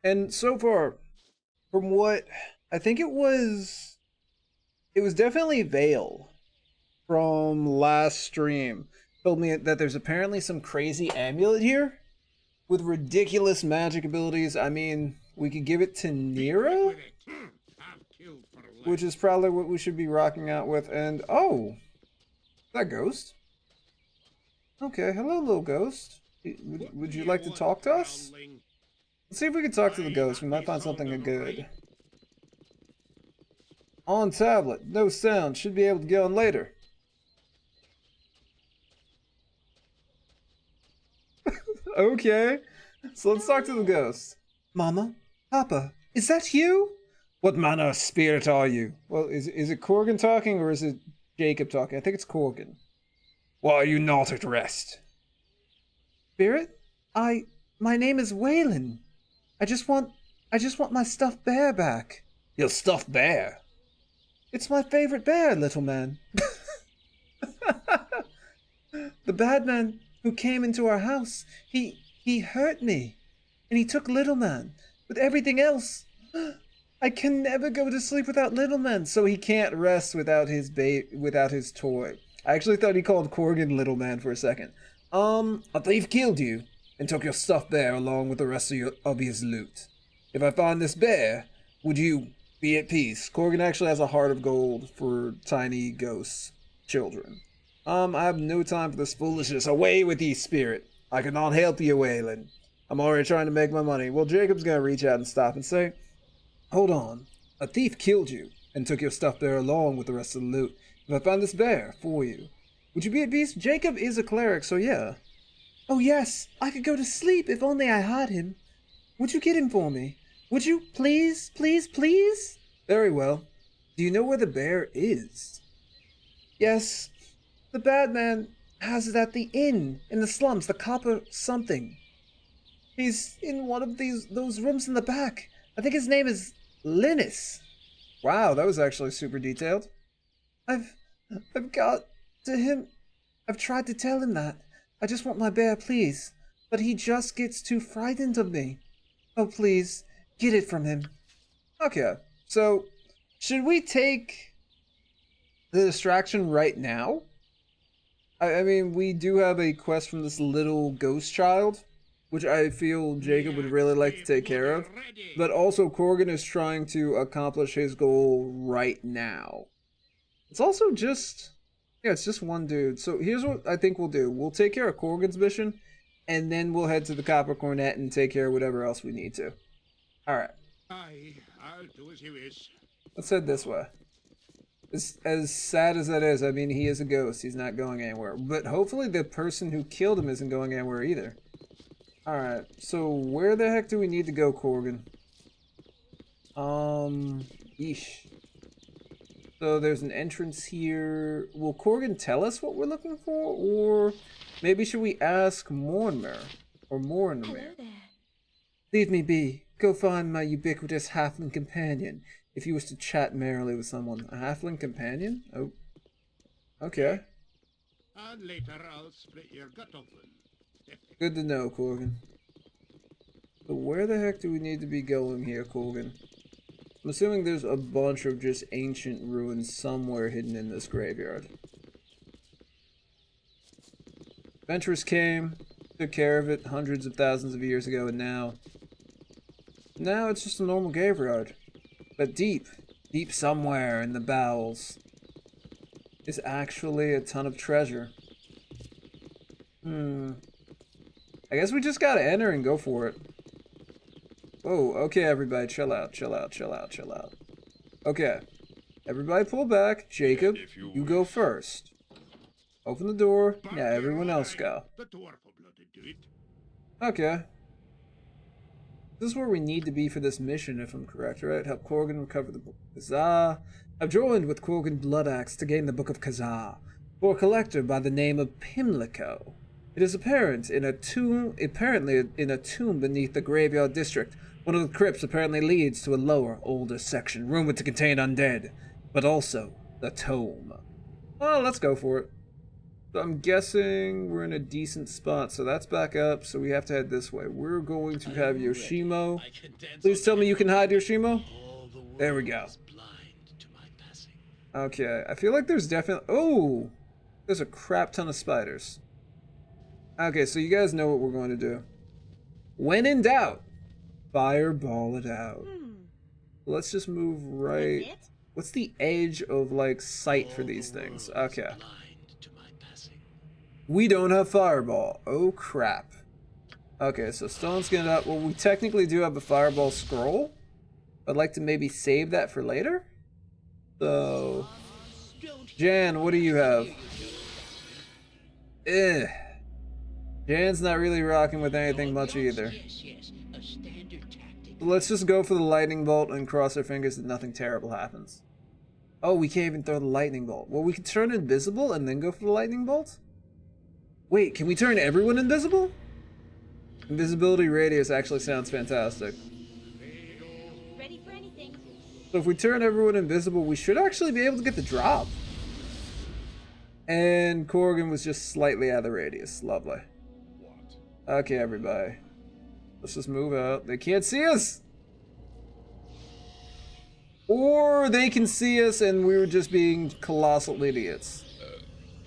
And so far, from what I think it was definitely Vale from last stream told me that there's apparently some crazy amulet here with ridiculous magic abilities. I mean, we could give it to Be quick Nira, with it. I've killed for which less. is probably what we should be rocking out with. And oh, that ghost. Okay, hello, little ghost. What Would do you you like to want, talk to us? groundling? Let's see if we can talk to the My ghost. We might happy find something sounded good. right. On tablet, no sound. Should be able to get on later. Okay, so let's talk to the ghost. Mama, Papa, is that you? What manner of spirit are you? Well, is it Korgan talking or is it Jacob talking? I think it's Korgan. Why are you not at rest? Spirit? My name is Waylon. I just want, I just want my stuffed bear back. Your stuffed bear? It's my favorite bear, little man. The bad man who came into our house, he hurt me, and he took little man. With everything else, I can never go to sleep without little man, so he can't rest without without his toy. I actually thought he called Korgan little man for a second. A thief killed you and took your stuffed bear along with the rest of his loot. If I find this bear, would you be at peace? Korgan actually has a heart of gold for tiny ghosts, children. I have no time for this foolishness. Away with ye, spirit. I cannot help you, Waylon. I'm already trying to make my money. Well, Jacob's gonna reach out and stop and say, hold on. A thief killed you and took your stuff there along with the rest of the loot. If I find this bear for you, would you be at peace? Jacob is a cleric, so yeah. Oh yes, I could go to sleep if only I had him. Would you get him for me? Would you? Please, please, please? Very well. Do you know where the bear is? Yes, the bad man has it at the inn, in the slums, the copper something. He's in one of those rooms in the back. I think his name is Linus. Wow, that was actually super detailed. I've I've got to him. I've tried to tell him that. I just want my bear, please. But he just gets too frightened of me. Oh, please, get it from him. Okay, so should we take the distraction right now? I mean, we do have a quest from this little ghost child, which I feel Jacob would really like to take care of. But also, Korgan is trying to accomplish his goal right now. It's also just, yeah, it's just one dude. So here's what I think we'll do. We'll take care of Korgan's mission, and then we'll head to the Copper Cornet and take care of whatever else we need to. Alright, Aye, I'll do as you wish. let's head this way. As sad as that is, I mean, he is a ghost. He's not going anywhere. But hopefully the person who killed him isn't going anywhere either. Alright, so where the heck do we need to go, Korgan? Yeesh. So there's an entrance here. Will Korgan tell us what we're looking for? Or maybe should we ask Mornmer? Or Mornmer? Hello there. Leave me be. Go find my ubiquitous halfling companion. If you wish to chat merrily with someone. A halfling companion? Oh. Okay. And later I'll split your gut open. Good to know, Korgan. So where the heck do we need to be going here, Korgan? I'm assuming there's a bunch of just ancient ruins somewhere hidden in this graveyard. Adventurers came, took care of it hundreds of thousands of years ago, and now it's just a normal graveyard. But deep somewhere in the bowels is actually a ton of treasure. I guess we just gotta enter and go for it. Whoa, okay everybody, chill out. Okay, everybody pull back. Jacob, you go first. Open the door. Yeah, everyone else go. The dwarf-blooded do it. Okay. This is where we need to be for this mission, if I'm correct, right? Help Korgan recover the Book of Kazaa. I've joined with Korgan Bloodaxe to gain the Book of Kazaa for a collector by the name of Pimlico. It is apparently in a tomb beneath the graveyard district. One of the crypts apparently leads to a lower, older section, rumored to contain undead, but also the tome. Oh, let's go for it. So I'm guessing we're in a decent spot. So that's back up. So we have to head this way. We're going to have Yoshimo. Please tell me you can hide, Yoshimo. There we go. Okay, I feel like there's definitely... Oh! There's a crap ton of spiders. Okay, so you guys know what we're going to do. When in doubt, fireball it out. Let's just move right... What's the edge of, like, sight for these things? Okay. We don't have fireball. Oh, crap. Okay, so stone skin up. Well, we technically do have a fireball scroll. I'd like to maybe save that for later. So... Jan, what do you have? Jan's not really rocking with anything much either. Let's just go for the lightning bolt and cross our fingers that nothing terrible happens. Oh, we can't even throw the lightning bolt. Well, we could turn invisible and then go for the lightning bolt? Wait, can we turn everyone invisible? Invisibility radius actually sounds fantastic. Ready for anything. So if we turn everyone invisible, we should actually be able to get the drop. And Korgan was just slightly out of the radius. Lovely. Okay, everybody. Let's just move out. They can't see us! Or they can see us and we were just being colossal idiots.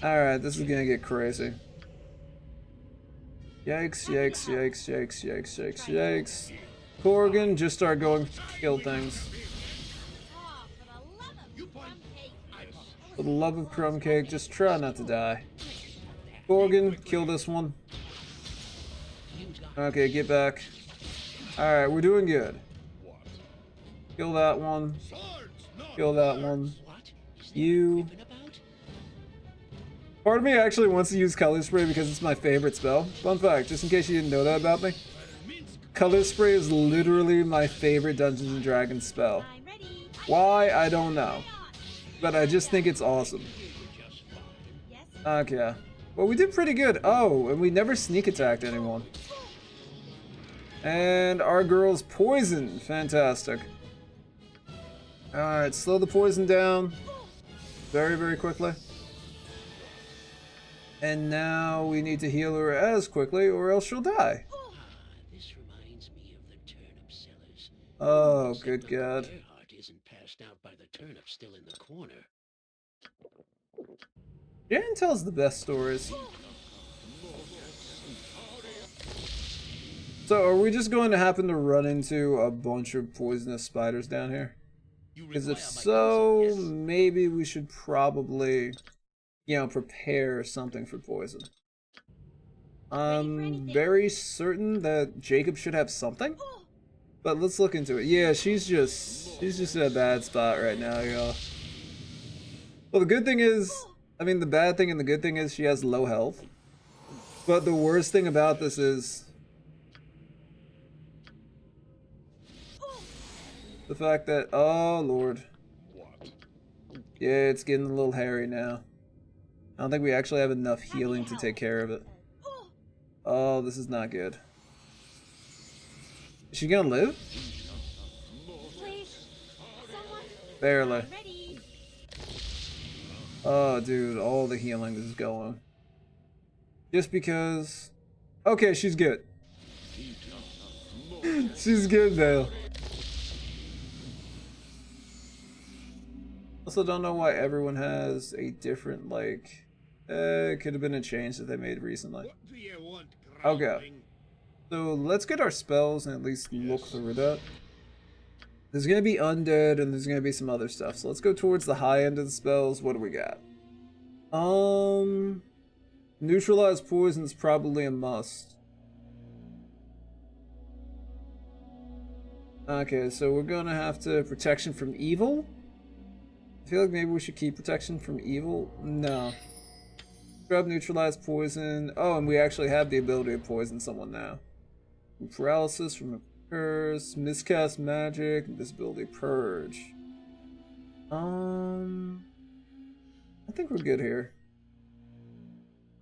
Alright, this is gonna get crazy. Yikes, yikes, yikes, yikes, yikes, yikes, yikes. Korgan, just start going to kill things. For the love of crumb cake, just try not to die. Korgan, kill this one. Okay, get back. Alright, we're doing good. Kill that one. Kill that one. You. Part of me actually wants to use color spray because it's my favorite spell. Fun fact, just in case you didn't know that about me. Color spray is literally my favorite Dungeons and Dragons spell. Why? I don't know. But I just think it's awesome. Okay. Well, we did pretty good. Oh, and we never sneak attacked anyone. And our girl's poisoned. Fantastic. Alright, slow the poison down. Very, very quickly. And now we need to heal her as quickly or else she'll die. This reminds me of the turnip sellers. Oh, good God. Their heart isn't passed out by the turnip still in the corner. Jan tells the best stories. So are we just going to happen to run into a bunch of poisonous spiders down here? Because if so, maybe we should probably, you know, prepare something for poison. I'm very certain that Jacob should have something. But let's look into it. Yeah, she's just in a bad spot right now, y'all. Well, the good thing is, I mean, the bad thing and the good thing is she has low health. But the worst thing about this is the fact that, oh lord. Yeah, it's getting a little hairy now. I don't think we actually have enough healing to take care of it. Oh, this is not good. Is she gonna live? Barely. Oh, dude, all the healing is going. Just because... Okay, she's good. She's good now. Also don't know why everyone has a different, like... it could have been a change that they made recently. Okay. So let's get our spells and at least look through that. There's going to be undead and there's going to be some other stuff. So let's go towards the high end of the spells. What do we got? Neutralize poison is probably a must. Okay, so we're going to have to protection from evil. I feel like maybe we should keep protection from evil. No. Grab neutralize poison. Oh, and we actually have the ability to poison someone now. Paralysis from a curse, miscast magic, invisibility purge. I think we're good here.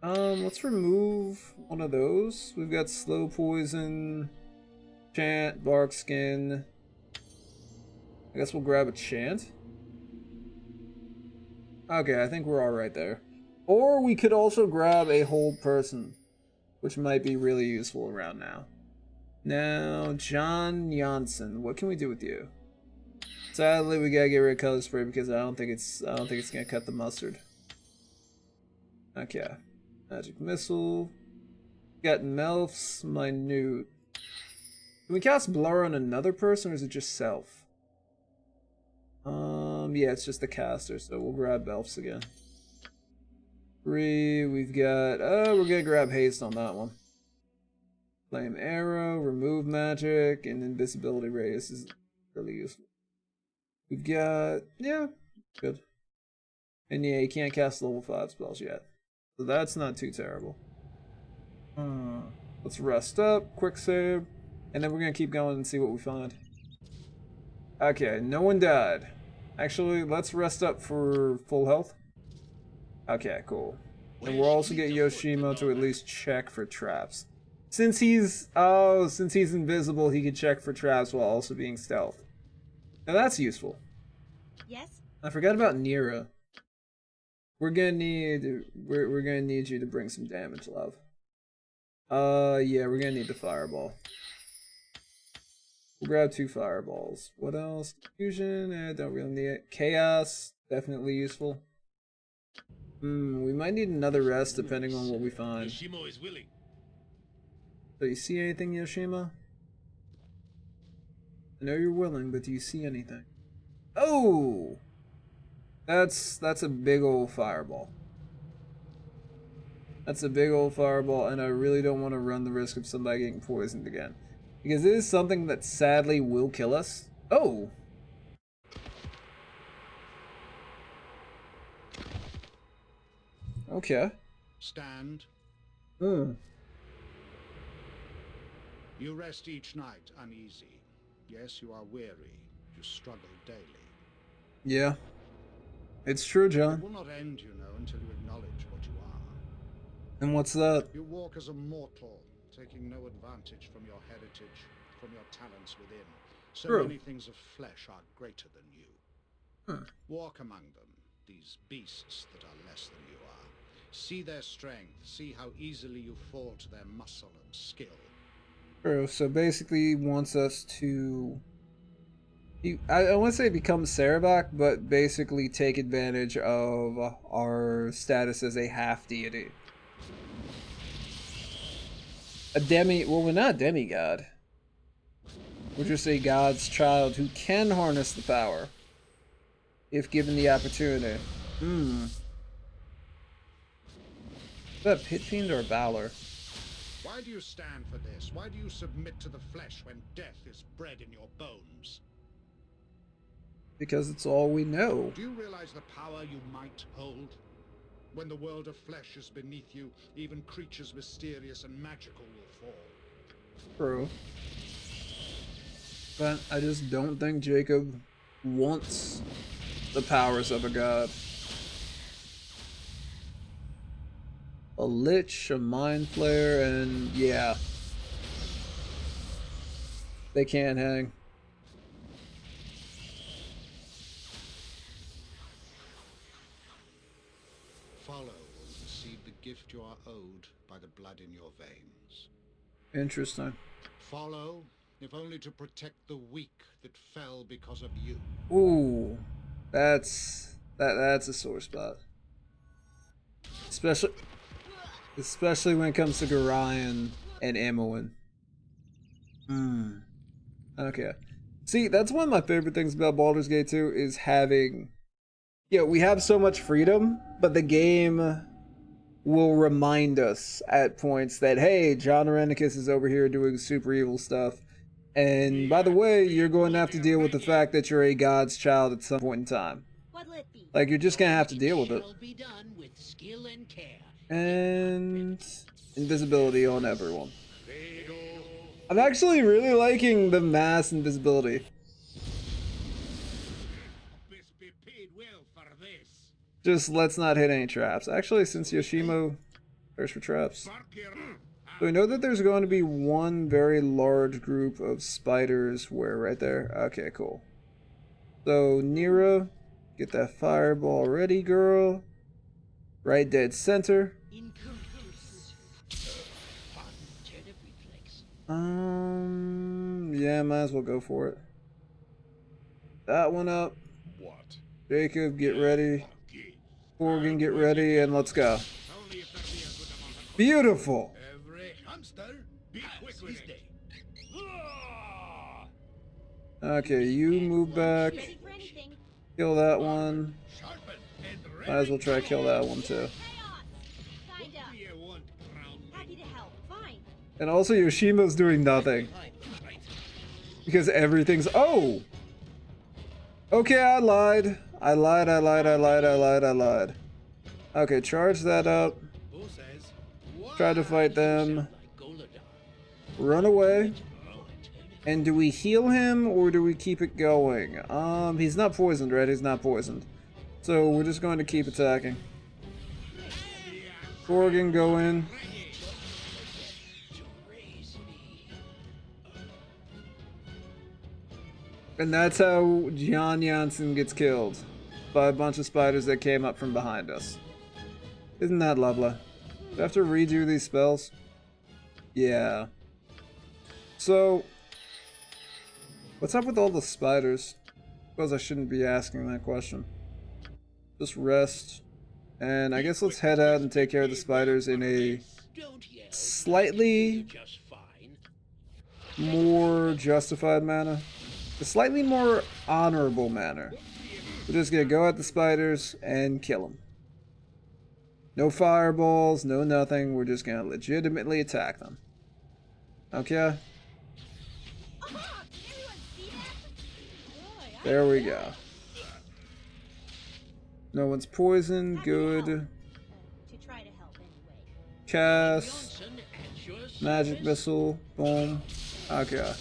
Let's remove one of those. We've got slow poison, chant, bark skin. I guess we'll grab a chant. Okay, I think we're all right there. Or we could also grab a whole person, which might be really useful around now. Now, John Janssen, what can we do with you? Sadly, we gotta get rid of color spray because I don't think it's gonna cut the mustard. Okay, magic missile. Got Melf's minute. Can we cast blur on another person, or is it just self? Yeah, it's just the caster, so we'll grab Melf's again. 3, we've got, we're gonna grab haste on that one. Flame arrow, remove magic, and invisibility radius is really useful. We've got, yeah, good. And yeah, you can't cast level 5 spells yet. So that's not too terrible. Let's rest up, quick save, and then we're gonna keep going and see what we find. Okay, no one died. Actually, let's rest up for full health. Okay, cool. And we'll also get Yoshimo to at least check for traps. Since he's invisible, he can check for traps while also being stealth. Now that's useful. Yes? I forgot about Nira. We're gonna need you to bring some damage, love. Yeah, we're gonna need the fireball. We'll grab 2 fireballs. What else? Fusion, don't really need it. Chaos, definitely useful. We might need another rest depending on what we find. Yoshimo is willing. So you see anything, Yoshima? I know you're willing, but do you see anything? Oh! That's a big old fireball. That's a big old fireball, and I really don't want to run the risk of somebody getting poisoned again. Because it is something that sadly will kill us. Oh! Okay. Stand. Hmm. You rest each night uneasy. Yes, you are weary. You struggle daily. Yeah. It's true, It John. will not end, you know, until you acknowledge what you are. And what's that? You walk as a mortal, taking no advantage from your heritage, from your talents within. So True. many things of flesh are greater than you. Walk among them, these beasts that are less than you are. See their strength, see how easily you fall to their muscle and skill. True. So basically, he wants us to. I want to say become Sarabak, but basically take advantage of our status as a half deity. Well, we're not a demigod. We're just a god's child who can harness the power if given the opportunity. Is that a Pit Fiend or a Baldur? Why do you stand for this? Why do you submit to the flesh when death is bred in your bones? Because it's all we know. Do you realize the power you might hold? When the world of flesh is beneath you, even creatures mysterious and magical will fall. True. But I just don't think Jacob wants the powers of a god. A Lich, a Mind Flayer, and yeah. They can't hang. Follow and receive the gift you are owed by the blood in your veins. Interesting. Follow, if only to protect the weak that fell because of you. Ooh. That's a sore spot. Especially when it comes to Gorion and Amoin. Okay. See, that's one of my favorite things about Baldur's Gate 2 is having... Yeah, we have so much freedom, but the game will remind us at points that, hey, John Arenicus is over here doing super evil stuff. And by the way, you're going to have to deal with the fact that you're a god's child at some point in time. What'll it be? Like, you're just going to have to deal with it. Shall be done with skill and care. And invisibility on everyone. I'm actually really liking the mass invisibility. Be paid well for this. Just let's not hit any traps. Actually, since Yoshimo thirsts for traps. So we know that there's going to be one very large group of spiders where right there. Okay, cool. So Nira, get that fireball ready, girl. Right dead center. Incompetence. Fun turnip reflex. Yeah, might as well go for it. That one up. What? Jacob, get ready. Korgan, get ready, and let's go. Only if there be a good amount of Beautiful. every hamster, be quick with it. Okay, you move back. Ready for anything. Kill that one. Sharpen and Might as well try to kill that one too. Chaos. Signed up. you want, ground Happy to help. Fine. And also Yoshima's doing nothing. Because everything's... Oh! Okay, I lied. I lied. Okay, charge that up. Who says? Try to fight them. Run away. And do we heal him or do we keep it going? He's not poisoned, right? He's not poisoned. So we're just going to keep attacking. Korgan, go in. And that's how Jan Jansen gets killed. By a bunch of spiders that came up from behind us. Isn't that lovely? Do I have to redo these spells? Yeah. So... what's up with all the spiders? Suppose I shouldn't be asking that question. Just rest. And I guess let's head out and take care of the spiders in a slightly more justified manner. A slightly more honorable manner. We're just gonna go at the spiders and kill them. No fireballs, no nothing. We're just gonna legitimately attack them. Okay? Aha! Everyone see that? Boy, There we go. No one's poisoned. Good. to try to help anyway. Cast. Magic missile. Boom. Okay.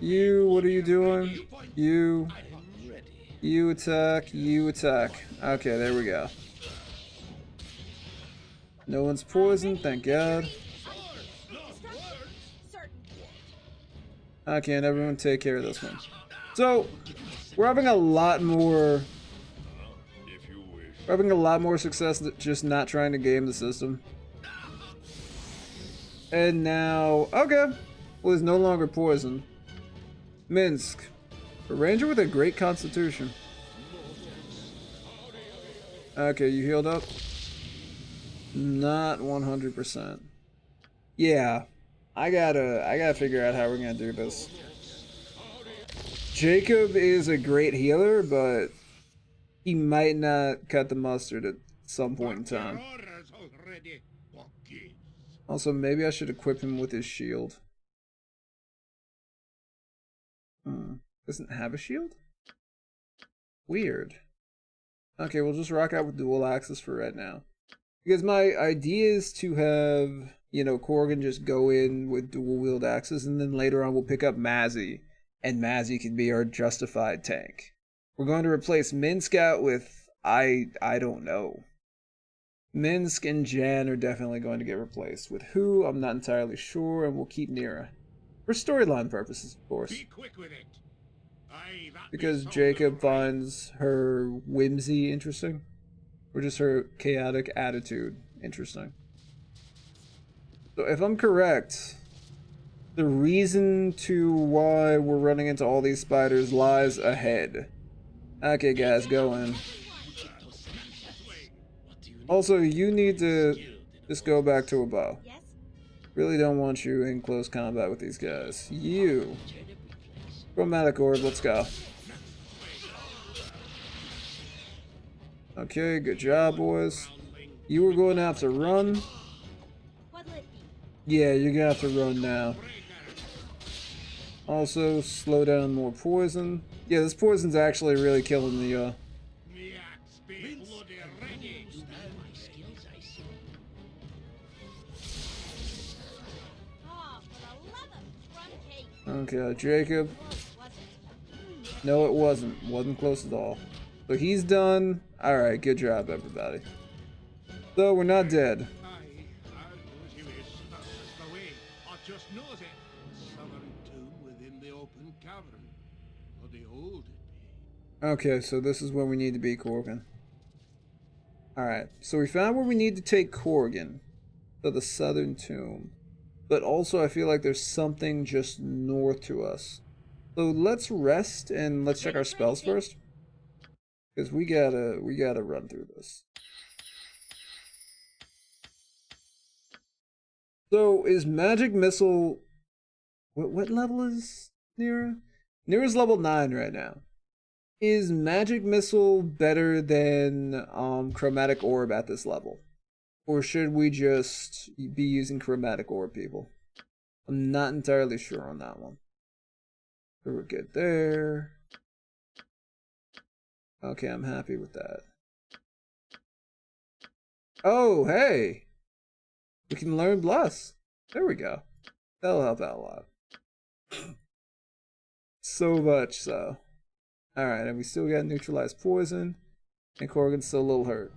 You, what are you doing? You. You attack. You attack. Okay, there we go. No one's poisoned, thank God. Certain. Okay, and everyone take care of this one. So, we're having a lot more... we're having a lot more success just not trying to game the system. And now... okay. Well, he's no longer poisoned. Minsk. A ranger with a great constitution. Okay, you healed up? Not 100%. Yeah. I gotta figure out how we're gonna do this. Jacob is a great healer, but he might not cut the mustard at some point in time. Also, maybe I should equip him with his shield. Doesn't have a shield? Weird. Okay, we'll just rock out with dual axes for right now. Because my idea is to have, you know, Korgan just go in with dual wield axes, and then later on we'll pick up Mazzy, and Mazzy can be our justified tank. We're going to replace Minsk out with, I don't know. Minsk and Jan are definitely going to get replaced. With who, I'm not entirely sure, and we'll keep Nira. For storyline purposes, of course. Be quick with it. Aye, that Because be so Jacob good. finds her whimsy interesting. Or just her chaotic attitude interesting. So if I'm correct, the reason to why we're running into all these spiders lies ahead. Okay guys, go in. Also, you need to just go back to a bow. Yes? Really don't want you in close combat with these guys. You. Chromatic orb, let's go. Okay, good job, boys. You were going to have to run. What'll it be? Yeah, you're gonna have to run now. Also, slow down more poison. Yeah, this poison's actually really killing the, Me axe be bloody ready. Ah, for the love of crumb cake. okay, Jacob. Was it? No, it wasn't. Wasn't close at all. So he's done. Alright, good job, everybody. So, we're not dead. Aye, I'll do as you wish. That's the way. I just knows it. Southern tomb within the open cavern. Or the old it be. Okay, so this is where we need to be, Korgan. Alright, so we found where we need to take Korgan to the southern tomb. But also I feel like there's something just north to us. So let's rest and let's check our spells first. Because we gotta run through this. So is Magic Missile... What level is Nira? Nira's level 9 right now. Is Magic Missile better than Chromatic Orb at this level? Or should we just be using Chromatic Orb, people? I'm not entirely sure on that one. So we're good there. Okay, I'm happy with that. Oh, hey! We can learn Bless. There we go. That'll help out a lot. So much so. Alright, and we still got neutralized poison. And Korgan's still a little hurt.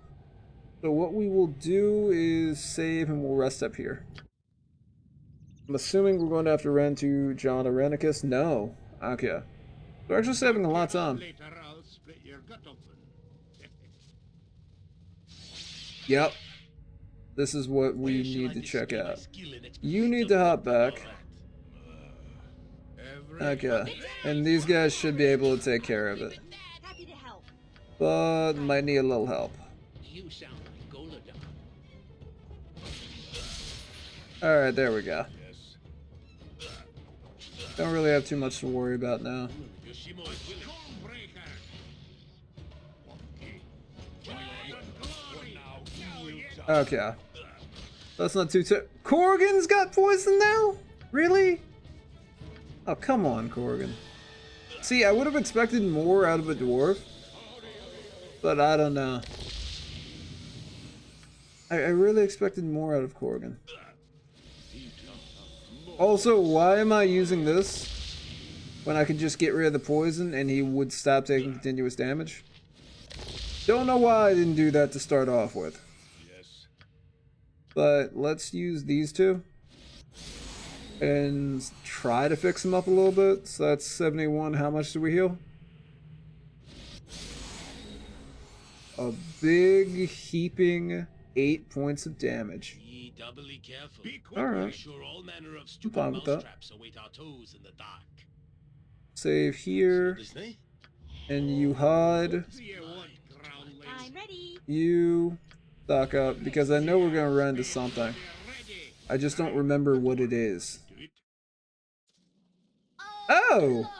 So what we will do is save and we'll rest up here. I'm assuming we're going to have to run to John Arenicus? No. Okay. We're actually saving a lot of time. Yep. This is what we need to check out. You need to hop back. Okay. And these guys should be able to take care of it. But might need a little help. Alright, there we go. Don't really have too much to worry about now. Okay. That's not too Korgan's got poison now? Really? Oh, come on, Korgan. See, I would have expected more out of a dwarf. But I don't know. I really expected more out of Korgan. Also, why am I using this when I could just get rid of the poison and he would stop taking continuous damage? Don't know why I didn't do that to start off with. But let's use these two and try to fix them up a little bit. So that's 71. How much do we heal? A big heaping 8 points of damage. Alright. I'm fine with that. Save here. And you hide. You stock up because I know we're gonna run into something. I just don't remember what it is. Oh!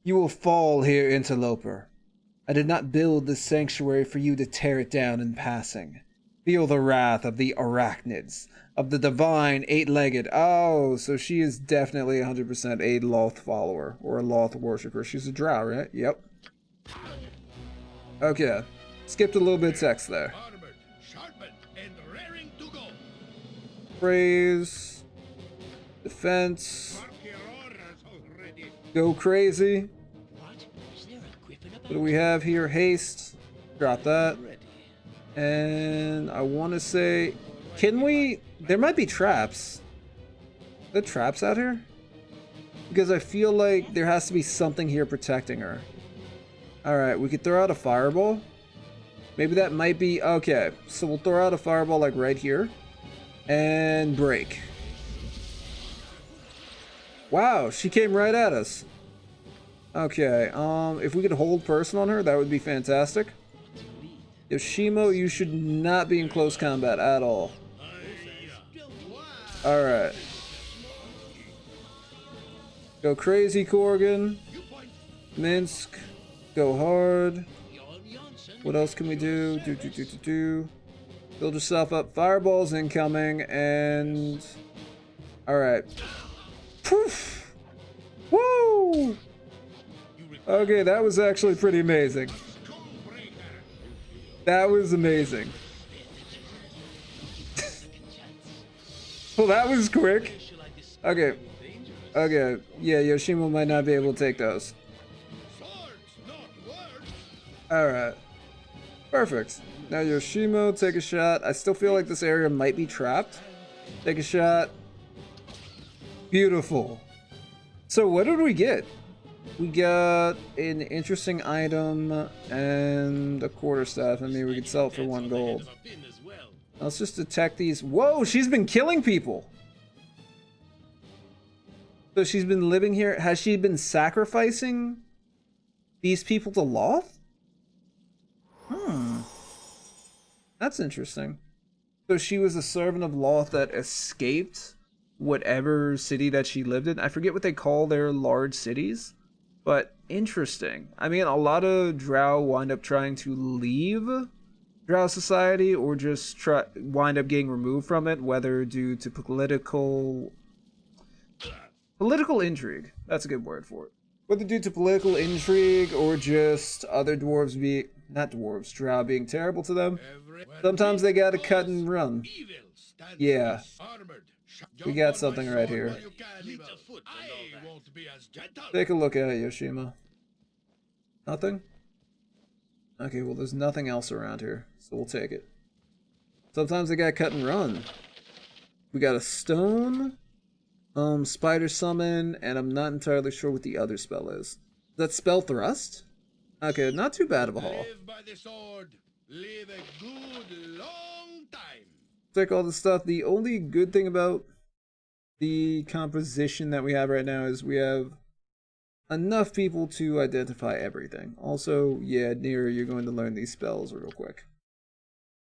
You will fall here, interloper. I did not build this sanctuary for you to tear it down in passing. Feel the wrath of the arachnids, of the divine eight-legged. Oh, so she is definitely 100% a Loth follower, or a Loth worshiper. She's a drow, right? Yep. Okay. Skipped a little bit of text there. Praise. Defense. Go crazy. What do we have here? Haste. Drop that. And I want to say, can we... There might be traps. Are there traps out here? Because I feel like there has to be something here protecting her. Alright, we could throw out a fireball. Maybe that might be... Okay, so we'll throw out a fireball like right here. And break. Wow, she came right at us. Okay, if we could hold person on her, that would be fantastic. Yoshimo, you should not be in close combat at all. Alright. Go crazy, Korgan. Minsk. Go hard. What else can we do? Build yourself up. Fireballs incoming, and... Alright. Poof! Woo! Okay, that was actually pretty amazing. That was amazing. Well, that was quick. Okay. Okay. Yeah, Yoshimo might not be able to take those. Alright. Perfect. Now Yoshimo, take a shot. I still feel like this area might be trapped. Take a shot. Beautiful. So what did we get? We got an interesting item and a quarterstaff. I mean, we could sell it for 1 gold. Let's just detect these. Whoa, she's been killing people. So she's been living here. Has she been sacrificing these people to Loth? That's interesting. So she was a servant of Loth that escaped whatever city that she lived in. I forget what they call their large cities, but interesting. I mean, a lot of Drow wind up trying to leave Drow society or just wind up getting removed from it, whether due to political intrigue. That's a good word for it. Whether due to political intrigue or just other dwarves being, not dwarves, Drow being terrible to them. Sometimes they gotta cut and run. Yeah. We got something right here. Take a look at it, Yoshima. Nothing? Okay, well there's nothing else around here, so we'll take it. Sometimes they gotta cut and run. We got a stone, spider summon, and I'm not entirely sure what the other spell is. Is that spell thrust? Okay, not too bad of a haul. Live by the sword. Live a good long time. Take all this stuff. The only good thing about the composition that we have right now is we have enough people to identify everything. Also, yeah, Nira, you're going to learn these spells real quick.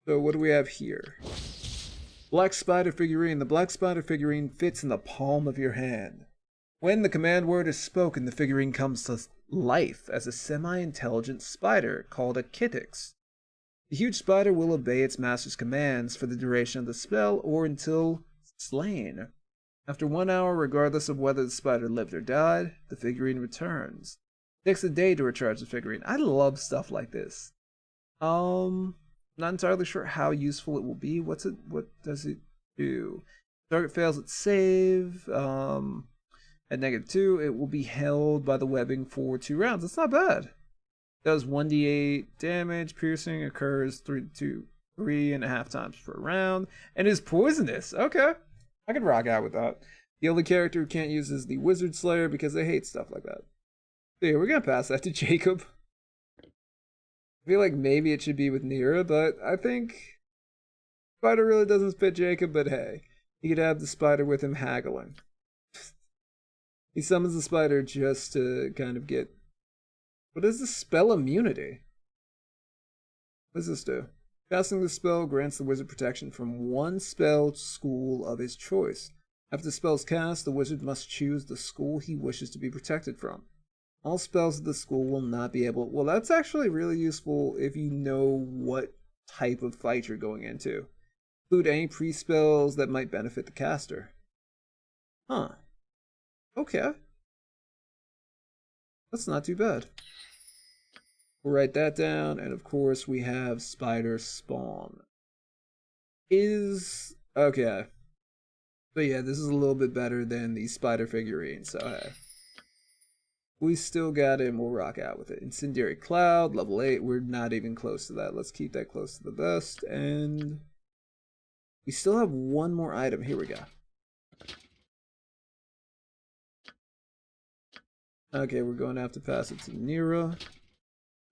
So what do we have here? Black spider figurine. The black spider figurine fits in the palm of your hand. When the command word is spoken, the figurine comes to life as a semi-intelligent spider called a Kittix. The huge spider will obey its master's commands for the duration of the spell or until slain. After 1 hour, regardless of whether the spider lived or died, the figurine returns. It takes a day to recharge the figurine. I love stuff like this. Not entirely sure how useful it will be. What does it do? Target fails its save. At -2, it will be held by the webbing for 2 rounds. That's not bad. Does 1d8 damage. Piercing occurs 3.5 times per round. And is poisonous. Okay. I can rock out with that. The only character who can't use is the Wizard Slayer because they hate stuff like that. So yeah, we're going to pass that to Jacob. I feel like maybe it should be with Nira, but I think Spider really doesn't fit Jacob, but hey. He could have the spider with him haggling. He summons the spider just to kind of get... What is the spell immunity? What does this do? Casting the spell grants the wizard protection from 1 spell school of his choice. After the spell is cast, the wizard must choose the school he wishes to be protected from. All spells of the school will not be able... Well, that's actually really useful if you know what type of fight you're going into. Include any pre-spells that might benefit the caster. Huh. Okay. That's not too bad. We'll write that down, and of course we have spider spawn. Okay. But yeah, this is a little bit better than the spider figurine, so hey. We still got it and we'll rock out with it. Incendiary Cloud, level 8. We're not even close to that. Let's keep that close to the best. And we still have 1 more item. Here we go. Okay, we're going to have to pass it to Nira.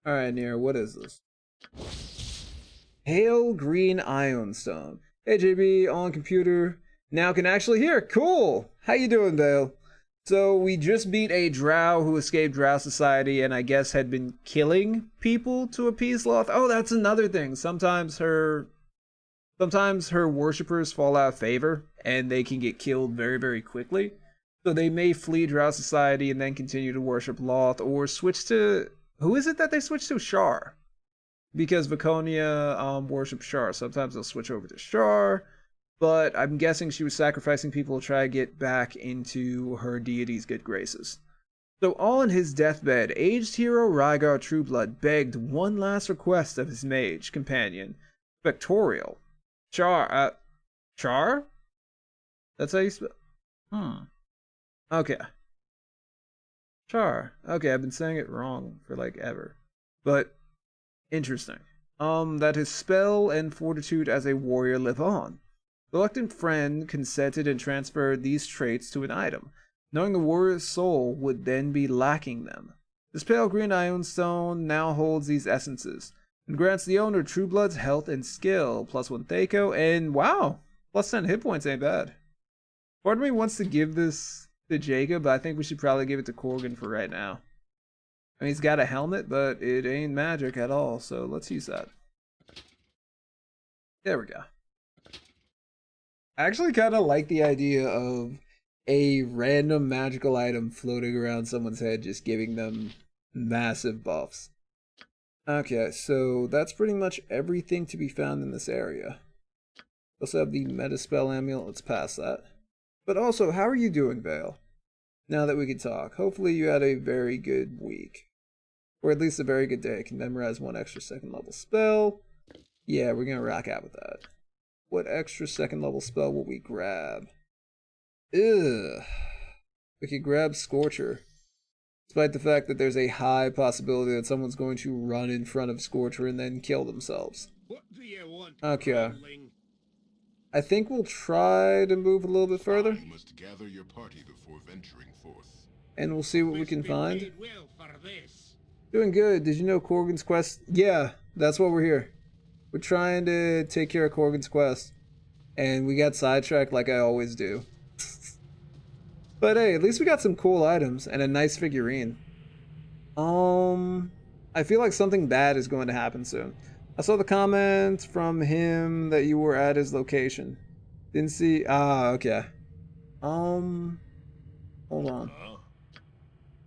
Alright, Nira, what is this? Pale Green Ion Stone. Hey, JB, on computer. Now can actually hear. Cool! How you doing, Dale? So we just beat a drow who escaped Drow Society and I guess had been killing people to appease Loth. Oh, that's another thing. Sometimes her worshippers fall out of favor and they can get killed very, very quickly. So they may flee Drow Society and then continue to worship Loth or switch to... Who is it that they switch to? Shar. Because Viconia worships Shar. Sometimes they'll switch over to Shar. But I'm guessing she was sacrificing people to try to get back into her deity's good graces. So on his deathbed, aged hero Rygar Trueblood begged one last request of his mage companion, Spectorial. Char? That's how you spell... Okay. Char. Okay, I've been saying it wrong for like ever. But, interesting. That his spell and fortitude as a warrior live on. The reluctant friend consented and transferred these traits to an item. knowing the warrior's soul would then be lacking them. This pale green ion stone now holds these essences and grants the owner True Blood's health and skill, +1 Thaco, and wow, +10 hit points ain't bad. Part of me wants to give this to Jacob, but I think we should probably give it to Korgan for right now. I mean, he's got a helmet, but it ain't magic at all, so let's use that. There we go. I actually kind of like the idea of a random magical item floating around someone's head, just giving them massive buffs. Okay, so that's pretty much everything to be found in this area. Also have the Metaspell Amulet, let's pass that. But also, how are you doing, Vale? Now that we can talk. Hopefully you had a very good week. Or at least a very good day. Can memorize 1 extra 2nd level spell. Yeah, we're gonna rock out with that. What extra 2nd level spell will we grab? Ugh. We could grab Scorcher. Despite the fact that there's a high possibility that someone's going to run in front of Scorcher and then kill themselves. What do you want, Okay. groundling? I think we'll try to move a little bit further. You must gather your party before venturing forth. And we'll see what we Must can be find. paid well for this. Doing good. Did you know Korgan's quest? Yeah, that's what we're here. We're trying to take care of Korgan's quest. And we got sidetracked like I always do. But hey, at least we got some cool items and a nice figurine. I feel like something bad is going to happen soon. I saw the comment from him that you were at his location. Didn't see. Ah, okay. Hold on.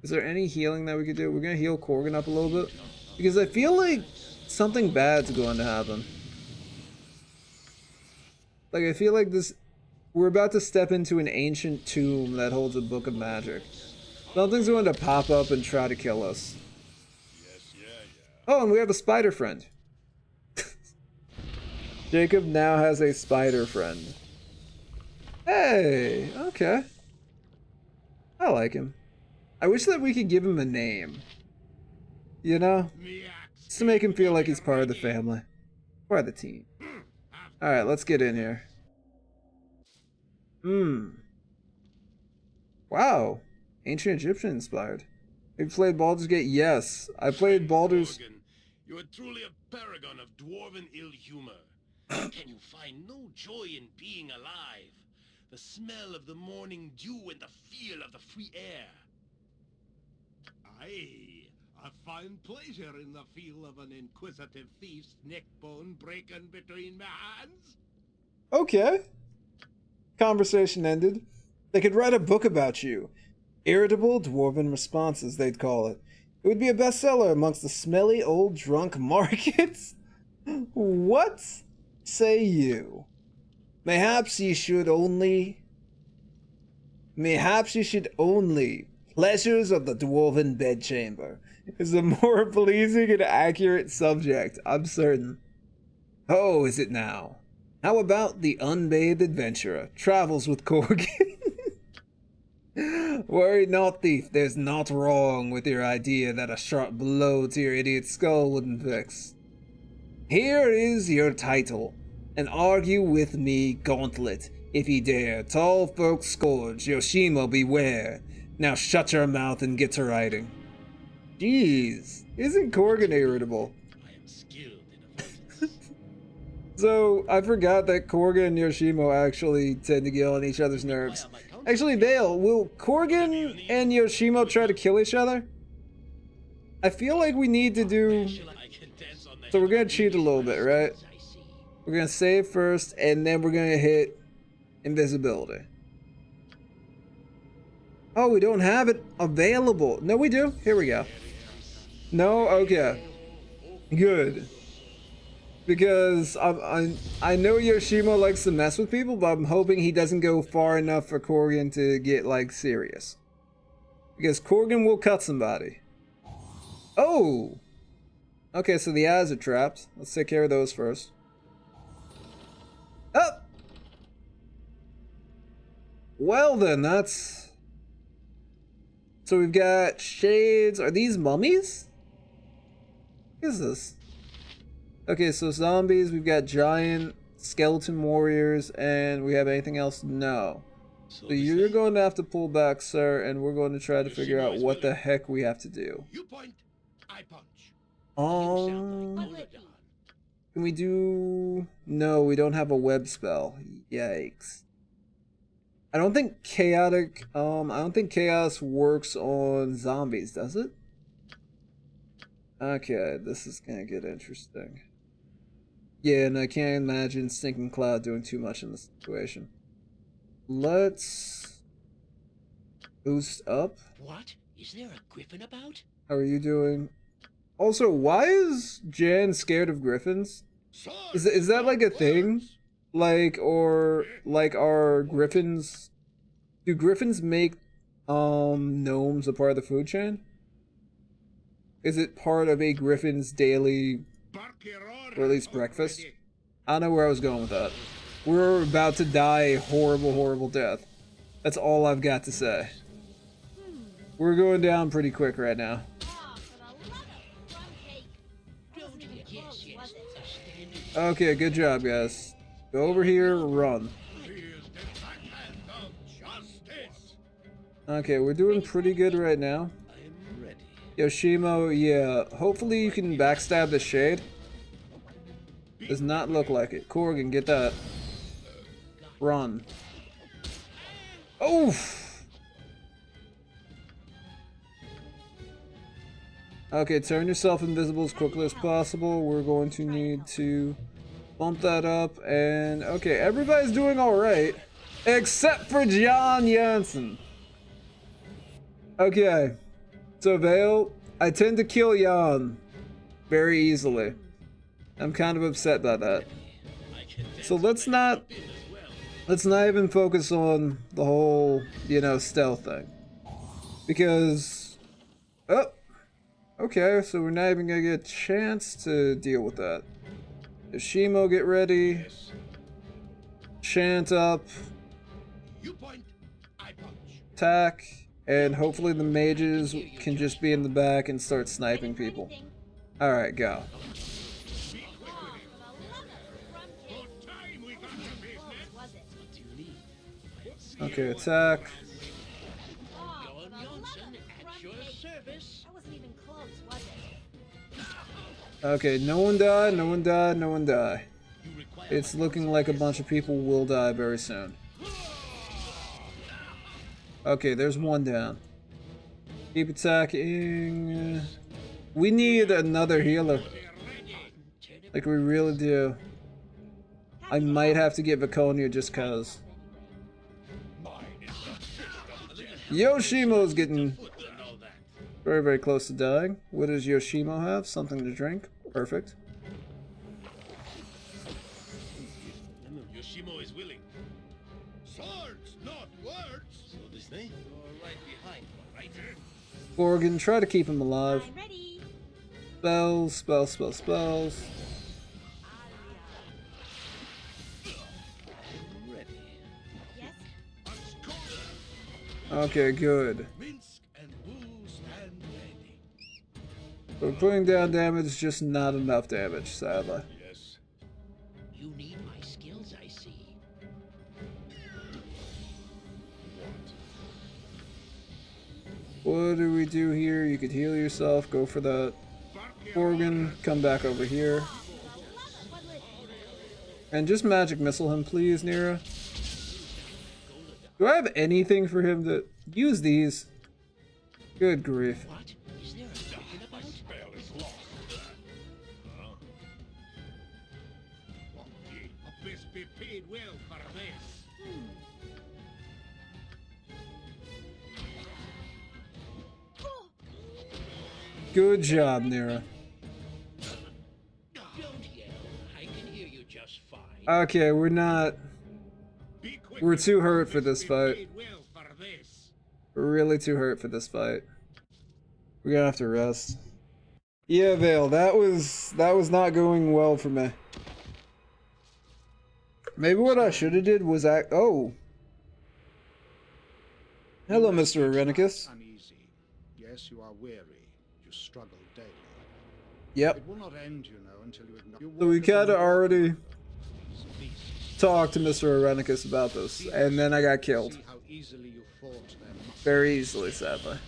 Is there any healing that we could do? We're gonna heal Korgan up a little bit because I feel like something bad's going to happen. Like I feel like this. We're about to step into an ancient tomb that holds a book of magic. Something's going to pop up and try to kill us. Oh, and we have a spider friend. Jacob now has a spider friend. Hey, okay. I like him. I wish that we could give him a name. You know? Just to make him feel like he's part of the family. Part of the team. Alright, let's get in here. Wow. Ancient Egyptian inspired. Have you played Baldur's Gate? Yes. I played Baldur's... Korgan, you are truly a paragon of dwarven ill humor. Can you find no joy in being alive? The smell of the morning dew and the feel of the free air. Aye, I find pleasure in the feel of an inquisitive thief's neckbone breaking between my hands. Okay. Conversation ended. They could write a book about you. Irritable dwarven responses, they'd call it. It would be a bestseller amongst the smelly old drunk markets. What say you? Mayhaps you should only pleasures of the dwarven bedchamber is a more pleasing and accurate subject, I'm certain. Oh, is it now? How about the unbathed adventurer travels with Korgan? Worry not, thief. There's naught wrong with your idea that a sharp blow to your idiot skull wouldn't fix. Here is your title, and argue with me, gauntlet, if ye dare. Tall folk scourge, Yoshimo beware. Now shut your mouth and get to writing. Jeez, isn't Korgan irritable? I am skilled in avoidance. So, I forgot that Korgan and Yoshimo actually tend to get on each other's nerves. Actually, Vale, will Korgan and Yoshimo try to kill each other? I feel like we need to do... So we're gonna cheat a little bit, right? We're gonna save first, and then we're gonna hit invisibility. Oh, we don't have it available. No, we do. Here we go. No? Okay. Good. Because I know Yoshimo likes to mess with people, but I'm hoping he doesn't go far enough for Korgan to get, like, serious. Because Korgan will cut somebody. Oh! Okay, so the eyes are trapped. Let's take care of those first. Oh! Well then, that's... So we've got shades. Are these mummies? What is this? Okay, so zombies, we've got giant skeleton warriors, and we have anything else? No. So you're going to have to pull back, sir, and we're going to try to figure out what the heck we have to do. You point, I punch. Can we do... No, we don't have a web spell. Yikes. I don't think chaos works on zombies, does it? Okay, this is gonna get interesting. Yeah, and I can't imagine Stinking Cloud doing too much in this situation. Let's boost up. What? Is there a griffin about? How are you doing? Also, why is Jan scared of griffins? Is that like a thing? Like, or like, are griffins... Do griffins make gnomes a part of the food chain? Is it part of a griffin's daily, or at least breakfast? I don't know where I was going with that. We're about to die a horrible, horrible death. That's all I've got to say. We're going down pretty quick right now. Okay, good job, guys. Go over here, run. Okay, we're doing pretty good right now. Yoshimo, yeah, hopefully you can backstab the shade. Does not look like it. Korgan, get that. Run. Oof! Okay, turn yourself invisible as quickly as possible. We're going to need to bump that up, and okay, everybody's doing alright. Except for John Jansen. Okay. So Vale, I tend to kill Jan very easily. I'm kind of upset by that. So let's not even focus on the whole, you know, stealth thing. Because, oh, okay, so we're not even gonna get a chance to deal with that. Yoshimo, get ready. Chant up. Attack. And hopefully the mages can just be in the back and start sniping people. Alright, go. Okay, attack. Okay, no one die, no one die, no one die. It's looking like a bunch of people will die very soon. Okay, there's one down. Keep attacking. We need another healer. Like, we really do. I might have to get Viconia just cause. Yoshimo's getting very, very close to dying. What does Yoshimo have? Something to drink. Perfect. Yoshimo is willing. Swords, not words. So this thing? You're right behind, right? Korgan, try to keep him alive. I'm ready. Spells, spells, spells, spells. Okay, good. We're putting down damage, just not enough damage, sadly. Yes. You need my skills, I see. What do we do here? You could heal yourself, go for that. Korgan, come back over here. And just magic missile him, please, Nira. Do I have anything for him to use these? Good grief. What? Is there a griffin about? Spell is lost. Best be paid well for this. Good job, Nira. Don't yell. I can hear you just fine. Okay, we're not... We're too hurt for this fight. We're really too hurt for this fight. We're gonna have to rest. Yeah, Vale, that was not going well for me. Maybe what I should have did was act. Oh. Hello, Mr. Irenicus. Uneasy. Yes, you are weary. You struggle daily. Yep. It will not end, you know, until you acknowledge. So we kinda already... These beasts talk to Mr. Arenicus about this, and then I got killed. See how easily you fought their muscles. Very easily, sadly.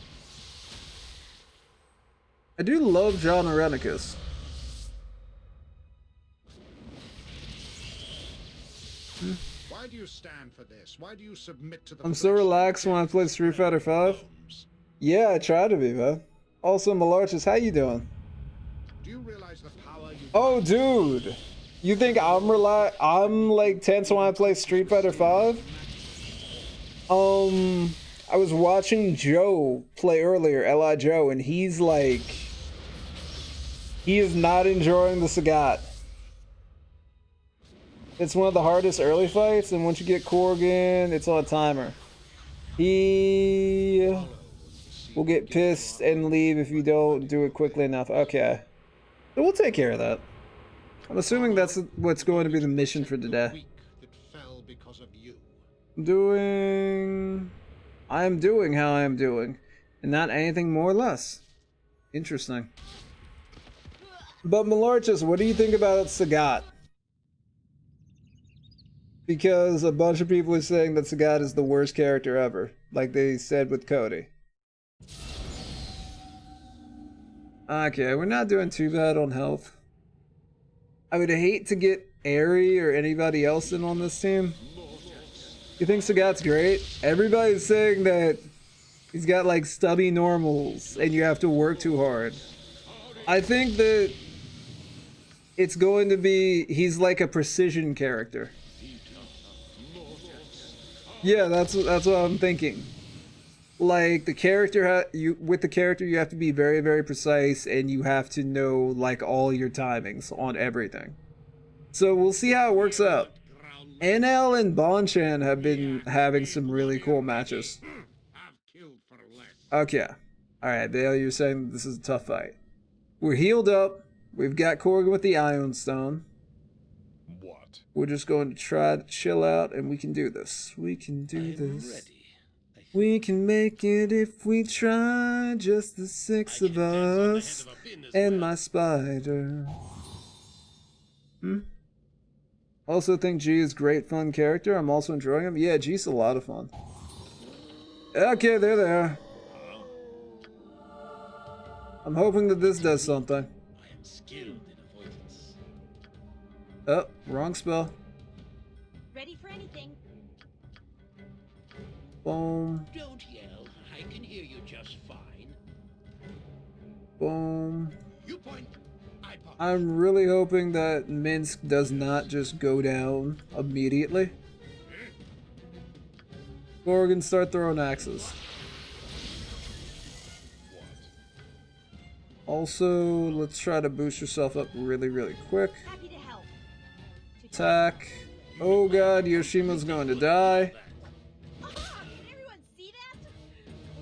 I do love John Arenicus. Why do you stand for this? Why do you submit to the I'm so relaxed when I play Street Fighter 5. Yeah, I try to be, man. Also, Malarchus, how you doing? Do you realize the power you Oh, dude. You think I'm like tense when I play Street Fighter 5? I was watching Joe play earlier, Li Joe, and he's like, he is not enjoying the Sagat. It's one of the hardest early fights, and once you get Korgan, it's on a timer. He will get pissed and leave if you don't do it quickly enough. Okay. So we'll take care of that. I'm assuming that's what's going to be the mission for today. weak that fell because of you? I am doing how I am doing, and not anything more or less. Interesting. But Malarchus, what do you think about Sagat? Because a bunch of people are saying that Sagat is the worst character ever, like they said with Cody. Okay, we're not doing too bad on health. I would hate to get Aerie or anybody else in on this team. You think Sagat's great? Everybody's saying that he's got like stubby normals and you have to work too hard. I think that it's going to be, he's like a precision character. Yeah, that's what I'm thinking. Like the character, with the character you have to be very, very precise, and you have to know like all your timings on everything. So we'll see how it works out. NL and Bonchan have been having some really cool matches. Okay, all right, Dale, you're saying this is a tough fight. We're healed up. We've got Korgan with the Ion Stone. What? We're just going to try to chill out, and we can do this. We can do this. We can make it if we try, just the six of us and my spider. Also think G is great fun character. I'm also enjoying him. Yeah, G's a lot of fun. Okay, they're there. I'm hoping that this does something. I am skilled in avoidance. Oh, wrong spell. Ready for anything. Boom. Don't yell. I can hear you just fine. Boom. You point, I pop. I'm really hoping that Minsk does not just go down immediately. Korgan, start throwing axes. Also, let's try to boost yourself up really, really quick. Happy to help. Attack. Oh god, Yoshima's going to die. Aha! Can everyone see that?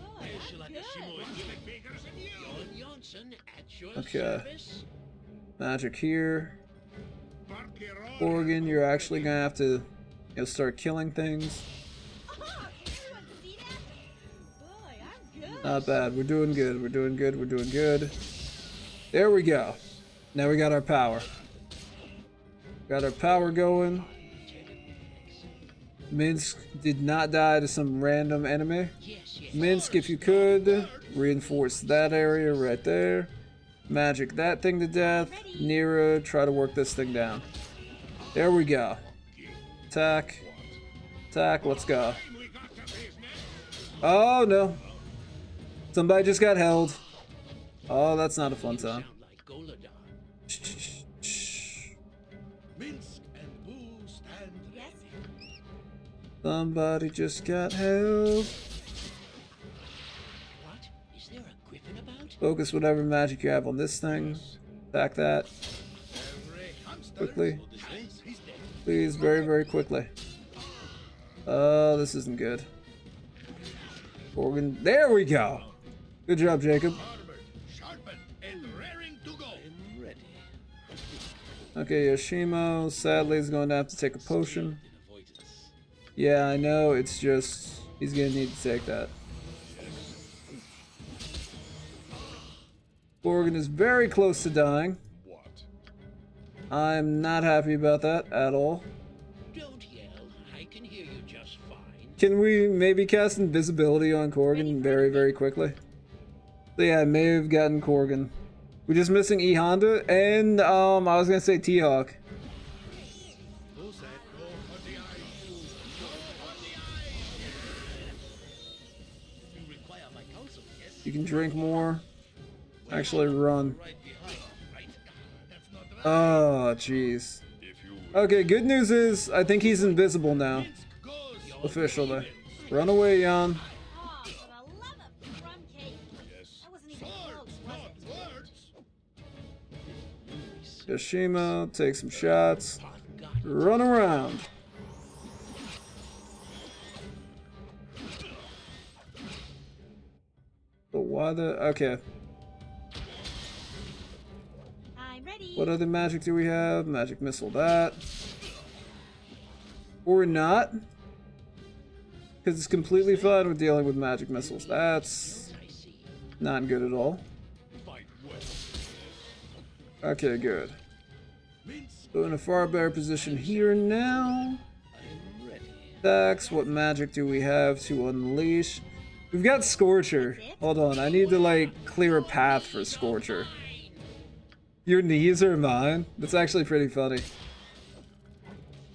Oh, that's good. Jon Johnson at your Okay. service. Magic here. Korgan, you're actually gonna have to, start killing things. Aha! Can everyone see that? Boy, I'm good. Not bad. We're doing good. We're doing good. We're doing good. There we go. Now we got our power. Got our power going. Minsk did not die to some random enemy. Minsk, if you could, reinforce that area right there. Magic that thing to death. Nira, try to work this thing down. There we go. Attack. Attack, let's go. Oh no. Somebody just got held. Oh, that's not a fun time. Sound like Golodar. Minsk and Boo stand Yes. Somebody just got held. What? Is there a griffin about? Focus whatever magic you have on this thing. Attack that. Quickly. Please, very, very quickly. Oh, this isn't good. Korgan. There we go. Good job, Jacob. sharpened and raring to go. I'm ready. Okay, Yoshimo sadly is going to have to take a potion. In avoidance. Yeah, I know, it's just, he's gonna need to take that. Korgan is very close to dying. What? I'm not happy about that at all. Don't Can we maybe cast invisibility on Korgan very, very quickly? So yeah, I may have gotten Korgan. We're just missing E Honda and I was gonna say T-Hawk. Who said go for the eyes? Go for the eyes! You require my counsel, yes? You can drink more. Actually run. Right behind, right? That's not right. Oh, jeez. If you Okay, good news is I think he's invisible now. Minsk goes. Officially. Run away, Jan. Oh, for the love of crumb cake. yes. That wasn't even Swords, close, was not it? words. Yoshima, take some shots. Part God. Run around. But why the... Okay. I'm ready. What other magic do we have? Magic missile that. Or not. Because it's completely fine with dealing with magic missiles. That's I see. not good at all. Fight well. Okay, good. Minsk. So in a far better position here now. I'm ready. Attacks. What magic do we have to unleash? We've got Scorcher. Hold on, I need to like clear a path for Scorcher. Your knees are mine? That's actually pretty funny.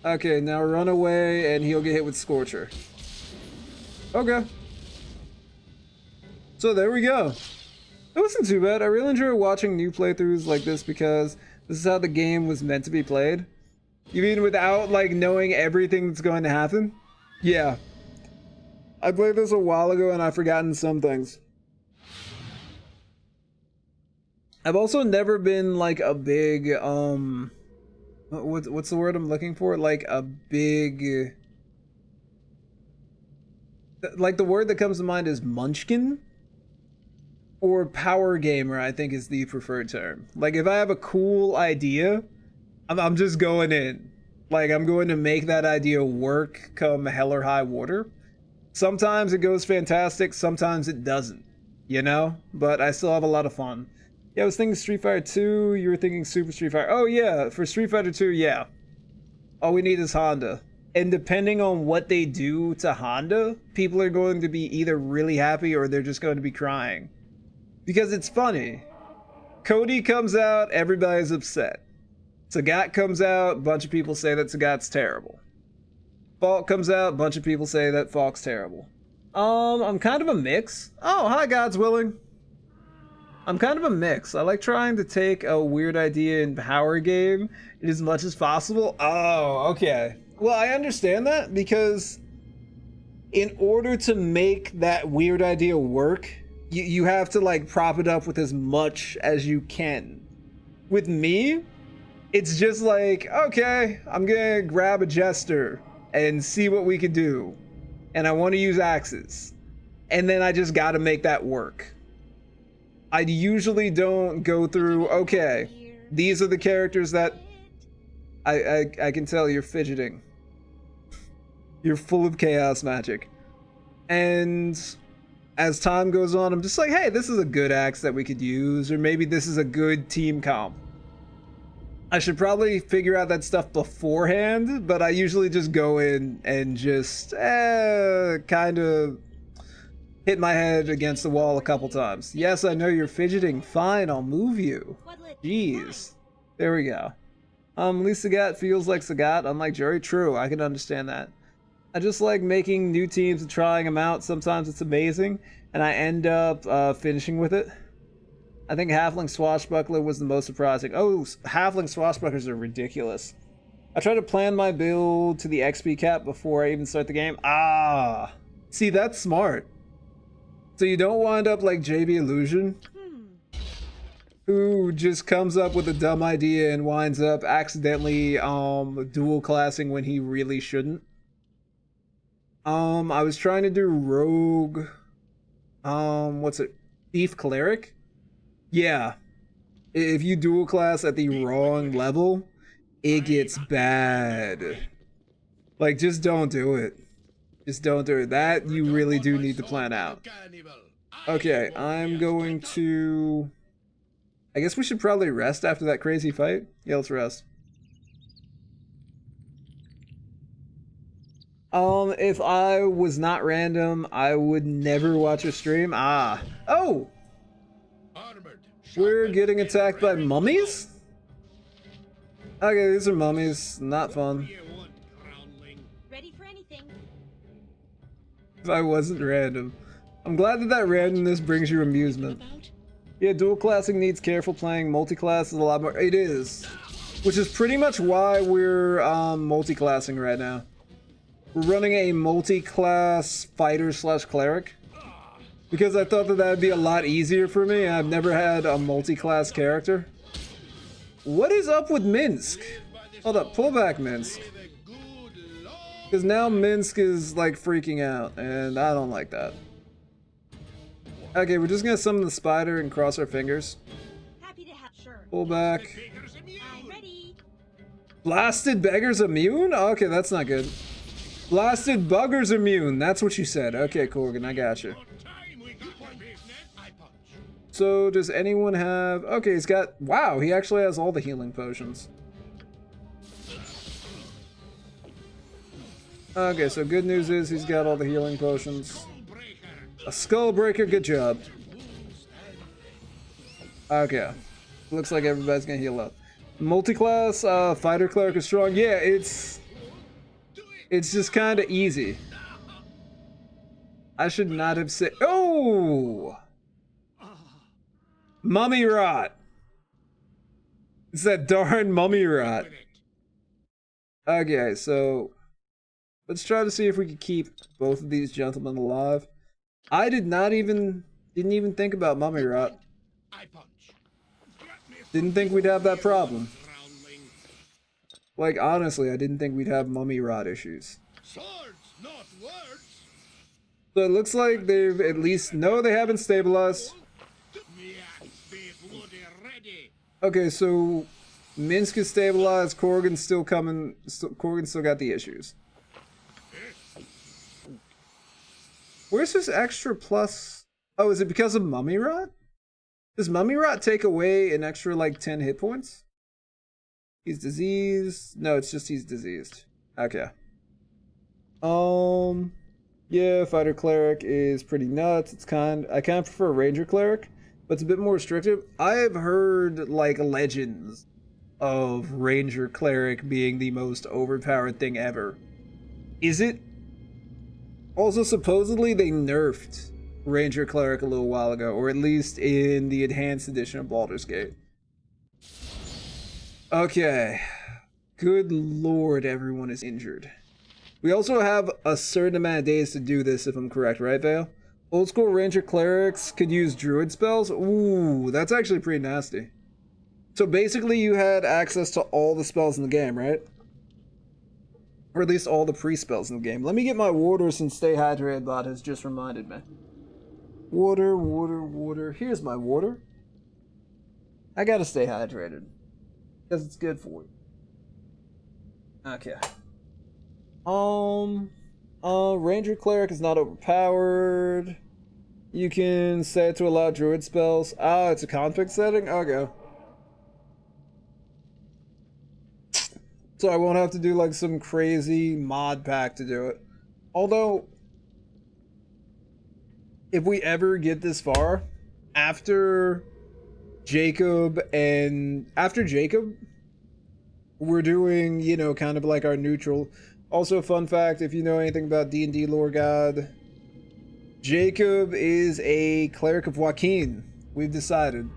Okay, now run away and he'll get hit with Scorcher. Okay. So there we go. It wasn't too bad. I really enjoy watching new playthroughs like this because this is how the game was meant to be played. You mean without like knowing everything that's going to happen? Yeah. I played this a while ago and I've forgotten some things. I've also never been like a big what's the word I'm looking for? Like a big, like the word that comes to mind is munchkin or power gamer, I think is the preferred term. Like if I have a cool idea, I'm just going in. Like I'm going to make that idea work come hell or high water. Sometimes it goes fantastic, sometimes it doesn't, you know? But I still have a lot of fun. Yeah, I was thinking Street Fighter 2, you were thinking Super Street Fighter. Oh yeah, for Street Fighter 2, yeah. All we need is Honda. And depending on what they do to Honda, people are going to be either really happy or they're just going to be crying. Because it's funny. Cody comes out, everybody's upset. Sagat comes out, a bunch of people say that Sagat's terrible. Falk comes out, a bunch of people say that Falk's terrible. I'm kind of a mix. Oh, hi, God's willing. I'm kind of a mix. I like trying to take a weird idea in power game in as much as possible. Oh, okay. Well, I understand that because in order to make that weird idea work, you have to like prop it up with as much as you can. With me, it's just like, okay, I'm gonna grab a jester and see what we can do. And I want to use axes. And then I just gotta make that work. I usually don't go through, okay, these are the characters that I can tell you're fidgeting. You're full of chaos magic. And as time goes on, I'm just like, hey, this is a good axe that we could use, or maybe this is a good team comp. I should probably figure out that stuff beforehand, but I usually just go in and just kind of hit my head against the wall a couple times. Yes, I know you're fidgeting. Fine, I'll move you. Jeez. There we go. At least Sagat feels like Sagat, unlike Jerry. True, I can understand that. I just like making new teams and trying them out. Sometimes it's amazing, and I end up finishing with it. I think Halfling Swashbuckler was the most surprising. Oh, Halfling Swashbucklers are ridiculous. I try to plan my build to the XP cap before I even start the game. Ah, see, that's smart. So you don't wind up like JB Illusion, who just comes up with a dumb idea and winds up accidentally dual classing when he really shouldn't. I was trying to do Rogue, what's it? Thief Cleric? Yeah. If you dual class at the wrong level, it gets bad. Like, just don't do it. Just don't do it. That you really do need to plan out. Okay, I'm going to... I guess we should probably rest after that crazy fight. Yeah, let's rest. If I was not random, I would never watch a stream. Ah. Oh! Armored. We're sharpened, getting and attacked by ready to mummies? Okay, these are mummies. Not go. fun. What do you want, groundling? Ready for anything. If I wasn't random. I'm glad that randomness brings you amusement. About? Yeah, dual classing needs careful playing. Multi-class is a lot more. It is. Which is pretty much why we're multi-classing right now. We're running a multi-class fighter/cleric. Because I thought that would be a lot easier for me. I've never had a multi-class character. What is up with Minsk? Hold up, pull back Minsk. May the good Lord Because now Minsk is like freaking out, and I don't like that. Okay, we're just gonna summon the spider and cross our fingers. Happy to have. Sure. Pull back. beggars immune. I'm ready. Blasted beggars immune? Oh, okay, that's not good. Blasted buggers immune. That's what you said. Okay, Korgan, I got you. What time we got for business? I punch. So, does anyone have... Okay, he's got... Wow, he actually has all the healing potions. Okay, so good news is he's got all the healing potions. Breaker. A skull breaker, good job. Okay. Looks like everybody's gonna heal up. Multi-class, fighter cleric is strong. Yeah, it's just kind of easy. I should not have said... Oh! Mummy rot. It's that darn mummy rot. With it. Okay, so let's try to see if we can keep both of these gentlemen alive. I didn't even think about mummy rot. I punch. Get me Didn't think we'd have that problem. groundling. Like, honestly, I didn't think we'd have mummy rot issues. Swords, not words. So it looks like they've at least... No, they haven't stabilized. Me axe be bloody ready. Okay, so Minsk is stabilized. Korgan's still coming. Korgan's still got the issues. Where's this extra plus? Oh, is it because of mummy rot? Does mummy rot take away an extra like 10 hit points? He's diseased. No, it's just he's diseased. Okay. Yeah, fighter cleric is pretty nuts. I kind of prefer ranger cleric, but it's a bit more restrictive. I have heard like legends of ranger cleric being the most overpowered thing ever. Is it? Also, supposedly they nerfed ranger cleric a little while ago, or at least in the enhanced edition of Baldur's Gate. Okay. Good lord, everyone is injured. We also have a certain amount of days to do this, if I'm correct, right, Vale? Old school ranger clerics could use druid spells? Ooh, that's actually pretty nasty. So basically you had access to all the spells in the game, right? Or at least all the pre-spells in the game. Let me get my water since Stay Hydrated bot has just reminded me. Water, water, water. Here's my water. I gotta stay hydrated. Because it's good for you. Okay. Ranger Cleric is not overpowered. You can set it to allow druid spells. Ah, it's a config setting? Okay. So I won't have to do like some crazy mod pack to do it. Although, if we ever get this far, after Jacob, we're doing, you know, kind of like our neutral. Also, fun fact, if you know anything about D&D lore god, Jacob is a cleric of Joaquin. We've decided.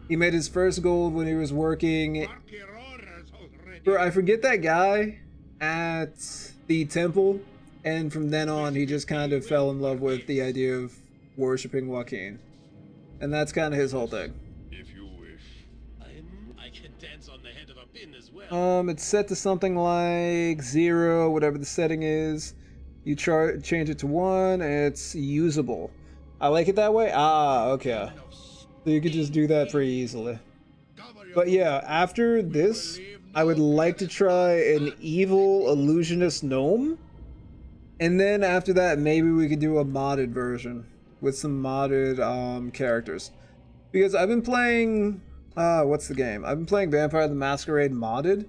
He made his first gold when he was working for, I forget that guy at the temple, and from then on he just kind of fell in love with the idea of worshipping Joaquin. And that's kind of his whole thing. If you wish. I can dance on the head of a pin as well. It's set to something like 0, whatever the setting is. You change it to 1, and it's usable. I like it that way? Ah, okay. So you could just do that pretty easily. But yeah, after this, I would like to try an evil illusionist gnome. And then after that, maybe we could do a modded version with some modded characters. Because I've been playing... what's the game? I've been playing Vampire the Masquerade modded.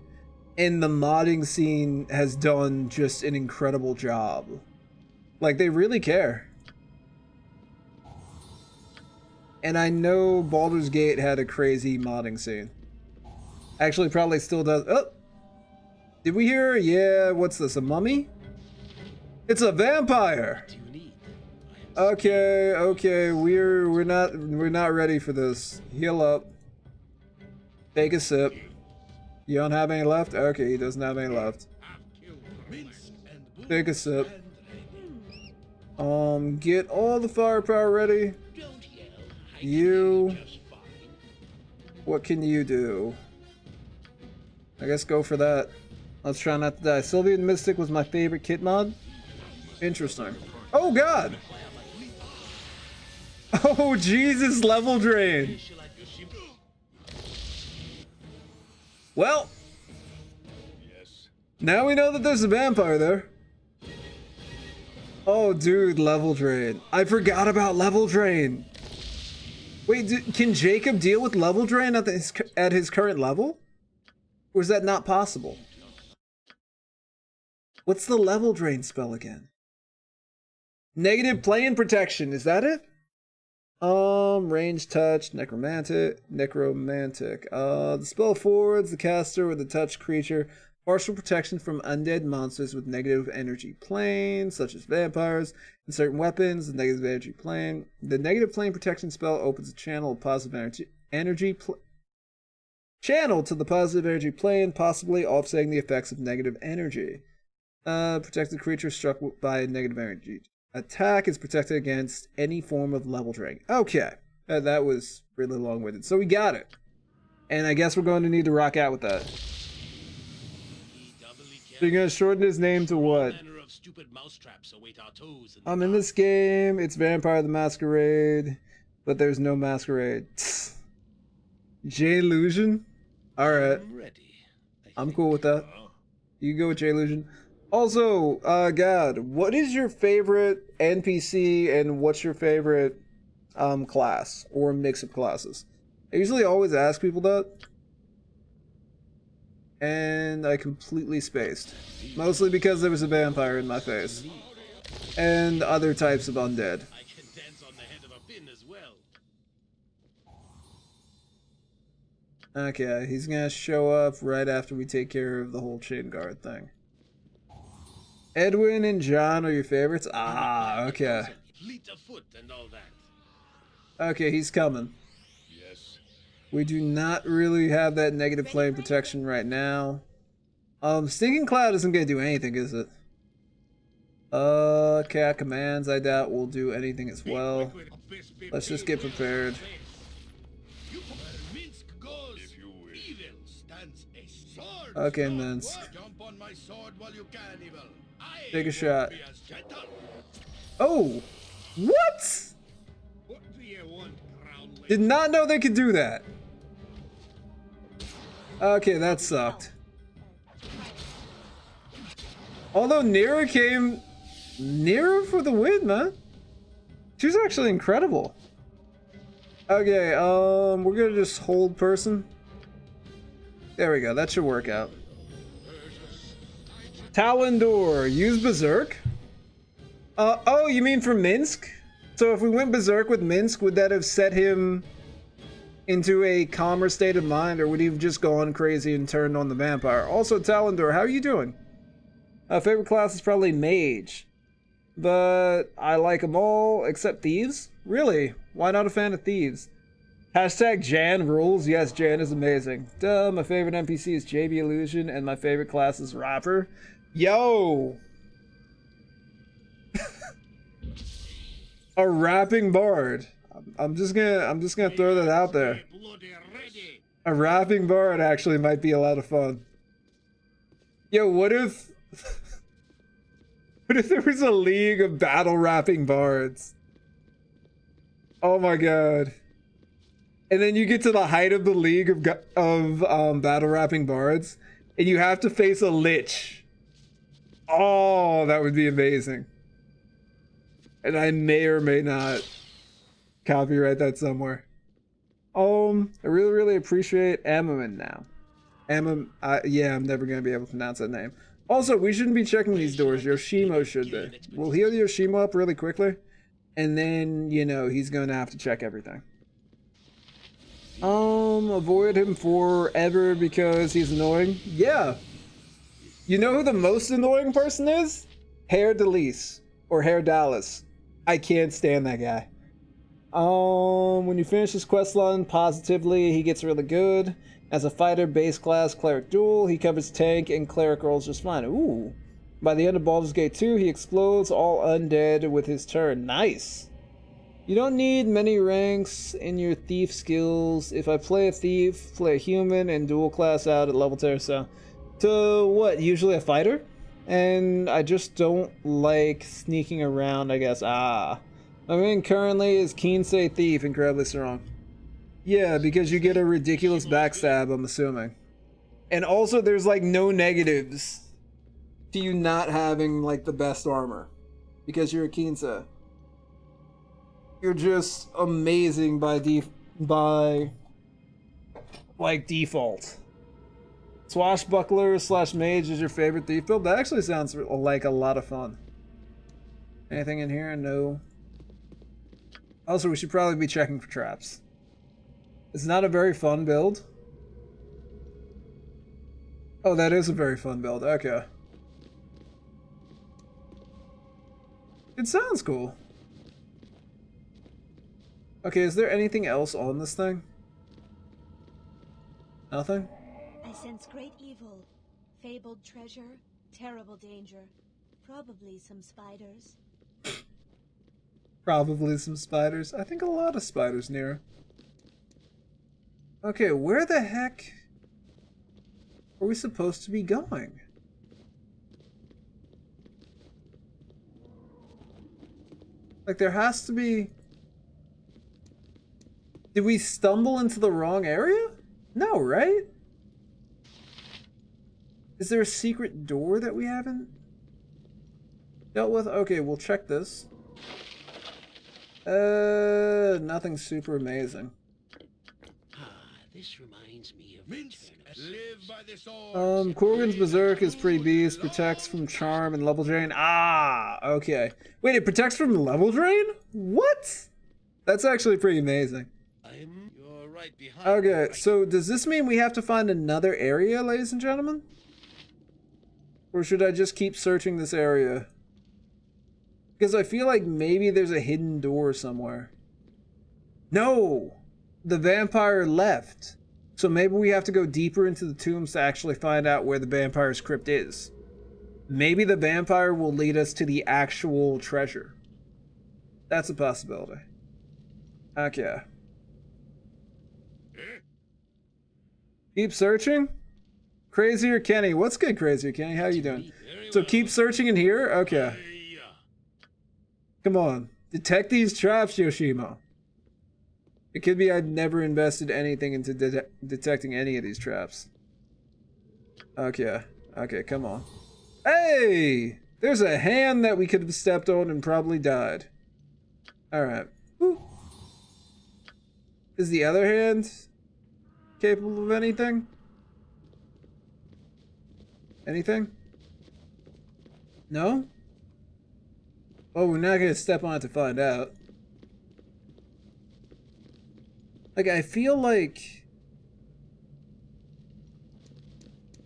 And the modding scene has done just an incredible job. Like, they really care. And I know Baldur's Gate had a crazy modding scene. Actually, probably still does. Oh! Did we hear? Yeah, what's this? A mummy? It's a vampire! What do you need? Okay, okay, we're not ready for this. Heal up. Take a sip. You don't have any left? Okay, he doesn't have any left. Take a sip. Get all the firepower ready. You. What can you do? I guess go for that. Let's try not to die. Sylvian Mystic was my favorite kit mod. Interesting. Oh god! Oh Jesus, level drain! Well, now we know that there's a vampire there. Oh dude, level drain. I forgot about level drain. Wait, can Jacob deal with level drain at his current level? Or is that not possible? What's the level drain spell again? Negative plane protection, is that it? Range touch, necromantic. The spell affords the caster with the touch creature partial protection from undead monsters with negative energy planes, such as vampires, and certain weapons. The negative energy plane. The negative plane protection spell opens a channel of positive energy channel to the positive energy plane, possibly offsetting the effects of negative energy. Protected creature struck by negative energy attack is protected against any form of level drain. Okay, that was really long-winded. So we got it, and I guess we're going to need to rock out with that. So you're gonna shorten his name to what? In this game, it's Vampire the Masquerade, but there's no Masquerade. J-Illusion? Alright. I'm cool with that. You go with J-Illusion. Also, God, what is your favorite NPC and what's your favorite class or mix of classes? I usually always ask people that. And I completely spaced. Mostly because there was a vampire in my face. And other types of undead. I can dance on the head of a pin as well. Okay, he's gonna show up right after we take care of the whole chain guard thing. Edwin and John are your favorites? Ah, okay. Fleet of foot and all that. Okay, he's coming. Yes. We do not really have that negative plane protection right now. Stinking Cloud isn't gonna do anything, is it? Cat commands, I doubt will do anything as well. Let's just get prepared. Okay, Minsk. Take a shot. Oh! What? Did not know they could do that. Okay, that sucked. Although Nira came... Nira for the win, man. She was actually incredible. Okay, we're gonna just hold person. There we go, that should work out. Talendor, use Berserk? Oh, you mean for Minsk? So if we went Berserk with Minsk, would that have set him into a calmer state of mind, or would he have just gone crazy and turned on the vampire? Also, Talendor, how are you doing? Favorite class is probably Mage, but I like them all except Thieves. Really? Why not a fan of Thieves? Hashtag Jan rules. Yes, Jan is amazing. Duh, my favorite NPC is JB Illusion, and my favorite class is Rapper. Yo! A rapping bard. I'm just gonna throw that out there. A rapping bard actually might be a lot of fun. Yo, what if what if there was a league of battle rapping bards? Oh my god. And then you get to the height of the league of battle rapping bards, and you have to face a lich. Oh, that would be amazing. And I may or may not copyright that somewhere. I really appreciate Ammerman now. Yeah, I'm never gonna be able to pronounce that name. Also, we shouldn't be checking these doors. Yoshimo should be. We'll heal Yoshimo up really quickly, and then, you know, he's gonna have to check everything. Avoid him forever because he's annoying. Yeah. You know who the most annoying person is? Hair Delis or Hair Dallas. I can't stand that guy. When you finish this quest line positively, he gets really good. As a fighter, base class, cleric duel, he covers tank and cleric roles just fine. Ooh. By the end of Baldur's Gate 2, he explodes all undead with his turn. Nice. You don't need many ranks in your thief skills. If I play a thief, play a human, and dual class out at level 10, so to what? Usually a fighter? And I just don't like sneaking around, I guess. I mean, currently is Kinsei Thief incredibly strong. Yeah, because you get a ridiculous backstab, I'm assuming. And also there's like no negatives to you not having like the best armor. Because you're a Kinsei. You're just amazing by like default. Swashbuckler / mage is your favorite thief build? That actually sounds like a lot of fun. Anything in here? No. Also, we should probably be checking for traps. It's not a very fun build. Oh, that is a very fun build. Okay. It sounds cool. Okay, is there anything else on this thing? Nothing? I sense great evil, fabled treasure, terrible danger. Probably some spiders. Probably some spiders. I think a lot of spiders near. Okay, where the heck are we supposed to be going? Like, there has to be... Did we stumble into the wrong area? No, right? Is there a secret door that we haven't dealt with? Okay, we'll check this. Nothing super amazing. This reminds me of Minsk, live by this Korgan's Berserk is pretty beast, protects from charm and level drain. Ah, okay. Wait, it protects from level drain? What? That's actually pretty amazing. You're right behind. Okay, so does this mean we have to find another area, ladies and gentlemen? Or should I just keep searching this area? Because I feel like maybe there's a hidden door somewhere. No! The vampire left. So maybe we have to go deeper into the tombs to actually find out where the vampire's crypt is. Maybe the vampire will lead us to the actual treasure. That's a possibility. Okay. Keep searching? Crazier Kenny. What's good, Crazier Kenny? How you doing? So keep searching in here? Okay. Come on. Detect these traps, Yoshimo. It could be I'd never invested anything into detecting any of these traps. Okay. Okay, come on. Hey! There's a hand that we could have stepped on and probably died. Alright. Is the other hand capable of anything? Anything? No? Oh, we're not gonna step on it to find out. Like, I feel like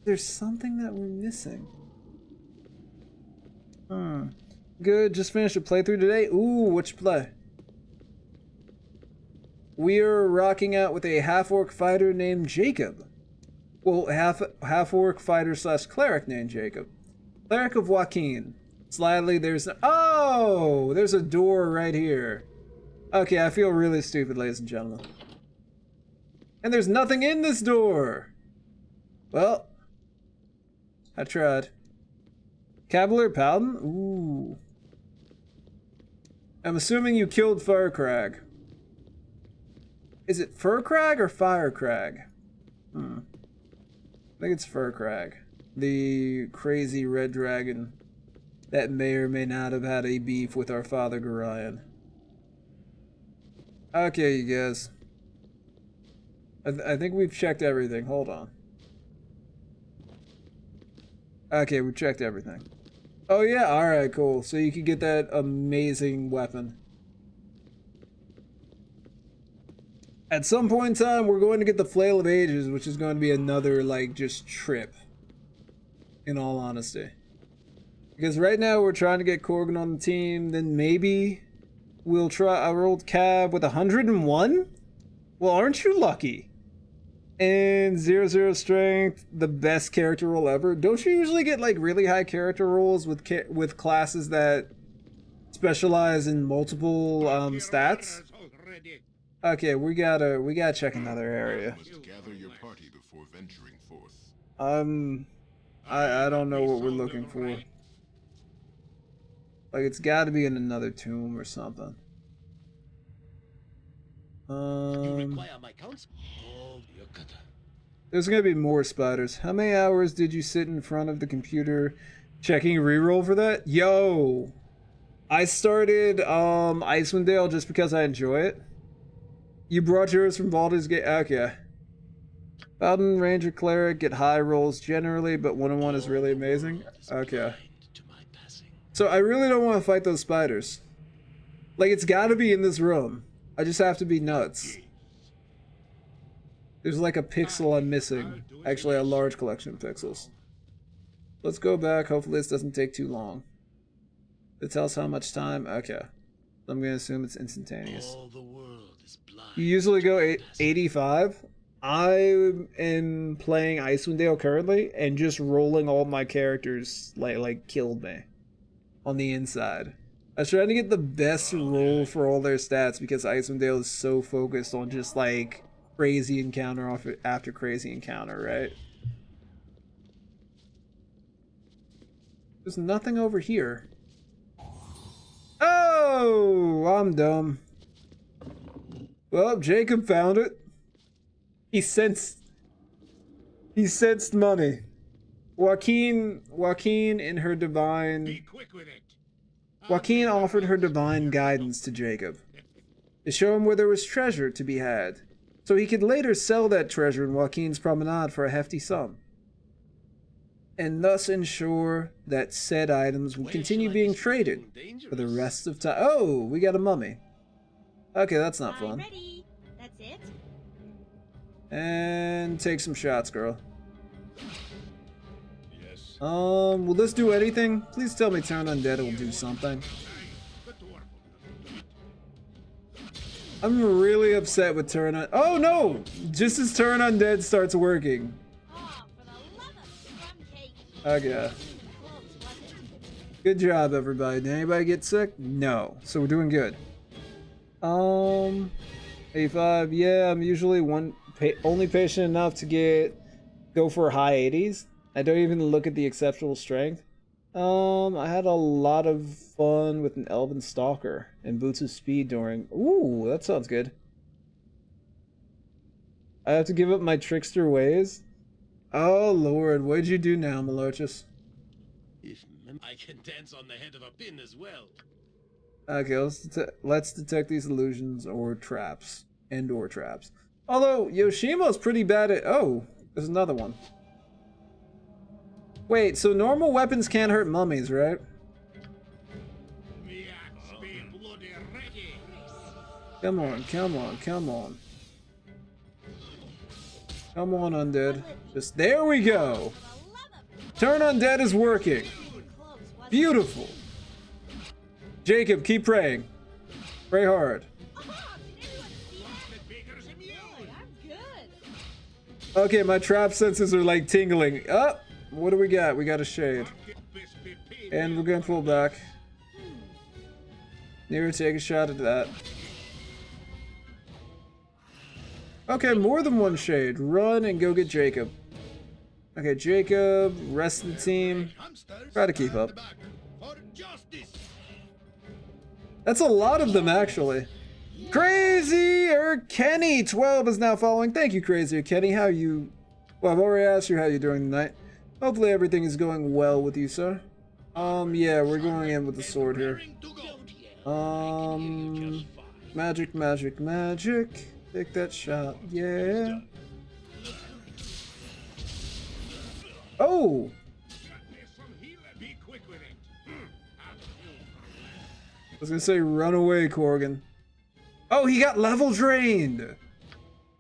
there's something that we're missing. Good, just finished a playthrough today. Ooh, what you play? We're rocking out with a half-orc fighter named Jacob. Well, half-orc fighter / cleric named Jacob. Cleric of Joaquin. Slightly, there's a door right here. Okay, I feel really stupid, ladies and gentlemen. And there's nothing in this door! Well, I tried. Cavalier Paladin? Ooh. I'm assuming you killed Furcrag. Is it Furcrag or Firecrag? I think it's Furcrag. The crazy red dragon that may or may not have had a beef with our father Gorion. Okay, you guys. I think we've checked everything. Hold on. Okay, we checked everything. Oh yeah, alright, cool. So you could get that amazing weapon. At some point in time, we're going to get the Flail of Ages, which is going to be another, like, just trip. In all honesty. Because right now we're trying to get Korgan on the team, then maybe we'll try our old cab with 101? Well, aren't you lucky? And 0 strength, the best character roll ever. Don't you usually get like really high character rolls with classes that specialize in multiple stats? Okay, we gotta check another area. Must gather your party before venturing forth. I don't know what we're looking for. Like it's got to be in another tomb or something. You require my counsel? Oh, There's gonna be more spiders. How many hours did you sit in front of the computer checking reroll for that? Yo, I started Icewind Dale just because I enjoy it. You brought yours from Baldur's Gate. Okay. Paladin, Ranger, Cleric get high rolls generally, but 1-on-1 is really amazing. Okay. So I really don't want to fight those spiders. Like it's got to be in this room. I just have to be nuts. There's like a pixel I'm missing. Actually, a large collection of pixels. Let's go back. Hopefully this doesn't take too long. It tells how much time. Okay. I'm going to assume it's instantaneous. You usually go 85. I am playing Icewind Dale currently, and just rolling all my characters like killed me on the inside. I was trying to get the best roll for all their stats because Icewind Dale is so focused on just like crazy encounter after crazy encounter, right? There's nothing over here. Oh, I'm dumb. Well, Jacob found it. He sensed money. Joaquin in her divine Joaquin offered her divine guidance to Jacob to show him where there was treasure to be had, so he could later sell that treasure in Joaquin's promenade for a hefty sum, and thus ensure that said items would continue being traded for the rest of time. Oh, we got a mummy. Okay, that's not fun. Ready. That's it. And take some shots, girl. Yes. Will this do anything? Please tell me Turn Undead will do something. I'm really upset with Turn Undead. Oh no! Just as Turn Undead starts working. Oh, for the love of crumb cake. Okay. Close, was it? Good job, everybody. Did anybody get sick? No. So we're doing good. 85. Yeah, I'm usually only patient enough to go for high 80s. I don't even look at the exceptional strength. I had a lot of fun with an Elven Stalker and Boots of Speed during. Ooh, that sounds good. I have to give up my trickster ways. Oh lord, what did you do now, Malorchus? I can dance on the head of a pin as well. Okay, let's detect these illusions or traps. And/or traps. Although, Yoshimo's pretty bad at... Oh, there's another one. Wait, so normal weapons can't hurt mummies, right? Come on, come on, come on. Come on, Undead. Just... There we go! Turn Undead is working! Beautiful! Jacob, keep praying. Pray hard. Okay, my trap senses are like tingling. Up! What do we got? We got a shade. And we're gonna pull back. Near take a shot at that. Okay, more than one shade. Run and go get Jacob. Okay, Jacob, rest of the team. Try to keep up. That's a lot of them, actually. Crazier Kenny 12 is now following. Thank you, Crazier Kenny. How you... Well, I've already asked you how you're doing tonight. Hopefully everything is going well with you, sir. Yeah, we're going in with the sword here. Magic, magic, magic. Take that shot. Yeah. Oh! was gonna say run away, Korgan. Oh, he got level drained!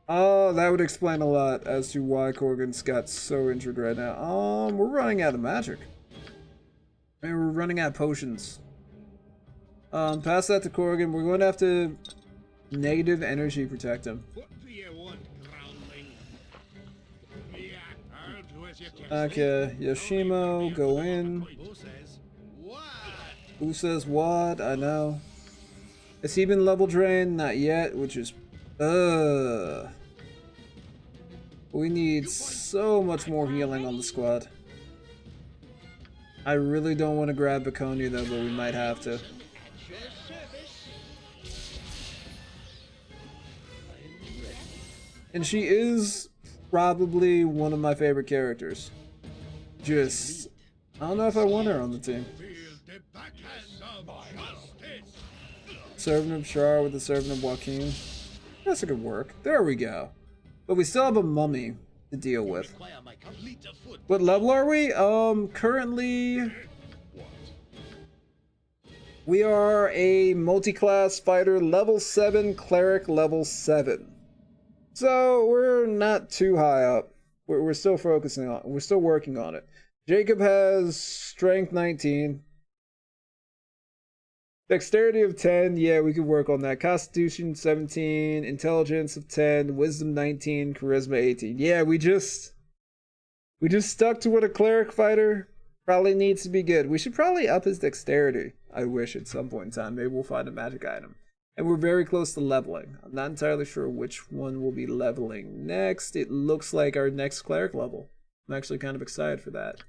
Oh, that would explain a lot as to why Korgan's got so injured right now. We're running out of magic. I mean, we're running out of potions. Pass that to Korgan. We're going to have to negative energy protect him. What do you want, groundling? I'll do as you can. Okay, Yoshimo, go in. Who says what? Who says what? I know. Has he been level drained? Not yet, which is... We need so much more healing on the squad. I really don't want to grab Baconia though, but we might have to. And she is probably one of my favorite characters. Just, I don't know if I want her on the team. Servant of Shar with the Servant of Joaquin. That's a good work. There we go. But we still have a mummy to deal with. What level are we? Currently... We are a multi-class fighter, level 7, cleric level 7. So we're not too high up. We're still focusing on, we're still working on it. Jacob has strength 19. Dexterity of 10, yeah, we could work on that. Constitution 17, intelligence of 10, wisdom 19, charisma 18. Yeah, we just stuck to what a cleric fighter probably needs to be good. We should probably up his dexterity, I wish, at some point in time. Maybe we'll find a magic item. And we're very close to leveling. I'm not entirely sure which one we'll be leveling next. It looks like our next cleric level. I'm actually kind of excited for that.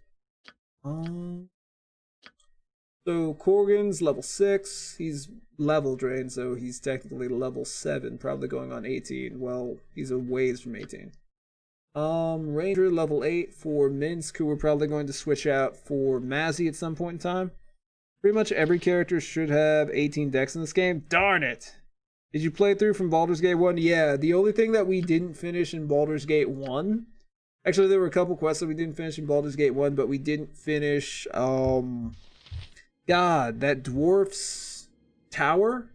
So Korgan's level 6. He's level drained, so he's technically level 7, probably going on 18. Well, he's a ways from 18. Ranger level 8 for Minsk, who we're probably going to switch out for Mazzy at some point in time. Pretty much every character should have 18 dex in this game. Darn it! Did you play through from Baldur's Gate 1? Yeah, the only thing that we didn't finish in Baldur's Gate 1... Actually, there were a couple quests that we didn't finish in Baldur's Gate 1, but we didn't finish, God, that dwarf's tower?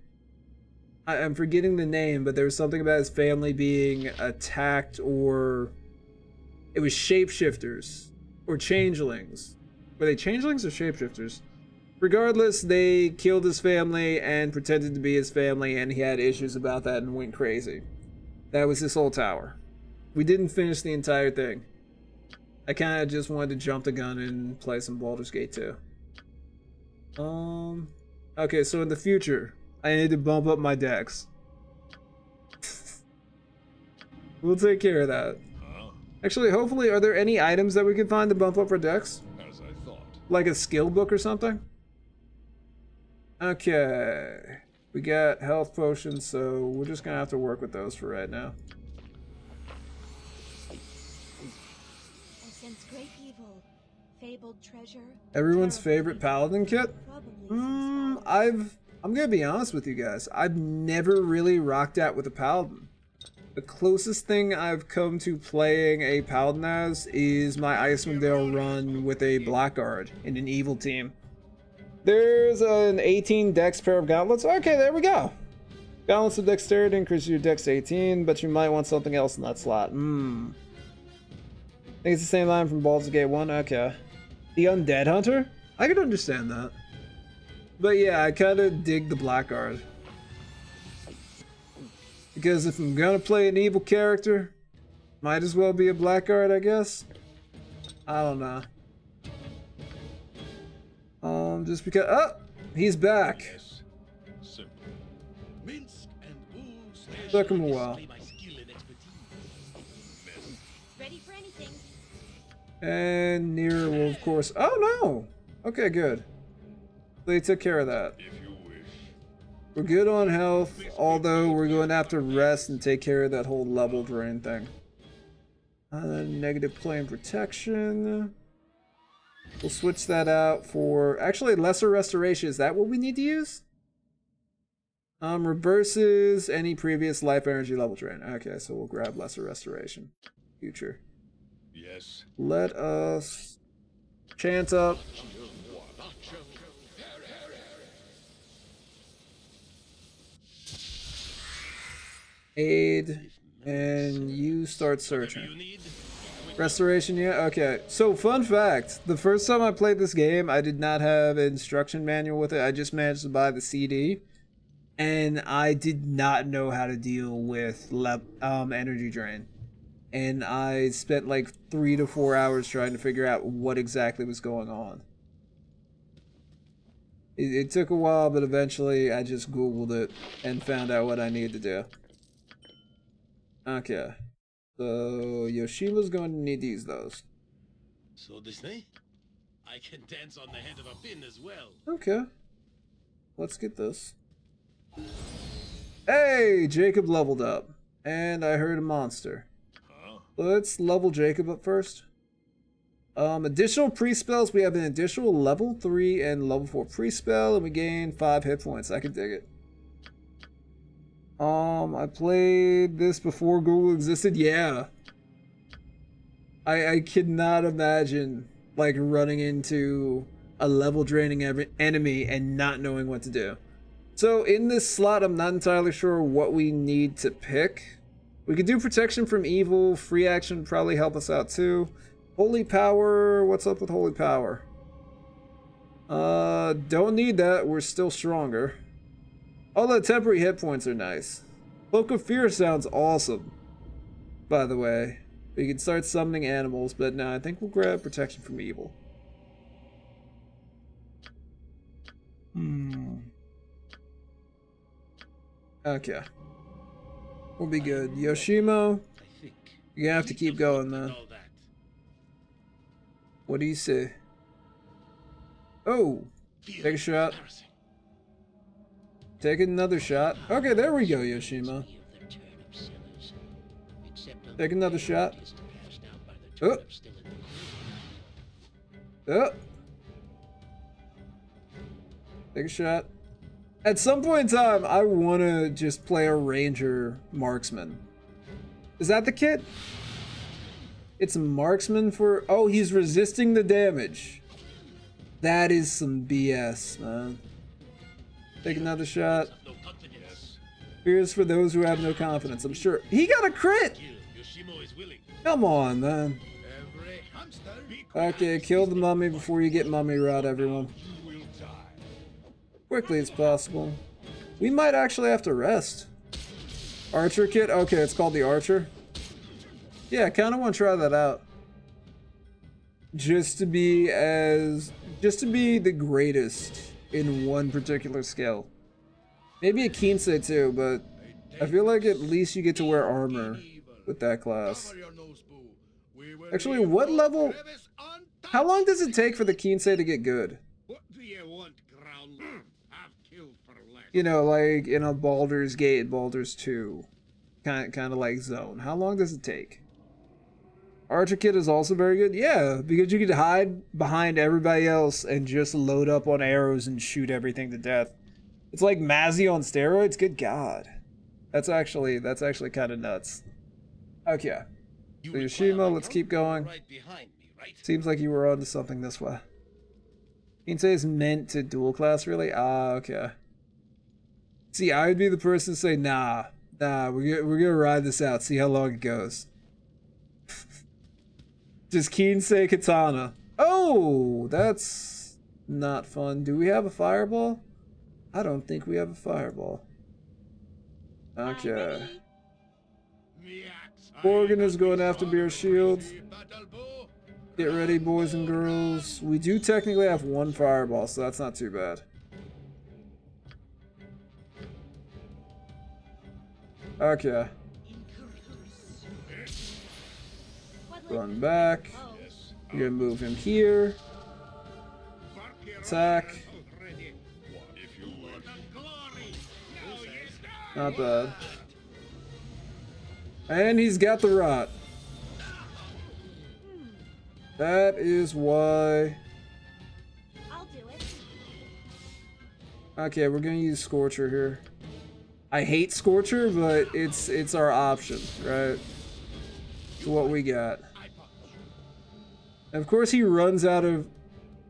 I'm forgetting the name, but there was something about his family being attacked, or... It was shapeshifters. Or changelings. Were they changelings or shapeshifters? Regardless, they killed his family and pretended to be his family, and he had issues about that and went crazy. That was his whole tower. We didn't finish the entire thing. I kind of just wanted to jump the gun and play some Baldur's Gate 2. Okay, so in the future, I need to bump up my dex. We'll take care of that. Actually, hopefully, are there any items that we can find to bump up our dex? As I thought. Like a skill book or something? Okay. We got health potions, so we're just gonna have to work with those for right now. I sense great evil, fabled treasure. Everyone's terrible favorite danger, paladin kit? probably some spells. I'm gonna be honest with you guys. I've never really rocked out with a paladin. The closest thing I've come to playing a paladin as is my Icewind Dale run with a Blackguard in an evil team. There's an 18 dex pair of gauntlets. Okay, there we go. Gauntlets of dexterity increases your dex to 18, but you might want something else in that slot. I think it's the same line from Baldur's Gate 1. Okay. The Undead Hunter? I could understand that. But yeah, I kind of dig the Blackguard. Because if I'm gonna play an evil character, might as well be a Blackguard, I guess. I don't know. Just because... Oh! He's back. Yes. Simple. Minsk and Ooze. Took him a while. Ready for anything. And Nero will, of course... Oh, no! Okay, good. They took care of that. If you wish. We're good on health, although we're going to have to rest and take care of that whole level drain thing. Negative plane protection. We'll switch that out for... Actually, lesser restoration. Is that what we need to use? Reverses any previous life energy level drain. Okay, so we'll grab lesser restoration. Future. Yes. Let us chant up. Aid, and you start Whatever you searching. need. Restoration, yeah? Okay. So, fun fact. The first time I played this game, I did not have an instruction manual with it. I just managed to buy the CD. And I did not know how to deal with energy drain. And I spent like 3 to 4 hours trying to figure out what exactly was going on. It took a while, but eventually I just Googled it and found out what I needed to do. Okay. So Yoshima's going to need those. So this night, I can dance on the head of a pin as well. Okay. Let's get this. Hey, Jacob leveled up. And I heard a monster. Huh? Let's level Jacob up first. Additional pre-spells. We have an additional level 3 and level 4 pre-spell, and we gain 5 hit points. I can dig it. I played this before Google existed. Yeah. I cannot imagine like running into a level draining enemy and not knowing what to do. So in this slot, I'm not entirely sure what we need to pick. We could do protection from evil. Free action would probably help us out too. Holy power. What's up with holy power? Don't need that. We're still stronger. All the temporary hit points are nice. Cloak of Fear sounds awesome. By the way, we can start summoning animals, but no, I think we'll grab protection from evil. Okay. We'll be good. Yoshimo, I think. you're gonna have to keep going, man. All that. What do you say? Oh, Feel take a shot. embarrassing. Take another shot. Okay, there we go, Yoshimo. Take another shot. Oh. Oh. Take a shot. At some point in time, I want to just play a ranger marksman. Is that the kit? It's a marksman for... Oh, he's resisting the damage. That is some BS, man. Take another shot. No confidence. Fears for those who have no confidence, I'm sure. He got a crit! Kill. Yoshimo is willing. Come on, man. Every hamster be Okay, kill the mummy before you get mummy rot, everyone. You will die. Quickly as possible. We might actually have to rest. Archer kit? Okay, it's called the Archer. Yeah, I kind of want to try that out. Just to be the greatest in one particular skill. Maybe a Kinsei too, but I feel like at least you get to wear armor with that class. Cover your nose, boo. We will Actually, leave what no level... crevice untouched. How long does it take for the Kinsei to get good? What do you want, ground? I've killed for less. You know, like in a Baldur's Gate, Baldur's 2. Kind of like zone. How long does it take? Archer kit is also very good. Yeah, because you could hide behind everybody else and just load up on arrows and shoot everything to death. It's like Mazzy on steroids. Good God, that's actually kind of nuts. Okay, You so require Yoshimo, my let's help? keep going. Right behind me, right? Seems like you were onto something this way. Kinsei is meant to dual class, really? Ah, okay. See, I would be the person to say, nah, we're gonna ride this out, see how long it goes. Just Kinsei Katana. Oh, that's not fun. Do we have a fireball? I don't think we have a fireball. Okay. Korgan is going after Beer Shield. Get ready, boys and girls. We do technically have one fireball, so that's not too bad. Okay. Run back. You're gonna move him here. Attack. If you wish. Not bad. And he's got the rot. That is why. I'll do it. Okay, we're gonna use Scorcher here. I hate Scorcher, but it's our option, right? It's what we got. And of course, he runs out of.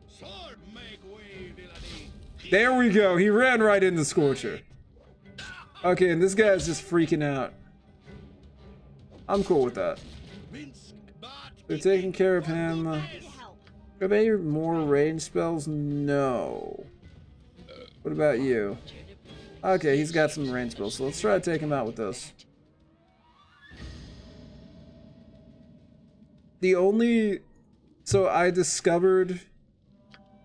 Sword make way, villainy. There we go. He ran right into Scorcher. Okay, and this guy's just freaking out. I'm cool with that. They're taking care of him. Happy to help. Have any more range spells? No. What about you? Okay, he's got some range spells, so let's try to take him out with this. The only... So I discovered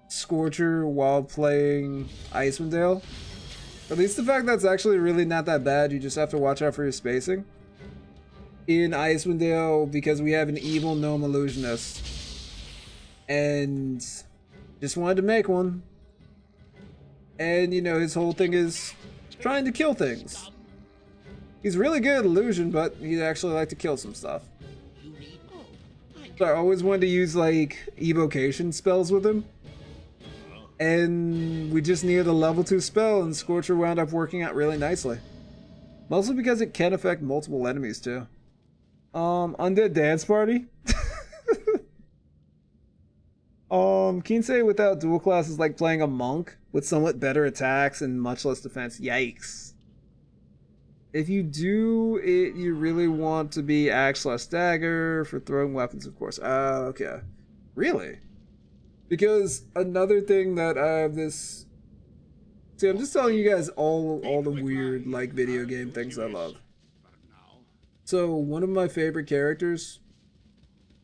Scorcher while playing Icewind Dale. At least the fact that's actually really not that bad, you just have to watch out for your spacing. In Icewind Dale, because we have an evil gnome illusionist. And just wanted to make one. And, you know, his whole thing is trying to kill things. He's really good at illusion, but he'd actually like to kill some stuff. So I always wanted to use, like, evocation spells with him. And we just needed a level 2 spell, and Scorcher wound up working out really nicely. Mostly because it can affect multiple enemies, too. Undead Dance Party? Kinsey without dual class is like playing a monk with somewhat better attacks and much less defense. Yikes. If you do it, you really want to be axe/dagger for throwing weapons, of course. Okay. Really? Because another thing that I have this... See, I'm just telling you guys all the weird, like, video game things I love. So, one of my favorite characters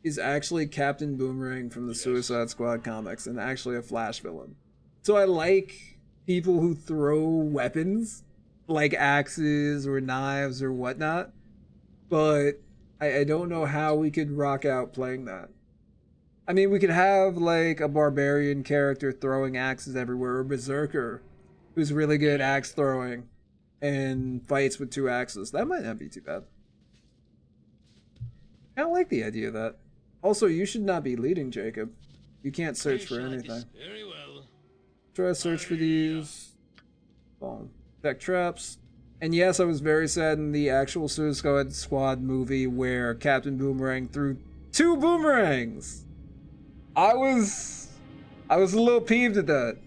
is actually Captain Boomerang from the Suicide Squad comics, and actually a Flash villain. So I like people who throw weapons, like axes or knives or whatnot, but I don't know how we could rock out playing that. I mean, we could have, like, a barbarian character throwing axes everywhere, or a berserker who's really good at axe throwing and fights with 2 axes. That might not be too bad. I don't like the idea of that. Also, you should not be leading, Jacob. You can't search for anything. Very well. Try to search for these. Boom. Tech traps. And yes, I was very sad in the actual Suicide Squad movie where Captain Boomerang threw 2 boomerangs. I was a little peeved at that.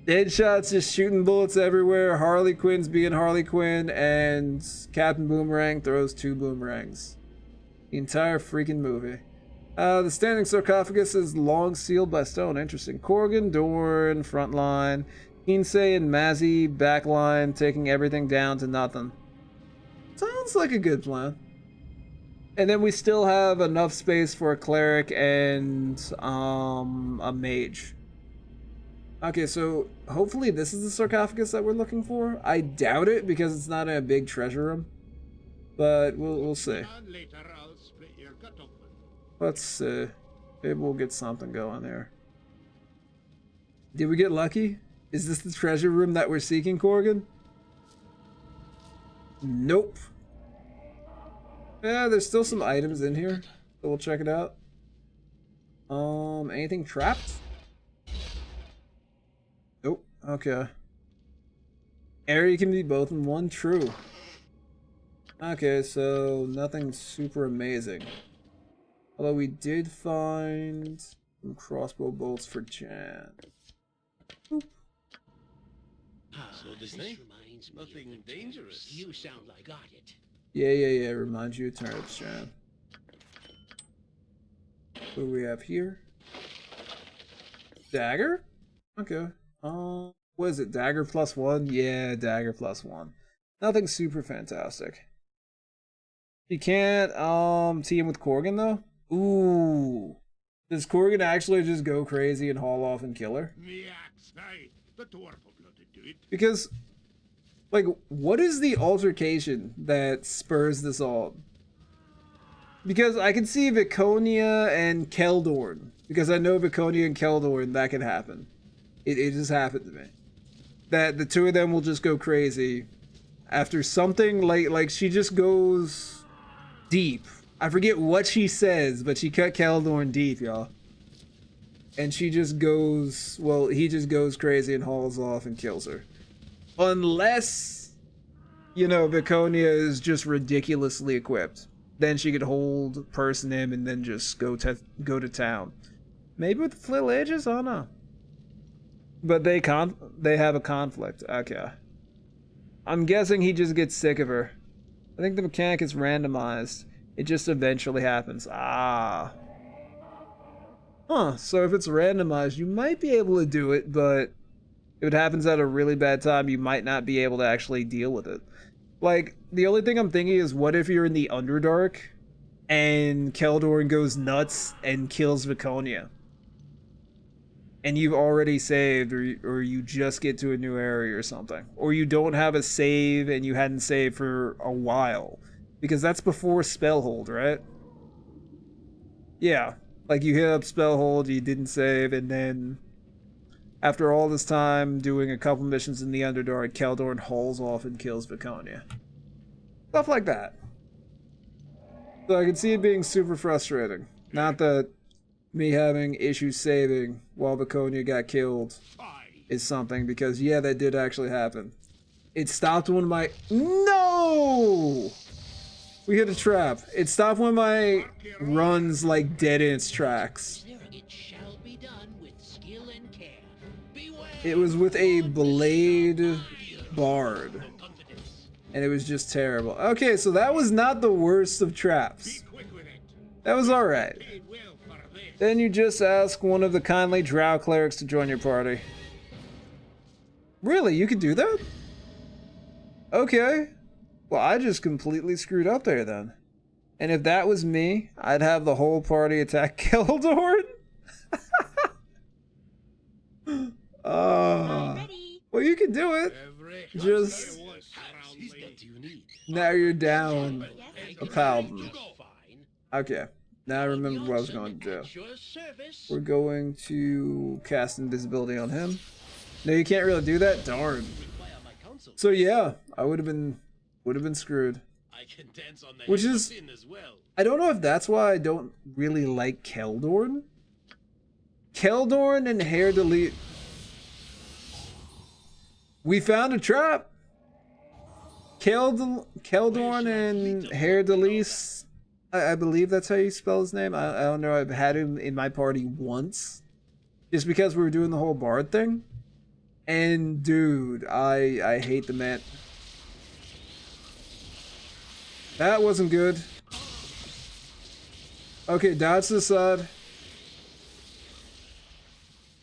Deadshots just shooting bullets everywhere, Harley Quinn's being Harley Quinn, and Captain Boomerang throws 2 boomerangs. The entire freaking movie. The standing sarcophagus is long sealed by stone. Interesting. Korgan, Dorn, front line. Kinsey and Mazzy, back line, taking everything down to nothing. Sounds like a good plan. And then we still have enough space for a cleric and a mage. Okay, so hopefully this is the sarcophagus that we're looking for. I doubt it because it's not in a big treasure room. But we'll see. Let's see. Maybe we'll get something going there. Did we get lucky? Is this the treasure room that we're seeking, Korgan? Nope. Yeah, there's still some items in here. So we'll check it out. Anything trapped? Nope. Okay. Area can be both in one. True. Okay, so nothing super amazing. Although we did find some crossbow bolts for Jan. Boop. So this thing? Nothing dangerous. You sound like got it. Yeah. Remind you of turnips, Jan. What do we have here? Dagger? Okay. What is it? Dagger +1? Yeah, dagger +1. Nothing super fantastic. You can't team with Korgan though? Ooh. Does Korgan actually just go crazy and haul off and kill her? Because, like, what is the altercation that spurs this on? Because I can see Viconia and Keldorn. Because I know Viconia and Keldorn, that can happen. It just happened to me. That the 2 of them will just go crazy after something like she just goes deep. I forget what she says, but she cut Keldorn deep, y'all. And she just goes, well, he just goes crazy and hauls off and kills her. Unless, you know, Viconia is just ridiculously equipped. Then she could hold person him and then just go to town. Maybe with the flail edges? I don't know. But they have a conflict. Okay. I'm guessing he just gets sick of her. I think the mechanic is randomized. It just eventually happens. Ah. Huh, so if it's randomized, you might be able to do it, but if it happens at a really bad time, you might not be able to actually deal with it. Like, the only thing I'm thinking is, what if you're in the Underdark and Keldorn goes nuts and kills Viconia? And you've already saved, or you just get to a new area or something. Or you don't have a save and you hadn't saved for a while. Because that's before Spellhold, right? Yeah. Like, you hit up Spellhold, you didn't save, and then after all this time doing a couple missions in the Underdark, Keldorn hauls off and kills Viconia. Stuff like that. So I can see it being super frustrating. Not that me having issues saving while Viconia got killed is something, because yeah, that did actually happen. It stopped one of my... No! We hit a trap. It stopped one of my runs like dead in its tracks. It shall be done with skill and care. Beware. It was with a blade bard. And it was just terrible. Okay, so that was not the worst of traps. That was alright. Then you just ask one of the kindly drow clerics to join your party. Really? You could do that? Okay. Well, I just completely screwed up there then. And if that was me, I'd have the whole party attack Keldorn? Well, you can do it. Just... Now you're down a paladin. Okay. Now I remember what I was going to do. We're going to cast invisibility on him. No, you can't really do that? Darn. So yeah, I would have been screwed. Which is, I don't know if that's why I don't really like Keldorn. Keldorn and Hair Delete. We found a trap. Keldorn and Hair Delete. I believe that's how you spell his name. I don't know. I've had him in my party once, just because we were doing the whole bard thing. And dude, I hate the man. That wasn't good. Okay, dodge to the side.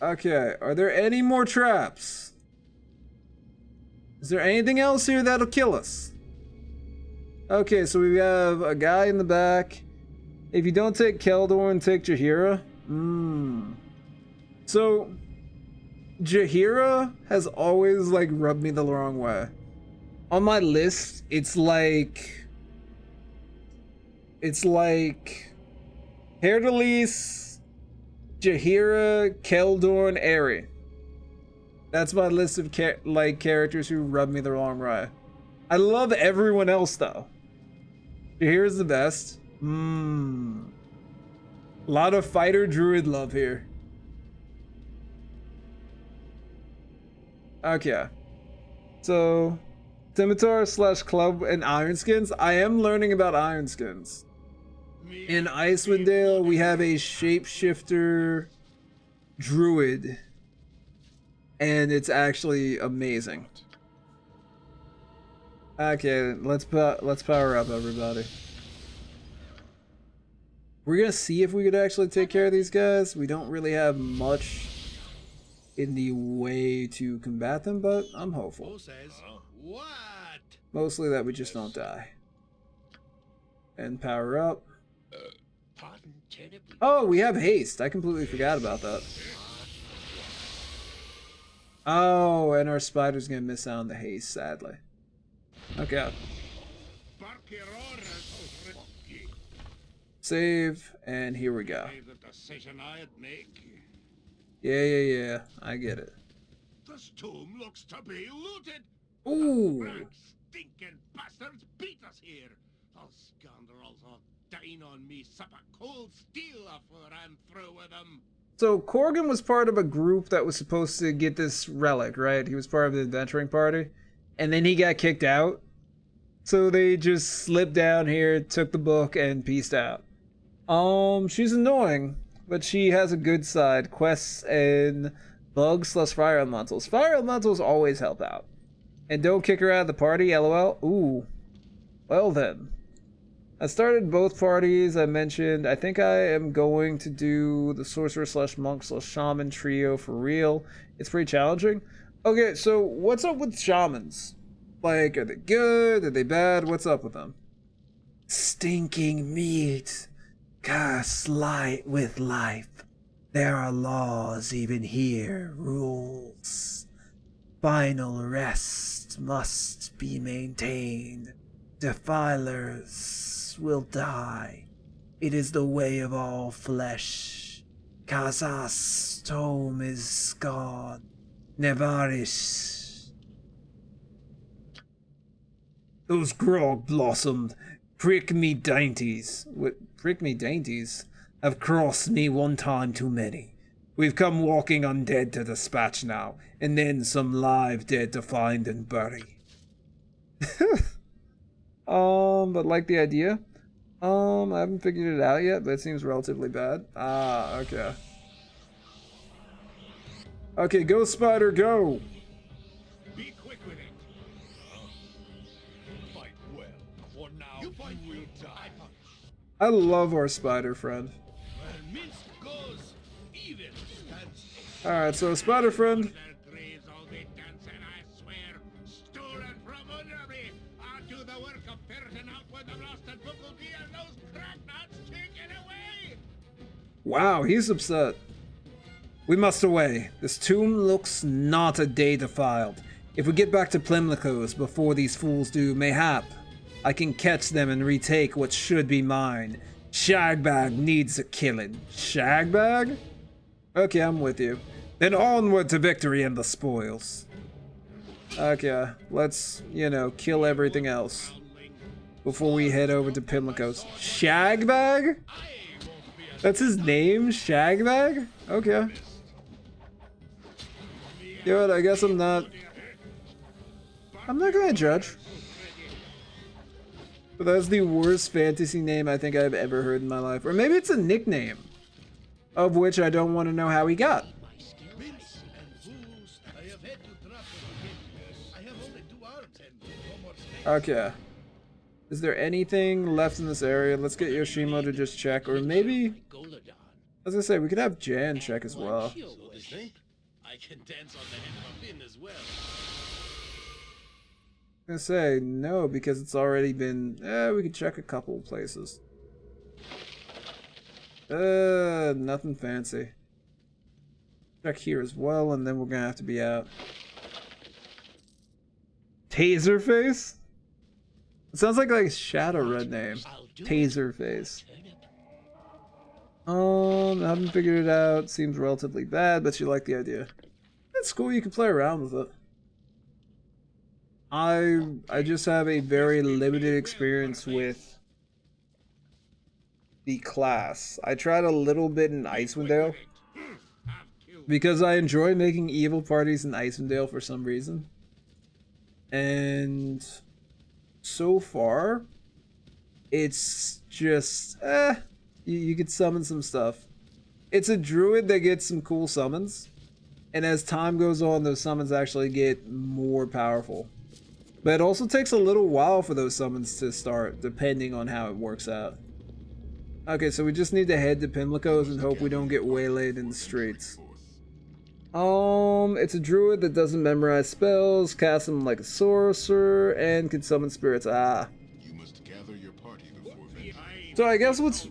Okay, are there any more traps? Is there anything else here that'll kill us? Okay, so we have a guy in the back. If you don't take Keldorn, take Jaheira. So, Jaheira has always, like, rubbed me the wrong way. On my list, it's like... Hairdelise, Jaheira, Keldorn, Aerie. That's my list of characters who rub me the wrong way. I love everyone else though. Jaheira's the best. A lot of fighter druid love here. Okay. So, Scimitar / Club and Ironskins. I am learning about Ironskins. In Icewind Dale, we have a shapeshifter druid. And it's actually amazing. Okay, let's power up, everybody. We're gonna see if we could actually take care of these guys. We don't really have much in the way to combat them, but I'm hopeful. Mostly that we just don't die. And power up. Oh, we have haste. I completely forgot about that. Oh, and our spider's gonna miss out on the haste, sadly. Okay. Save, and here we go. Yeah. I get it. This tomb looks to be looted. Ooh. Stinking bastards beat us here. Those scoundrels will dine on me, sup a cold steel after I'm through with them. So Korgan was part of a group that was supposed to get this relic, right? He was part of the adventuring party, and then he got kicked out. So they just slipped down here, took the book, and peaced out. She's annoying, but she has a good side. Quests and bugs / fire elementals. Fire elementals always help out. And don't kick her out of the party, lol. Ooh. Well then. I started both parties. I mentioned I think I am going to do the sorcerer slash monk slash shaman trio for real. It's pretty challenging. Okay, so what's up with shamans? Like, are they good? Are they bad? What's up with them? Stinking meat. Curse light with life. There are laws even here, rules. Final rest must be maintained. Defilers will die. It is the way of all flesh. Kazas' tome is gone. Nevarish. Those grog blossomed, prick me dainties. What, prick me dainties? Have crossed me one time too many. We've come walking undead to dispatch now, and then some live dead to find and bury. But like the idea. I haven't figured it out yet, but it seems relatively bad. Ah, okay. Okay, go spider, go! Be quick with it. Fight well, for now you will die. I love our spider friend. Where mince goes, evil stands. Alright, so spider friend. Their graves all they dance, and I swear, stolen from under me. I'll do the work of ferreting out where the lost and book will be, and those cracknuts taken away. Wow, he's upset. We must away. This tomb looks not a day defiled. If we get back to Plimlicos before these fools do, mayhap I can catch them and retake what should be mine. Shagbag needs a killing. Shagbag? Okay, I'm with you. Then onward to victory and the spoils. Okay, let's, kill everything else before we head over to Pimlicos. Shagbag? That's his name? Shagbag? Okay. You know what, I guess I'm not gonna judge. But that's the worst fantasy name I think I've ever heard in my life. Or maybe it's a nickname, of which I don't want to know how he got. Okay. Is there anything left in this area? Let's get Yoshimo to just check. Or maybe, as I say, we could have Jan check as well. I can dance on the head of a pin as well. I'm gonna say no because it's already been. We could check a couple places. Nothing fancy. Check here as well, and then we're gonna have to be out. Taserface? It sounds like a Shadow Red name. Taserface. I haven't figured it out. Seems relatively bad, but you like the idea. It's cool, you can play around with it. I just have a very limited experience with the class. I tried a little bit in Icewind Dale because I enjoy making evil parties in Icewind Dale for some reason. And so far, it's just, you could summon some stuff. It's a druid that gets some cool summons. And as time goes on, those summons actually get more powerful. But it also takes a little while for those summons to start, depending on how it works out. Okay, so we just need to head to Pimlicos and hope we don't get waylaid in the streets. It's a druid that doesn't memorize spells, casts them like a sorcerer, and can summon spirits. Ah. You must gather your party before venturing. So I guess what's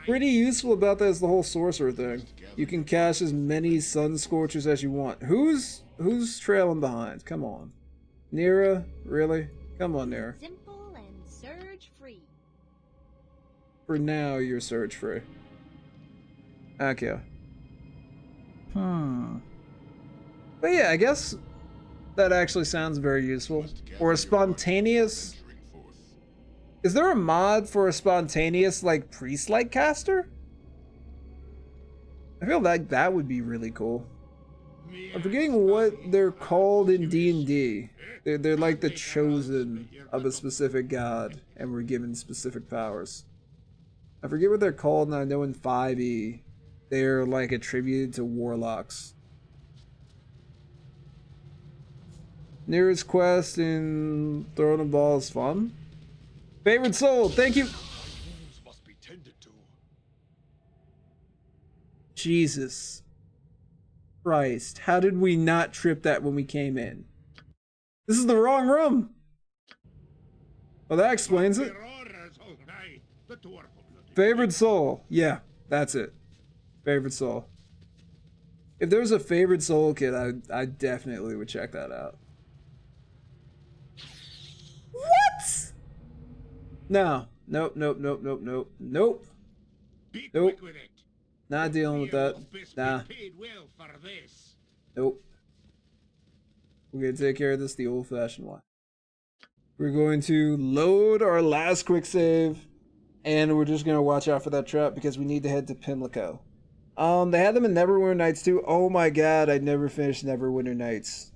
pretty useful about that is the whole sorcerer thing. You can cast as many sun scorchers as you want. Who's trailing behind? Come on. Nira? Really? Come on, Nira. Simple and surge free. For now, you're surge free. Okay. But yeah, I guess that actually sounds very useful. Or a spontaneous... Is there a mod for a spontaneous, like, priest-like caster? I feel like that would be really cool. I'm forgetting what they're called in D&D. They're like the chosen of a specific god, and we're given specific powers. I forget what they're called, and I know in 5e, they're like attributed to warlocks. Nearest quest in Throne of Ball is fun. Favorite soul, thank you. Wounds must be tended to. Jesus Christ, how did we not trip that when we came in? This is the wrong room. Well, that explains it. Favorite soul. Yeah, that's it. Favorite soul. If there was a favorite soul kit, I definitely would check that out. What? No. Nope, nope, nope, nope, nope, nope. Nope. Not dealing with that. Nah. Nope. We're gonna take care of this the old-fashioned way. We're going to load our last quick save, and we're just gonna watch out for that trap because we need to head to Pimlico. They had them in Neverwinter Nights too. Oh my god, I never finished Neverwinter Nights.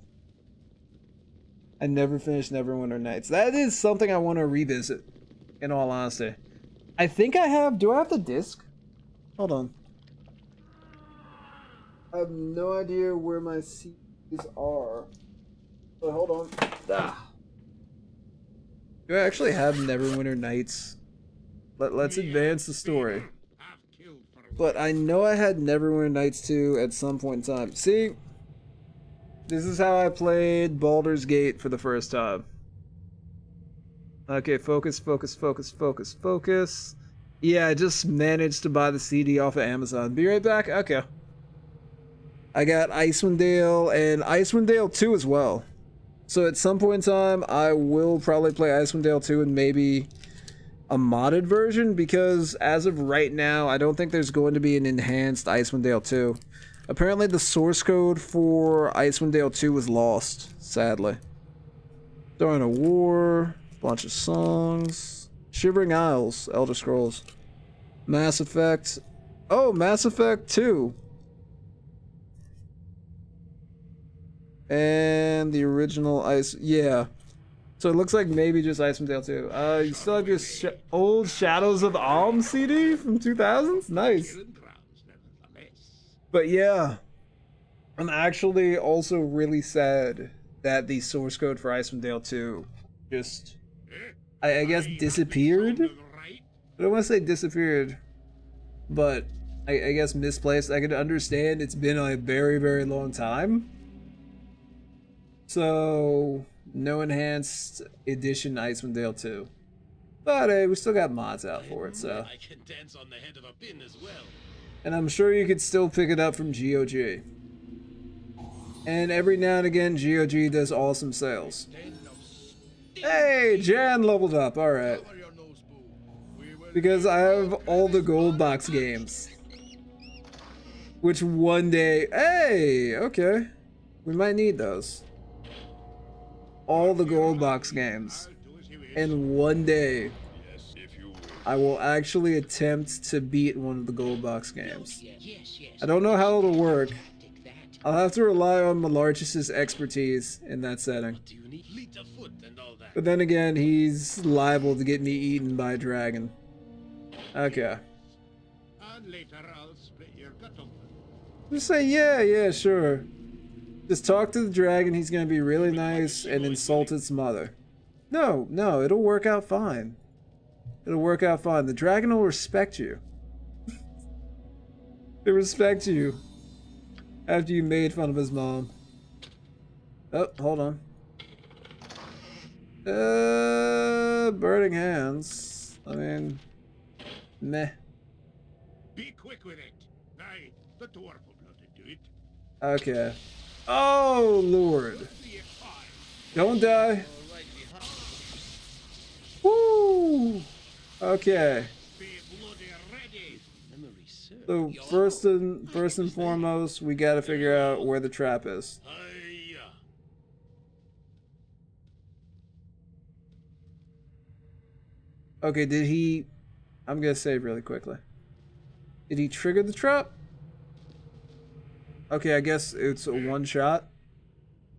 I never finished Neverwinter Nights. That is something I want to revisit, in all honesty. I think I have... Do I have the disc? Hold on. I have no idea where my CDs are. But hold on. Ah. Do I actually have Neverwinter Nights? Let's advance the story. But I know I had Neverwinter Nights 2 at some point in time. See? This is how I played Baldur's Gate for the first time. Okay, focus, focus, focus, focus, focus. Yeah, I just managed to buy the CD off of Amazon. Be right back? Okay. I got Icewind Dale and Icewind Dale 2 as well. So at some point in time, I will probably play Icewind Dale 2 and maybe a modded version, because as of right now, I don't think there's going to be an enhanced Icewind Dale 2. Apparently the source code for Icewind Dale 2 was lost, sadly. Throwing a War, bunch of songs. Shivering Isles, Elder Scrolls. Mass Effect. Oh, Mass Effect 2. And the original yeah. So it looks like maybe just Icewind Dale 2. You still have your old Shadows of Alm CD from 2000s? Nice. But yeah, I'm actually also really sad that the source code for Icewind Dale 2 just, I guess, disappeared? I don't want to say disappeared, but I guess misplaced. I can understand it's been a very, very long time. So, no enhanced edition Icewind Dale 2. But hey, we still got mods out for it, so. I can dance on the head of a pin as well. And I'm sure you could still pick it up from GOG. And every now and again, GOG does awesome sales. Hey, Jan leveled up, alright. Because I have all the gold box games. Which one day, hey, okay. We might need those. All the gold box games. And one day, I will actually attempt to beat one of the gold box games. I don't know how it'll work. I'll have to rely on Malarchus's expertise in that setting. But then again, he's liable to get me eaten by a dragon. Okay. Just say, yeah, sure. Just talk to the dragon, he's gonna be really nice and insult its mother. No, it'll work out fine. It'll work out fine. The dragon will respect you. He'll respect you. After you made fun of his mom. Oh, hold on. Burning hands. I mean, meh. Be quick with it. Aye, the dwarf will not do it. Okay. Oh, Lord. Don't die. Woo! Okay. So first and foremost, we gotta figure out where the trap is. Okay, did he... I'm gonna save really quickly. Did he trigger the trap? Okay, I guess it's a one-shot.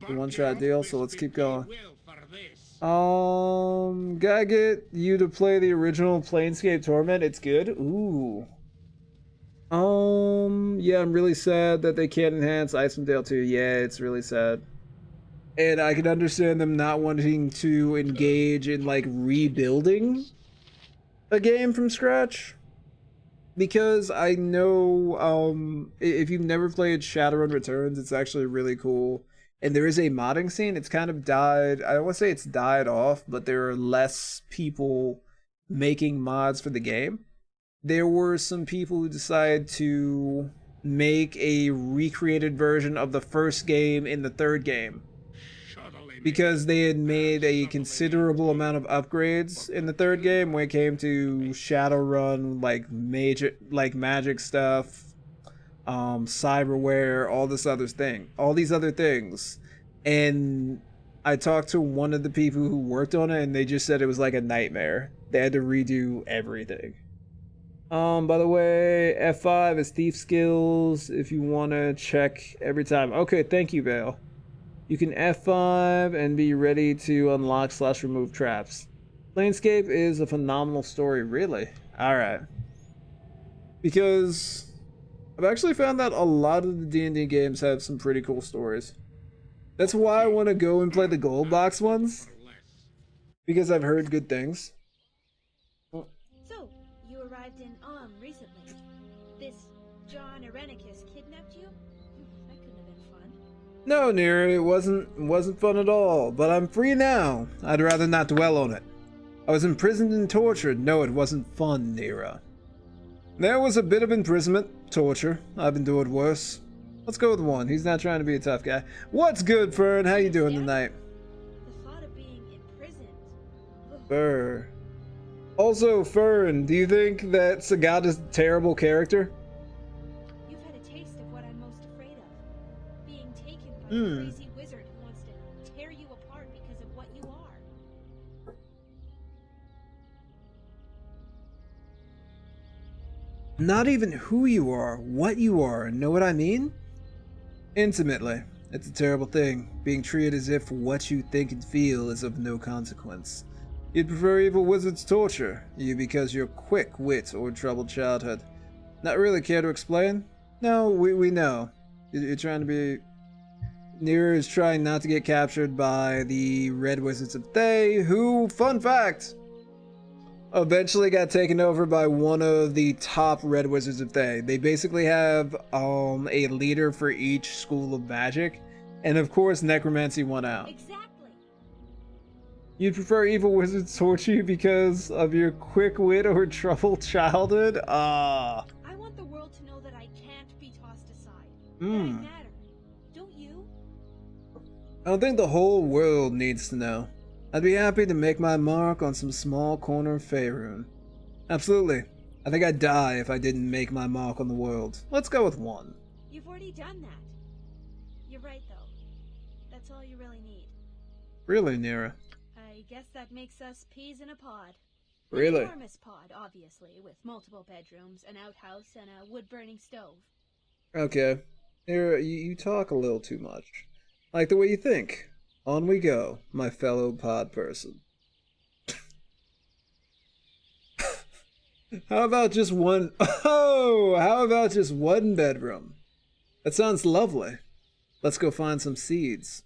A one-shot deal, so let's keep going. Gotta get you to play the original Planescape Torment. It's good. Ooh. Yeah, I'm really sad that they can't enhance Icewind Dale 2. Yeah, it's really sad. And I can understand them not wanting to engage in, like, rebuilding a game from scratch, because I know if you've never played Shadowrun Returns, it's actually really cool. And there is a modding scene. It's kind of died. I don't want to say it's died off, but there are less people making mods for the game. There were some people who decided to make a recreated version of the first game in the third game, because they had made a considerable amount of upgrades in the third game when it came to Shadowrun, like magic stuff, cyberware, all these other things. And I talked to one of the people who worked on it, and they just said it was like a nightmare. They had to redo everything. By the way, F5 is thief skills if you want to check every time. Okay, thank you, Vale. You can F5 and be ready to unlock / remove traps. Planescape is a phenomenal story, really. Alright. Because I've actually found that a lot of the D&D games have some pretty cool stories. That's why I want to go and play the gold box ones, because I've heard good things. So, you arrived in recently. This John Irenicus kidnapped you? That couldn't have been fun. No, Nira, it wasn't fun at all, but I'm free now. I'd rather not dwell on it. I was imprisoned and tortured. No, it wasn't fun, Nira. There was a bit of imprisonment, torture. I've endured worse. Let's go with one. He's not trying to be a tough guy. What's good, Fern? How you doing tonight? The thought of being imprisoned. Fern. Also, Fern, do you think that Sagat is a terrible character? You've had a taste of what I'm most afraid of. Being taken by a crazy wizard who wants to tear you apart because of what you are. Not even who you are, what you are, know what I mean? Intimately. It's a terrible thing, being treated as if what you think and feel is of no consequence. You'd prefer evil wizards torture you because you're quick wit or troubled childhood. Not really care to explain? No, we know. You're trying to be... Nira is trying not to get captured by the Red Wizards of Thay, who, fun fact, eventually got taken over by one of the top Red Wizards of Thay. They basically have a leader for each school of magic, and of course Necromancy won out. Exactly. You'd prefer evil wizards torture you because of your quick wit or troubled childhood? I want the world to know that I can't be tossed aside. That I matter. Don't you? I don't think the whole world needs to know. I'd be happy to make my mark on some small corner of Faerun. Absolutely. I think I'd die if I didn't make my mark on the world. Let's go with one. You've already done that. You're right, though. That's all you really need. Really, Nira? I guess that makes us peas in a pod. Really? An enormous pod, obviously, with multiple bedrooms, an outhouse, and a wood-burning stove. Okay. Nira, you talk a little too much. Like the way you think. On we go, my fellow pod person. How about just one... Oh! How about just one bedroom? That sounds lovely. Let's go find some seeds.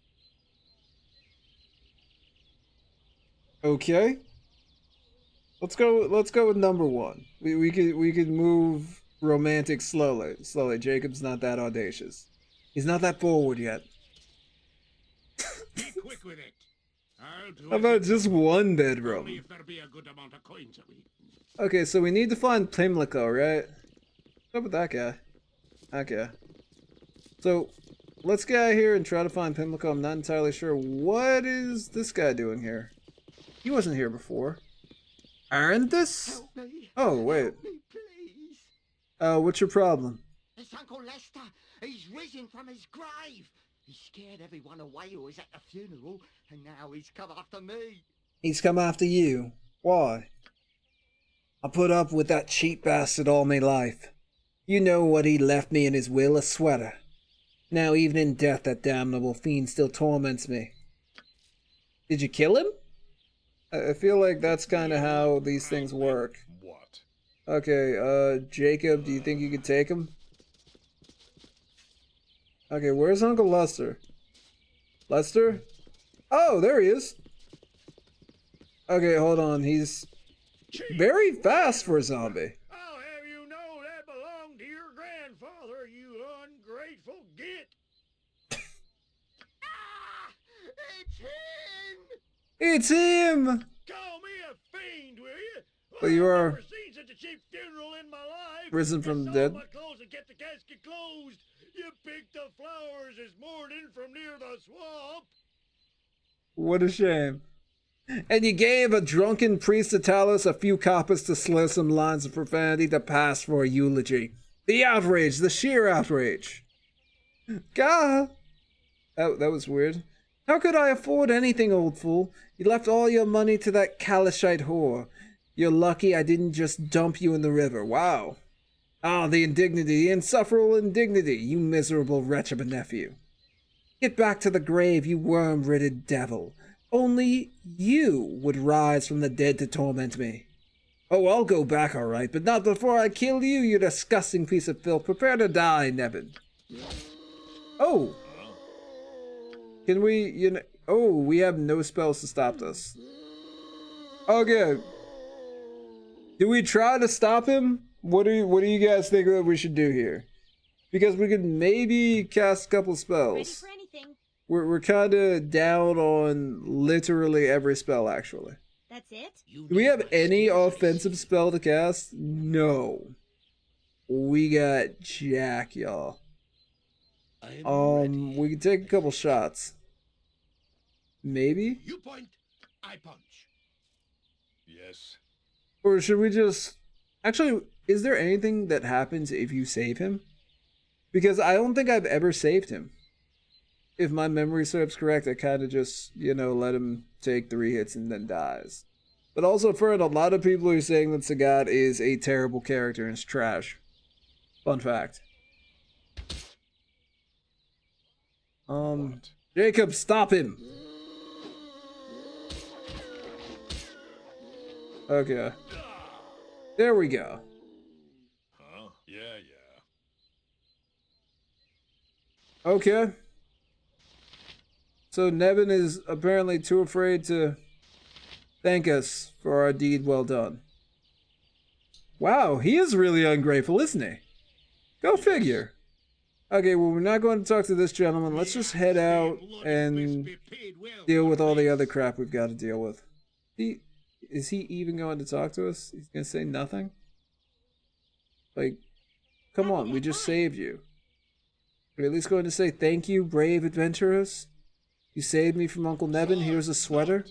Okay. Let's go with number one. We could move romantic slowly. Jacob's not that audacious. He's not that forward yet. Be quick with it. I'll do How about just one bedroom? only if there be a good amount of coins away. Okay, so we need to find Pimlico, right? What's up with that guy? Okay. So, let's get out of here and try to find Pimlico. I'm not entirely sure. What is this guy doing here? He wasn't here before. Aren't this? Help me. Oh, wait. Help me, please. What's your problem? It's Uncle Lester. He's risen from his grave. He scared everyone away who was at the funeral, and now he's come after me. He's come after you. Why? I put up with that cheap bastard all my life. You know what he left me in his will, a sweater. Now even in death that damnable fiend still torments me. Did you kill him? I feel like that's kind of how these things work. What? Okay, Jacob, do you think you could take him? Okay, where's Uncle Lester? Lester? Oh, there he is! Okay, hold on, he's very fast for a zombie. I'll have you know that belonged to your grandfather, you ungrateful git. Ah! It's him! It's him! Call me a fiend, will you? But you I've are never seen such a cheap funeral in my life. risen from the I dead. sold my clothes and kept the casket closed. You picked the flowers this morning from near the swamp. What a shame. And you gave a drunken priest of Talos a few coppers to slur some lines of profanity to pass for a eulogy. The outrage, the sheer outrage. Gah! That was weird. How could I afford anything, old fool? You left all your money to that Kalashite whore. You're lucky I didn't just dump you in the river. Wow. Ah, the indignity, the insufferable indignity, you miserable wretch of a nephew. Get back to the grave, you worm-ridden devil. Only you would rise from the dead to torment me. Oh, I'll go back all right, but not before I kill you, you disgusting piece of filth. Prepare to die, Nevin. Oh. Can we, oh, we have no spells to stop this. Okay. Do we try to stop him? What do you guys think that we should do here? Because we could maybe cast a couple Ready spells. for anything. We're kind of down on literally every spell, actually. That's it? Do we have any offensive spell to cast? No. We got Jack, y'all. We can take a couple shots. Maybe? You point, I punch. Yes. Or should we just... Actually, is there anything that happens if you save him? Because I don't think I've ever saved him. If my memory serves correct, I kind of just, let him take 3 hits and then dies. But also, for a lot of people are saying that Sagat is a terrible character and is trash. Fun fact. Jacob, stop him! Okay. There we go. Huh? Yeah. Okay. So Nevin is apparently too afraid to thank us for our deed well done. Wow, he is really ungrateful, isn't he? Go figure. Okay, well, we're not going to talk to this gentleman. Let's just head out and deal with all the other crap we've got to deal with. Is he even going to talk to us? He's going to say nothing? Like, come on, we just saved you. We're at least going to say thank you, brave adventurers. You saved me from Uncle Nevin. Here's a sweater.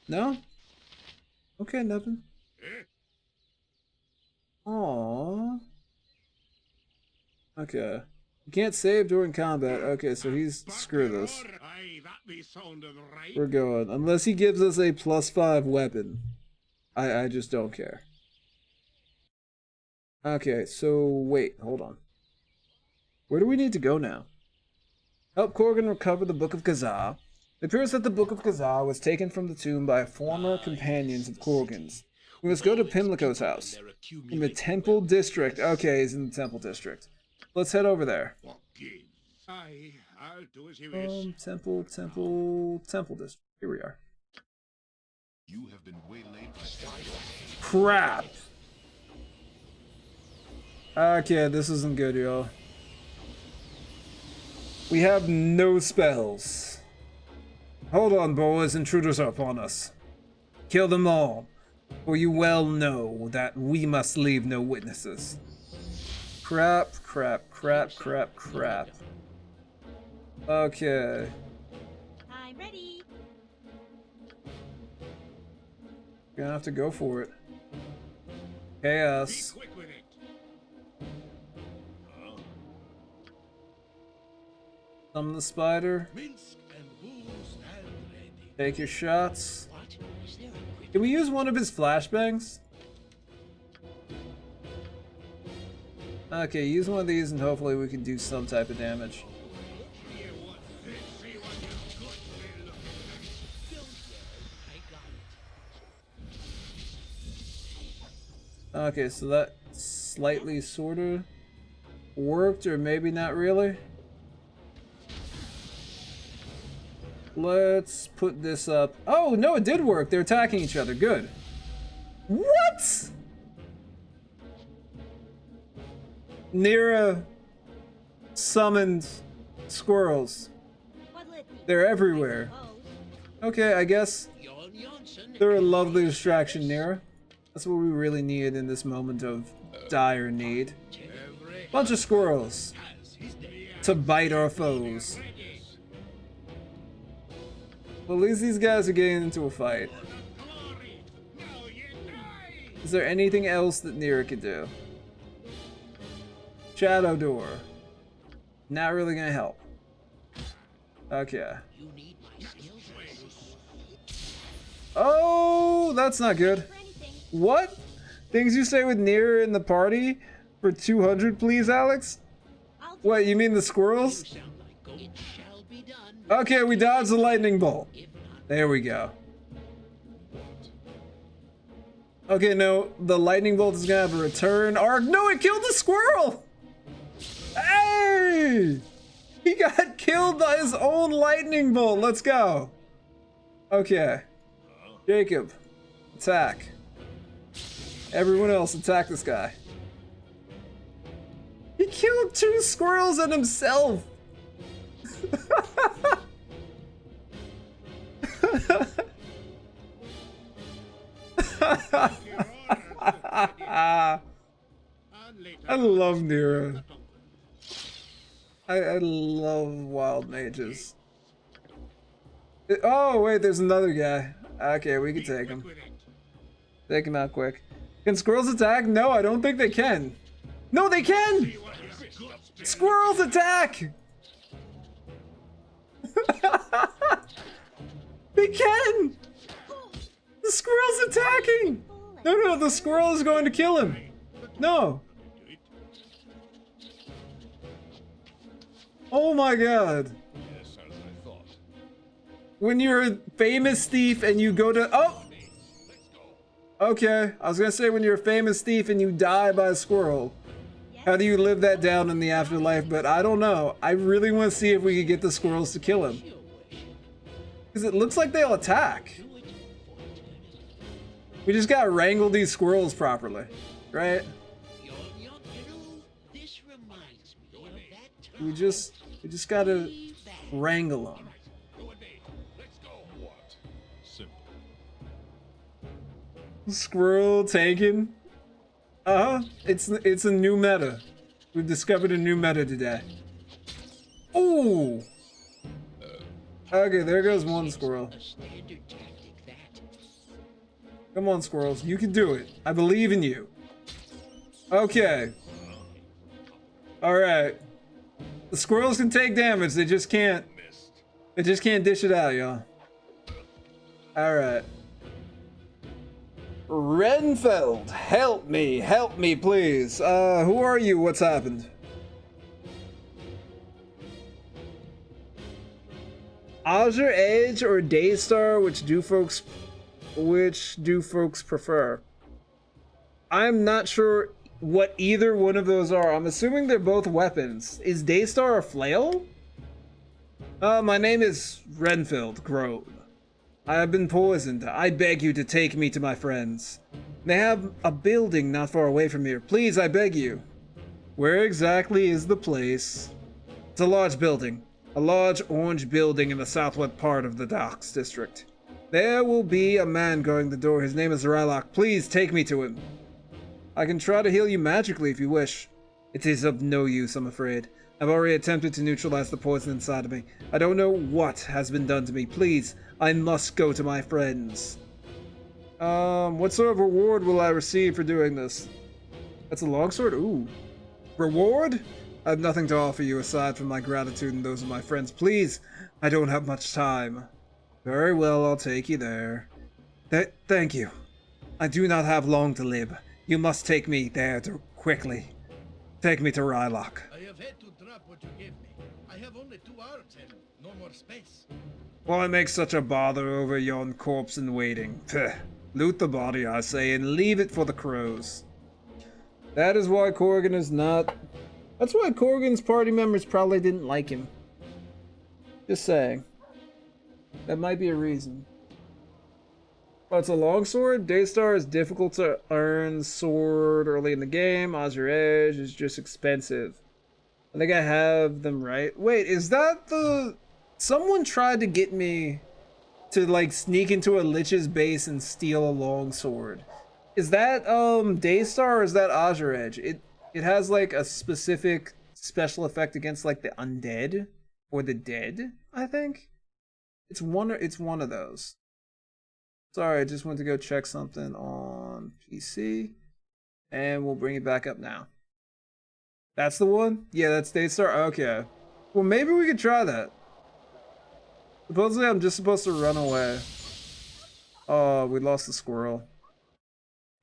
No? Okay, Nevin. Aww. Okay. You can't save during combat. Okay, so he's... Screw this. We're going. Unless he gives us a +5 weapon. I just don't care. Okay, so wait, hold on. Where do we need to go now? Help Korgan recover the Book of Kazaa. It appears that the Book of Kazaa was taken from the tomb by former companions of Korgan's. We must go to Pimlico's house. In the Temple District. Okay, he's in the Temple District. Let's head over there. I'll do as you wish. Temple District. Here we are. You have been waylaid by Crap! Okay, this isn't good, y'all. We have no spells. Hold on, boys. Intruders are upon us. Kill them all, for you well know that we must leave no witnesses. Crap. Okay. I'm ready. Gonna have to go for it. Chaos. Quick with it. Summon the spider. Minsk and booze and ready. Take your shots. What? Is there a quick... Can we use one of his flashbangs? Okay, use one of these and hopefully we can do some type of damage. Okay, so that slightly sorta worked, or maybe not really. Let's put this up. Oh, no, it did work. They're attacking each other. Good. What? Nira summoned squirrels. They're everywhere. Okay, I guess they're a lovely distraction, Nira. That's what we really need in this moment of dire need. Bunch of squirrels to bite our foes. Well, at least these guys are getting into a fight. Is there anything else that Nira could do? Shadow door. Not really gonna help. Okay. Oh, that's not good. What? Things you say with Nira in the party? For 200, please, Alex? What, you mean the squirrels? Okay, we dodged the lightning bolt. There we go. Okay, no, the lightning bolt is gonna have a return arc. No, it killed the squirrel! Hey! He got killed by his own lightning bolt. Let's go. Okay. Jacob, attack. Everyone else, attack this guy. He killed 2 squirrels and himself. I love Nira. I love wild mages. Oh, wait, there's another guy. Okay, we can take him. Take him out quick. Can squirrels attack? No, I don't think they can. No, they can! Squirrels attack! They can! The squirrel's attacking! No, no, the squirrel is going to kill him. No. Oh my god. Yes, as I thought. When you're a famous thief and you go to... Oh! Okay, I was gonna say when you're a famous thief and you die by a squirrel. How do you live that down in the afterlife? But I don't know. I really want to see if we could get the squirrels to kill him. Because it looks like they'll attack. We just gotta wrangle these squirrels properly, right? We just gotta wrangle them. What? Simple. Squirrel taken. It's a new meta. We've discovered a new meta today. Ooh. Okay, there goes one squirrel. Come on, squirrels, you can do it. I believe in you. Okay. All right. The squirrels can take damage. They just can't. They just can't dish it out, y'all. All right. Renfeld, help me, please. Who are you? What's happened? Azure Edge or Daystar, which do folks prefer? I'm not sure what either one of those are. I'm assuming they're both weapons. Is Daystar a flail? My name is Renfield Grove. I have been poisoned. I beg you to take me to my friends. They have a building not far away from here. Please, I beg you. Where exactly is the place? It's a large building. A large orange building in the southwest part of the Docks District. There will be a man guarding the door. His name is Rylock. Please take me to him. I can try to heal you magically if you wish. It is of no use, I'm afraid. I've already attempted to neutralize the poison inside of me. I don't know what has been done to me. Please, I must go to my friends. What sort of reward will I receive for doing this? That's a longsword? Ooh. Reward? I have nothing to offer you aside from my gratitude and those of my friends. Please, I don't have much time. Very well, I'll take you there. Thank you. I do not have long to live. You must take me there quickly. Take me to Rylock. I have had to drop what you gave me. I have only 2 arms and no more space. Why make such a bother over yon corpse in waiting? Pah. Loot the body, I say, and leave it for the crows. That is why Korgan is not... That's why Korgan's party members probably didn't like him. Just saying. That might be a reason. Oh, it's a longsword? Daystar is difficult to earn sword early in the game. Azure Edge is just expensive. I think I have them right. Wait, is that the... Someone tried to get me to like sneak into a Lich's base and steal a longsword. Is that Daystar or is that Azure Edge? It has like a specific special effect against like the undead or the dead, I think. It's one of those. Sorry, I just went to go check something on PC and we'll bring it back up now. That's the one? Yeah, that's Daystar. Okay. Well, maybe we could try that. Supposedly I'm just supposed to run away. Oh, we lost the squirrel.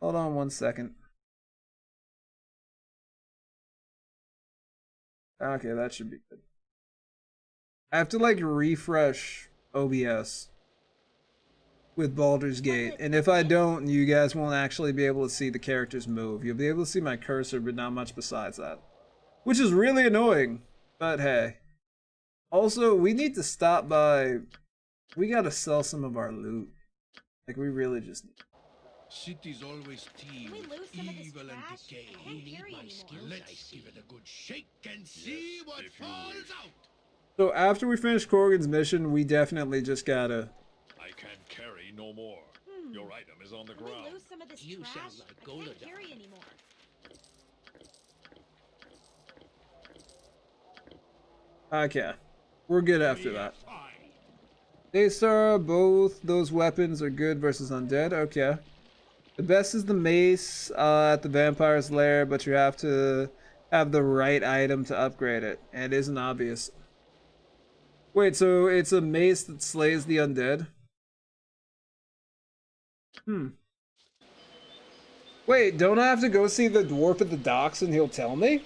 Hold on 1 second. Okay, that should be good. I have to like refresh OBS with Baldur's Gate, and if I don't, you guys won't actually be able to see the characters move. You'll be able to see my cursor, but not much besides that. Which is really annoying, but hey. Also, we need to stop by... We gotta sell some of our loot. Like, we really just need... Cities always teem Can we with lose some of this evil and trash? decay. I can't carry my anymore. skills, I Let's see. give it a good shake and see what if you falls wish. out. So after we finish Korgan's mission, we definitely just gotta... I can't carry no more. Your item is on the Can we ground. lose some of this You trash? sound like I can't Golodar. carry anymore. Okay. We're good after We are that. fine. Daystar, both those weapons are good versus undead. Okay. The best is the mace at the vampire's lair, but you have to have the right item to upgrade it. And it isn't obvious. Wait, so it's a mace that slays the undead? Wait, don't I have to go see the dwarf at the docks and he'll tell me?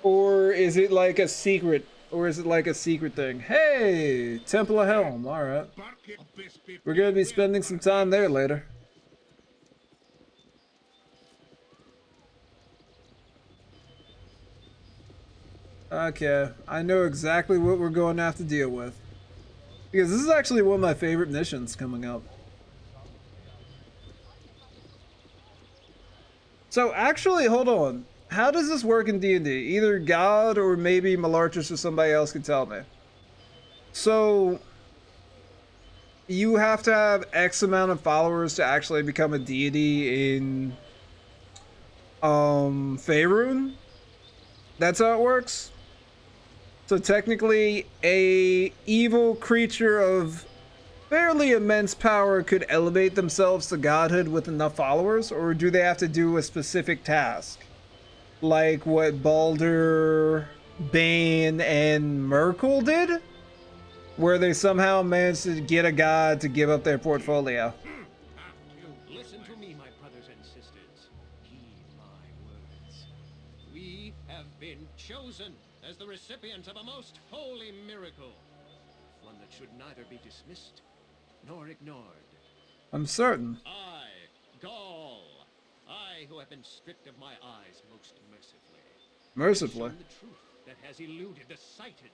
Or is it like a secret? Or is it like a secret thing? Hey, Temple of Helm. All right. We're gonna be spending some time there later. Okay, I know exactly what we're going to have to deal with. Because this is actually one of my favorite missions coming up. So actually, hold on. How does this work in D&D? Either God or maybe Malarchus or somebody else could tell me. So, you have to have X amount of followers to actually become a deity in Faerun? That's how it works? So technically, a evil creature of fairly immense power could elevate themselves to godhood with enough followers, or do they have to do a specific task? Like what Baldur, Bane, and Merkel did? Where they somehow managed to get a god to give up their portfolio. Listen to me, my brothers and sisters. Heed my words. We have been chosen as the recipients of a most holy miracle. One that should neither be dismissed nor ignored. I'm certain. I, Gaul, I who have been stripped of my eyes most mercifully. Mercifully. Shown the truth that has eluded the sighted.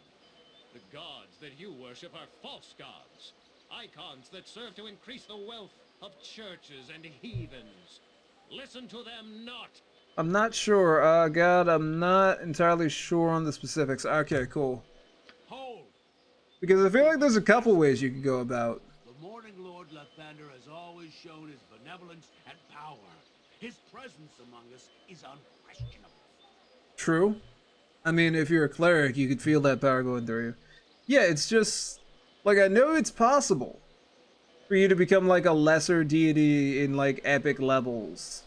The gods that you worship are false gods. Icons that serve to increase the wealth of churches and heathens. Listen to them not. I'm not sure. God, I'm not entirely sure on the specifics. Okay, cool. Hold! Because I feel like there's a couple ways you could go about. The Morning Lord Lathander has always shown his benevolence and power. His presence among us is unquestionable. True. I mean, if you're a cleric, you could feel that power going through you. Yeah, it's just... Like, I know it's possible for you to become, like, a lesser deity in, like, epic levels.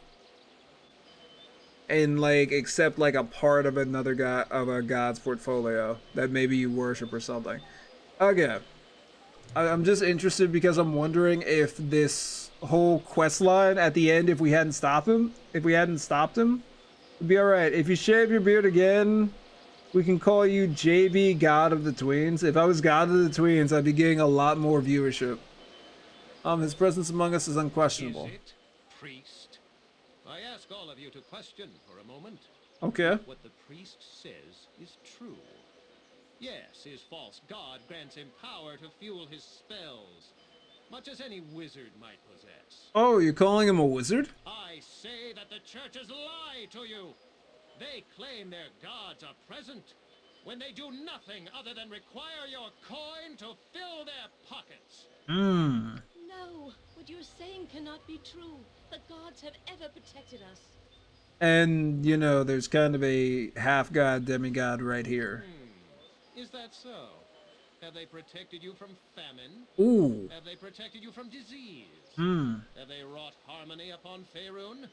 And, like, accept, like, a part of another god, of a god's portfolio that maybe you worship or something. Okay. I'm just interested because I'm wondering if this whole quest line at the end, if we hadn't stopped him, it'd be alright. If you shave your beard again, we can call you JB God of the Tweens. If I was God of the Tweens, I'd be getting a lot more viewership. His presence among us is unquestionable. Is it, priest? I ask all of you to question for a moment. Okay. What the priest says is true. Yes, his false god grants him power to fuel his spells, much as any wizard might possess. Oh, you're calling him a wizard? I say that the churches lie to you. They claim their gods are present, when they do nothing other than require your coin to fill their pockets. Hmm. No, what you're saying cannot be true. The gods have ever protected us. And, you know, there's kind of a half-god, demigod right here. Is that so? Have they protected you from famine? Ooh. Have they protected you from disease? Hmm. Have they wrought harmony upon Faerun?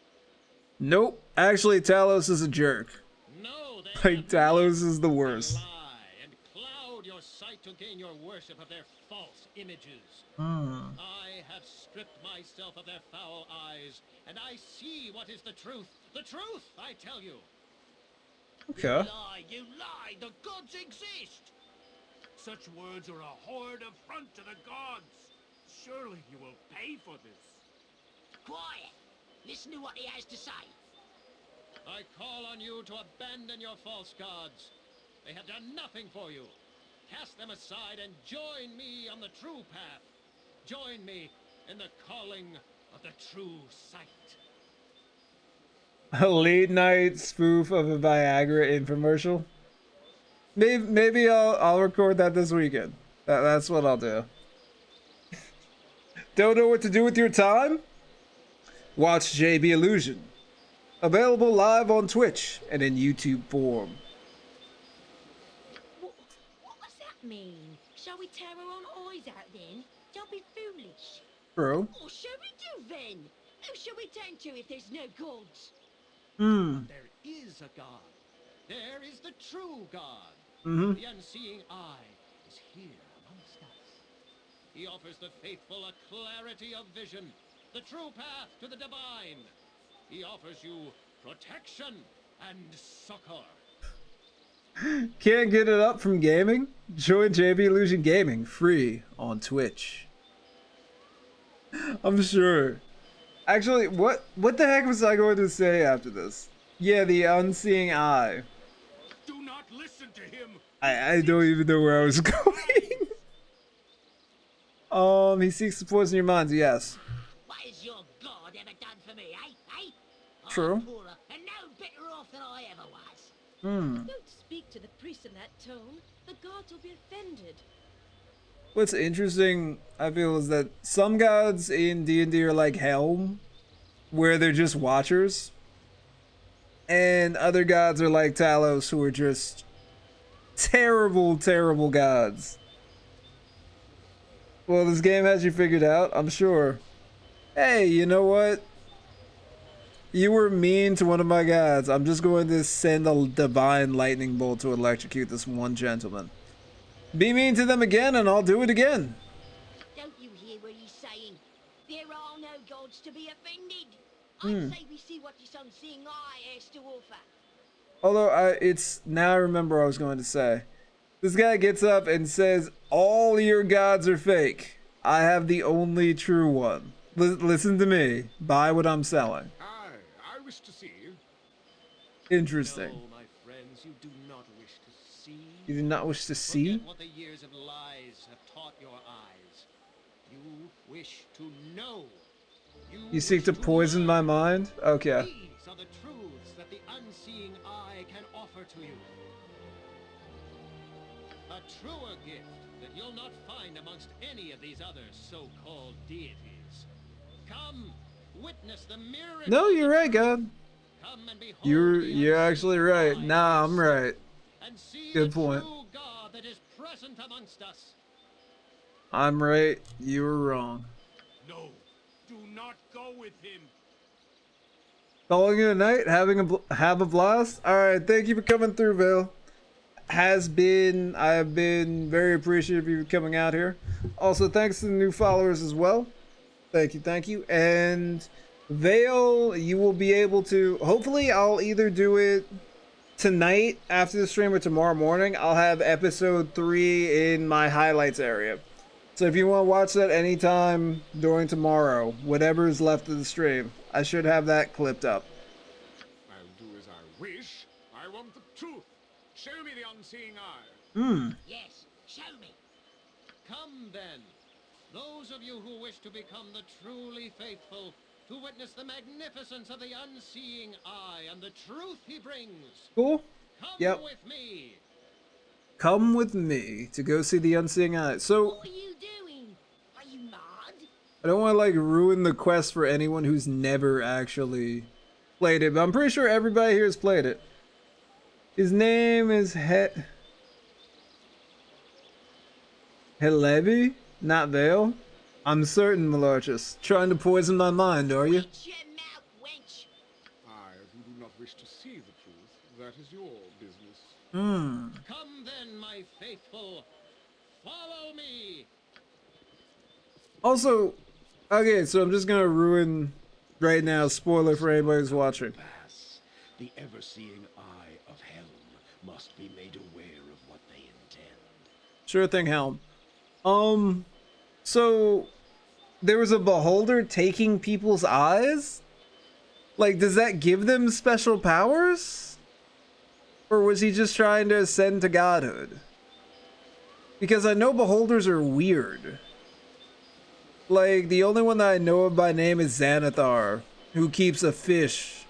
Nope. Actually, Talos is a jerk. No, they Like, have Talos is the not. worst. They lie and cloud your sight to gain your worship of their false images. Hmm. I have stripped myself of their foul eyes, and I see what is the truth. The truth, I tell you. Okay. You lie! The gods exist! Such words are a horrid affront to the gods. Surely you will pay for this. Quiet! Listen to what he has to say. I call on you to abandon your false gods. They have done nothing for you. Cast them aside and join me on the true path. Join me in the calling of the true sight. A late night spoof of a Viagra infomercial. Maybe I'll record that this weekend. That's what I'll do. Don't know what to do with your time? Watch JB Illusion. Available live on Twitch and in YouTube form. What does that mean? Shall we tear our own eyes out then? Don't be foolish. Bro. What shall we do then? Who shall we turn to if there's no gods? Hmm. There is a God. There is the true God. Mm-hmm. The unseeing eye is here amongst us. He offers the faithful a clarity of vision, the true path to the divine. He offers you protection and succor. Can't get it up from gaming? Join JB Illusion Gaming free on Twitch. I'm sure. Actually, what the heck was I going to say after this? Yeah, the unseeing eye. Do not listen to him. I don't even know where I was going. He seeks to poison your minds, yes. What has your god ever done for me, eh? True. I'm poorer and no better off than I ever was. Don't speak to the priest in that tone. The gods will be offended. What's interesting, I feel, is that some gods in D&D are like Helm, where they're just watchers. And other gods are like Talos, who are just terrible, terrible gods. Well, this game has you figured out, I'm sure. Hey, you know what? You were mean to one of my gods. I'm just going to send a divine lightning bolt to electrocute this one gentleman. Be mean to them again, and I'll do it again. Don't you hear what he's saying? There are no gods to be offended. I'd say we see what this unseeing eye has to offer. Although, it's now I remember what I was going to say. This guy gets up and says, all your gods are fake. I have the only true one. Listen to me. Buy what I'm selling. I wish to see. Interesting. No, my friends, you do not wish to see. You do not wish to see? Forget what the years of lies have taught your eyes. You wish to know. You seek to poison my mind? Okay. These are the truths that the unseeing eye can offer to you. A truer gift that you'll not find amongst any of these other so-called deities. Come, witness the miracle. No, you're right, God. Come and behold You're the actually unseen right. eye Nah, of I'm your right. sight, and see Good the point. true God that is present amongst us. I'm right. You were wrong. No, do not go with him. Calling it a night. Have a blast. All right. Thank you for coming through, Vale. I have been very appreciative of you coming out here. Also, thanks to the new followers as well. Thank you. And Vale, you will be able to, hopefully I'll either do it tonight after the stream or tomorrow morning. I'll have episode 3 in my highlights area. So if you want to watch that anytime during tomorrow, whatever is left of the stream, I should have that clipped up. I'll do as I wish. I want the truth. Show me the unseeing eye. Hmm. Yes, show me. Come then, those of you who wish to become the truly faithful, to witness the magnificence of the unseeing eye and the truth he brings. Cool. Come Yep. with me. Come with me to go see the Unseeing Eye. So What are you doing? Are you mad? I don't want to like ruin the quest for anyone who's never actually played it, but I'm pretty sure everybody here has played it. His name is Helevi, not Vale. I'm certain, Malarchus. Trying to poison my mind, are you? Watch your mouth, wench. If you do not wish to see the truth, that is your business. Hmm. Come then, my faithful. Follow me. Also, okay, so I'm just gonna ruin right now, spoiler for anybody who's watching. Pass. The ever-seeing eye of Helm must be made aware of what they intend. Sure thing, Helm. So there was a beholder taking people's eyes? Like, does that give them special powers? Or was he just trying to ascend to godhood? Because I know beholders are weird. Like, the only one that I know of by name is Xanathar, who keeps a fish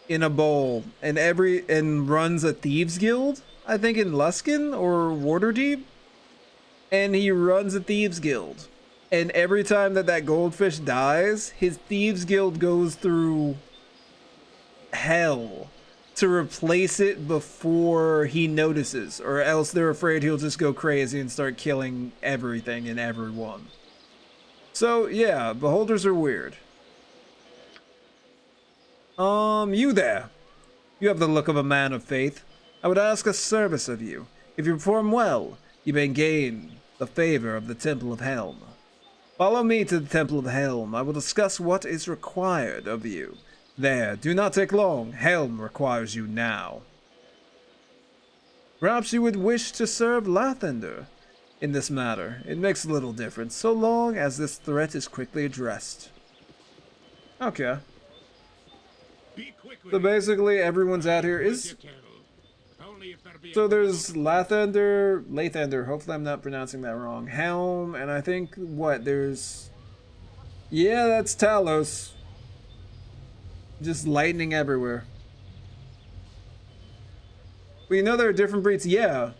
in a bowl and runs a thieves guild, I think in Luskin or Waterdeep. And he runs a thieves guild. And every time that goldfish dies, his thieves guild goes through hell to replace it before he notices, or else they're afraid he'll just go crazy and start killing everything and everyone. So yeah, beholders are weird. You there. You have the look of a man of faith. I would ask a service of you. If you perform well, you may gain the favor of the Temple of Helm. Follow me to the Temple of Helm. I will discuss what is required of you. There, do not take long. Helm requires you now. Perhaps you would wish to serve Lathander in this matter. It makes little difference, so long as this threat is quickly addressed. Okay. Be quick with So it. basically, everyone's out here With is... your kettle. Only if there be So a there's crowd. Lathander, hopefully I'm not pronouncing that wrong. Helm, and I think, there's... Yeah, that's Talos. Just lightning everywhere. Well, you know there are different breeds? Yeah.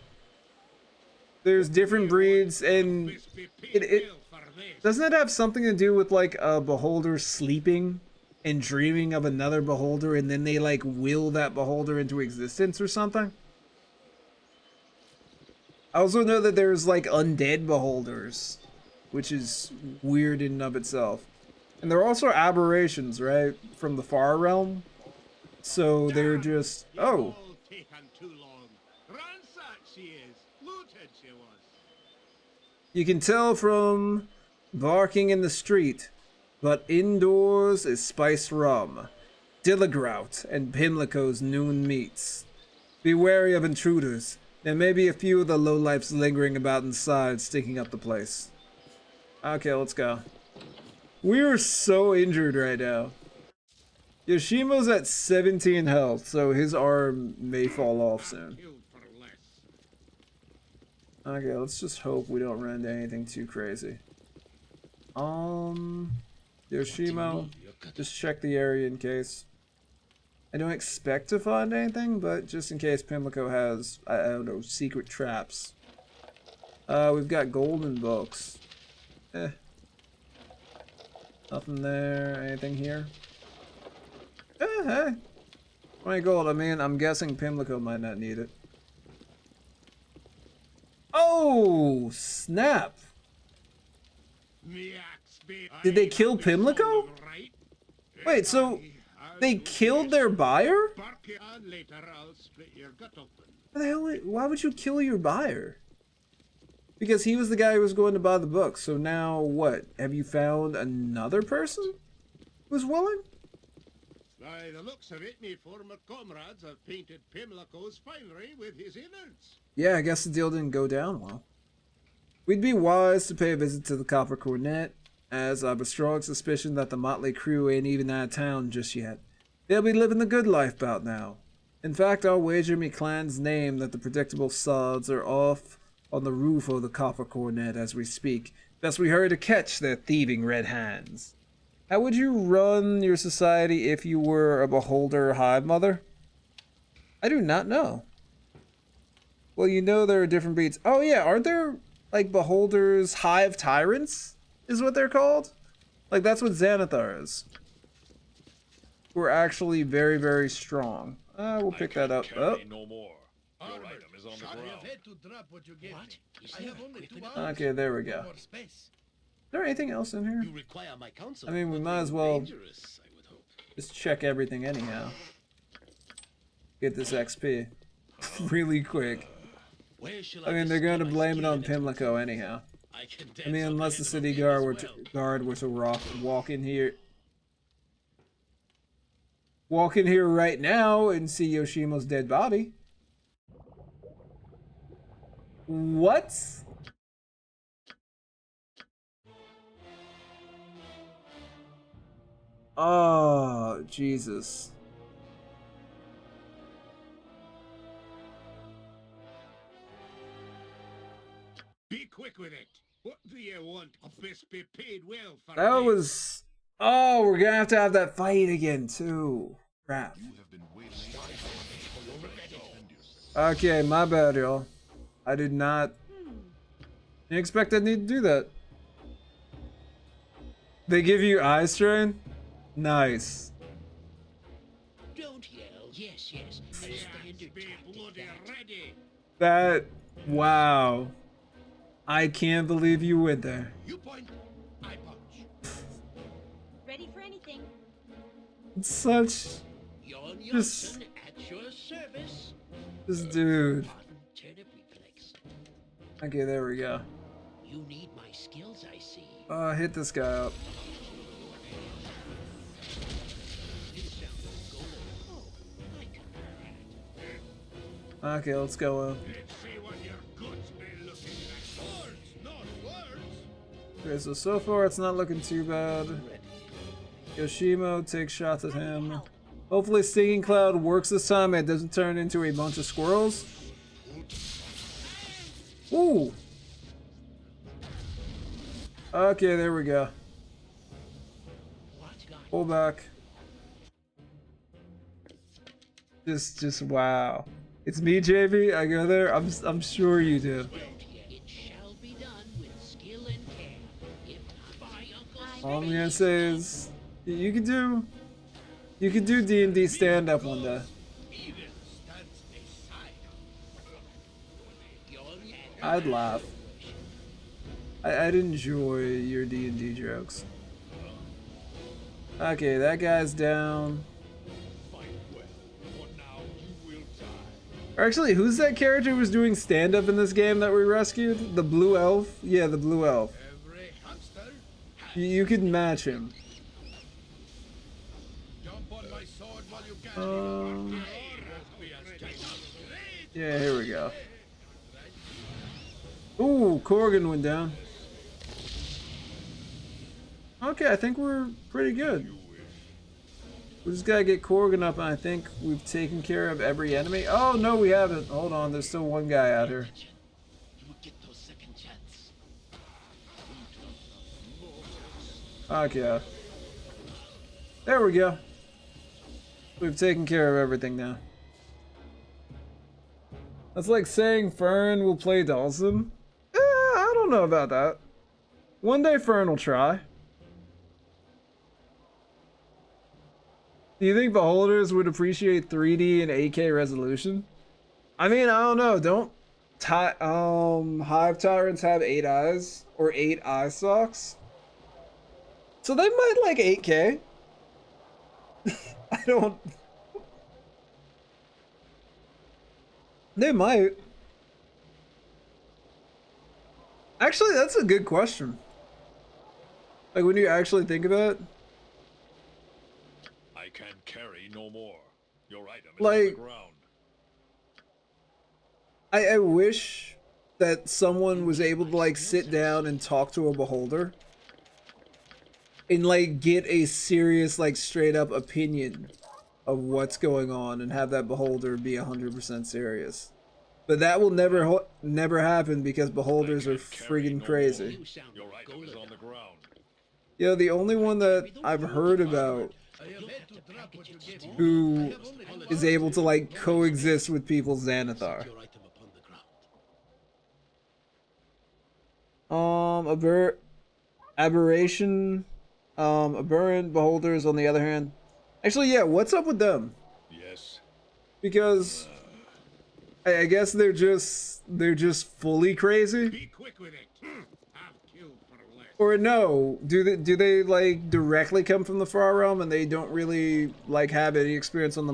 There's different breeds, and This be paid it well for this. doesn't it have something to do with like a beholder sleeping and dreaming of another beholder, and then they like will that beholder into existence or something? I also know that there's like undead beholders, which is weird in and of itself. And there are also aberrations, right? From the far realm. So they're just, You've oh, all taken too long. Ransacked she is. Looted she was. you can tell from barking in the street, but indoors is spiced rum, Dillagrout, and Pimlico's noon meats. Be wary of intruders. There may be a few of the lowlifes lingering about inside, stinking up the place. Okay, let's go. We are so injured right now. Yoshimo's at 17 health, so his arm may fall off soon. Killed for less. Okay, let's just hope we don't run into anything too crazy. Yoshimo, just check the area in case. I don't expect to find anything, but just in case Pimlico has, I don't know, secret traps. We've got golden books. Nothing there. Anything here? Hey. 20 gold. I mean, I'm guessing Pimlico might not need it. Oh, snap. Did they kill Pimlico? Wait, so they killed their buyer? Later I'll split your gut open. Why the hell? Why would you kill your buyer? Because he was the guy who was going to buy the book. So now what? Have you found another person who's willing? By the looks of it, me former comrades have painted Pimlico's finery with his innards. Yeah, I guess the deal didn't go down well. We'd be wise to pay a visit to the Copper Cornet, as I've a strong suspicion that the motley crew ain't even out of town just yet. They'll be living the good life about now. In fact, I'll wager me clan's name that the predictable sods are off on the roof of the copper cornet as we speak. Best we hurry to catch their thieving red hands. How would you run your society if you were a beholder hive mother? I do not know. Well, you know there are different breeds. Oh yeah, aren't there like beholders, hive tyrants is what they're called? Like that's what Xanathar is. Who are actually very, very strong. We'll pick that up. Oh. No more. Your item is on the ground. Okay, there we go. Is there anything else in here? I mean, we might as well just check everything anyhow. Get this XP really quick. I mean, they're going to blame it on Pimlico anyhow. I mean, unless the city guard were to walk in here. Walk in here right now and see Yoshimo's dead body. What? Oh, Jesus. Be quick with it. What do you want? Best be paid well for That this. was... Oh, we're gonna have that fight again, too. Crap. Okay, my bad, y'all. I did not... Didn't expect I need to do that. They give you eye strain? Nice. Don't yell. Yes, yes. A standard Be tactic, bloody that. ready. That... Wow. I can't believe you went there. You point, I punch. Ready for anything. It's such... Jon Just- Johnson at your service. This dude. Modern turnip reflex. Okay, there we go. You need my skills, I see. Hit this guy up. This sounds golden. Oh, I can do that. Okay, let's go in. Let's see what your goods be looking like. Words, not words. Okay, so far it's not looking too bad. Yoshimo takes shots at him. Hopefully Stinging Cloud works this time and it doesn't turn into a bunch of squirrels. Ooh! Okay, there we go. Pull back. Just wow. It's me, JV. I go there. I'm sure you do. It shall be done with skill and care. If not by Uncle All I'm gonna say is you could do D&D stand up one day. Even stands beside. I'd laugh. I'd enjoy your D&D jokes. Okay, that guy's down. Or actually, who's that character who was doing stand up in this game that we rescued? The blue elf? Yeah, the blue elf. Every hamster You could match him. jump on my sword while you can. Yeah, here we go. Ooh, Korgan went down. Okay, I think we're pretty good. We just gotta get Korgan up, and I think we've taken care of every enemy. Oh, no, we haven't. Hold on, there's still one guy out here. You get those second chance. Okay. There we go. We've taken care of everything now. That's like saying Fern will play Dawson. I don't know about that. One day Fern will try. Do you think beholders would appreciate 3D and 8K resolution? I mean, I don't know. Don't hive tyrants have 8 eyes or 8 eye stalks? So they might like 8K. I don't. They might. Actually, that's a good question. Like when you actually think about it. I can carry no more. Your item is on Like- the ground. I wish that someone was able to like sit down and talk to a beholder and like get a serious like straight up opinion of what's going on and have that beholder be 100% serious. But that will never happen because beholders are friggin' crazy. Your item is on the ground. Yeah, the only one that I've heard about who is able to like coexist with people's Xanathar. Aberration, aberrant beholders on the other hand. Actually, yeah, what's up with them? Yes. Because I guess they're just fully crazy. Be quick with it. I've killed for less. Or no, do they like directly come from the far realm and they don't really like have any experience on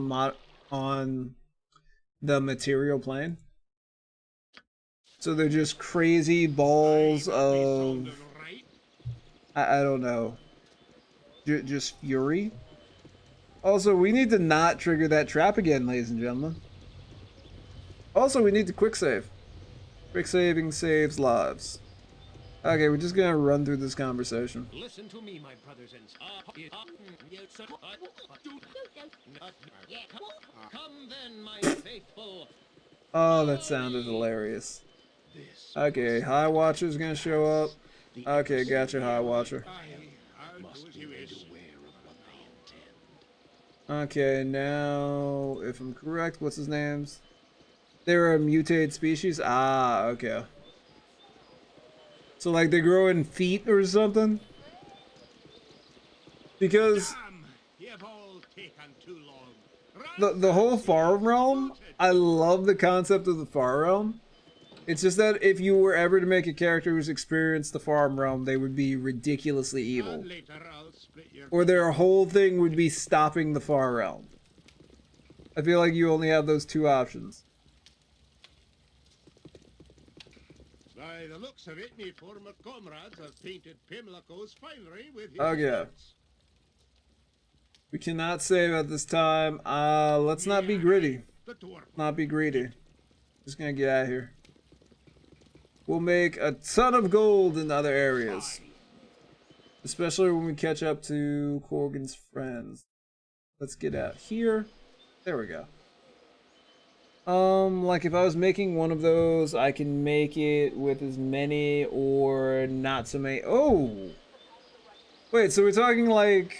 the material plane? So they're just crazy balls of I don't know, just fury. Also, we need to not trigger that trap again, ladies and gentlemen. Also, we need to quick save. Quick saving saves lives. Okay, we're just gonna run through this conversation. Listen to me, my brothers and come then, my faithful. Oh, that sounded hilarious. Okay, High Watcher's gonna show up. Okay, gotcha, High Watcher. Okay, now, if I'm correct, what's his name's? They're a mutated species? Ah, okay. So, like, they grow in feet or something? Because the whole Far Realm, I love the concept of the Far Realm. It's just that if you were ever to make a character who's experienced the Far Realm, they would be ridiculously evil. Or their whole thing would be stopping the Far Realm. I feel like you only have those two options. By the looks of it, me former comrades have painted Pimlico's finery with his Okay. We cannot save at this time. Let's not be greedy. Not be greedy. Just gonna get out of here. We'll make a ton of gold in other areas. Especially when we catch up to Korgan's friends. Let's get out here. There we go. Like if I was making one of those, I can make it with as many or not so many. Oh! Wait, so we're talking like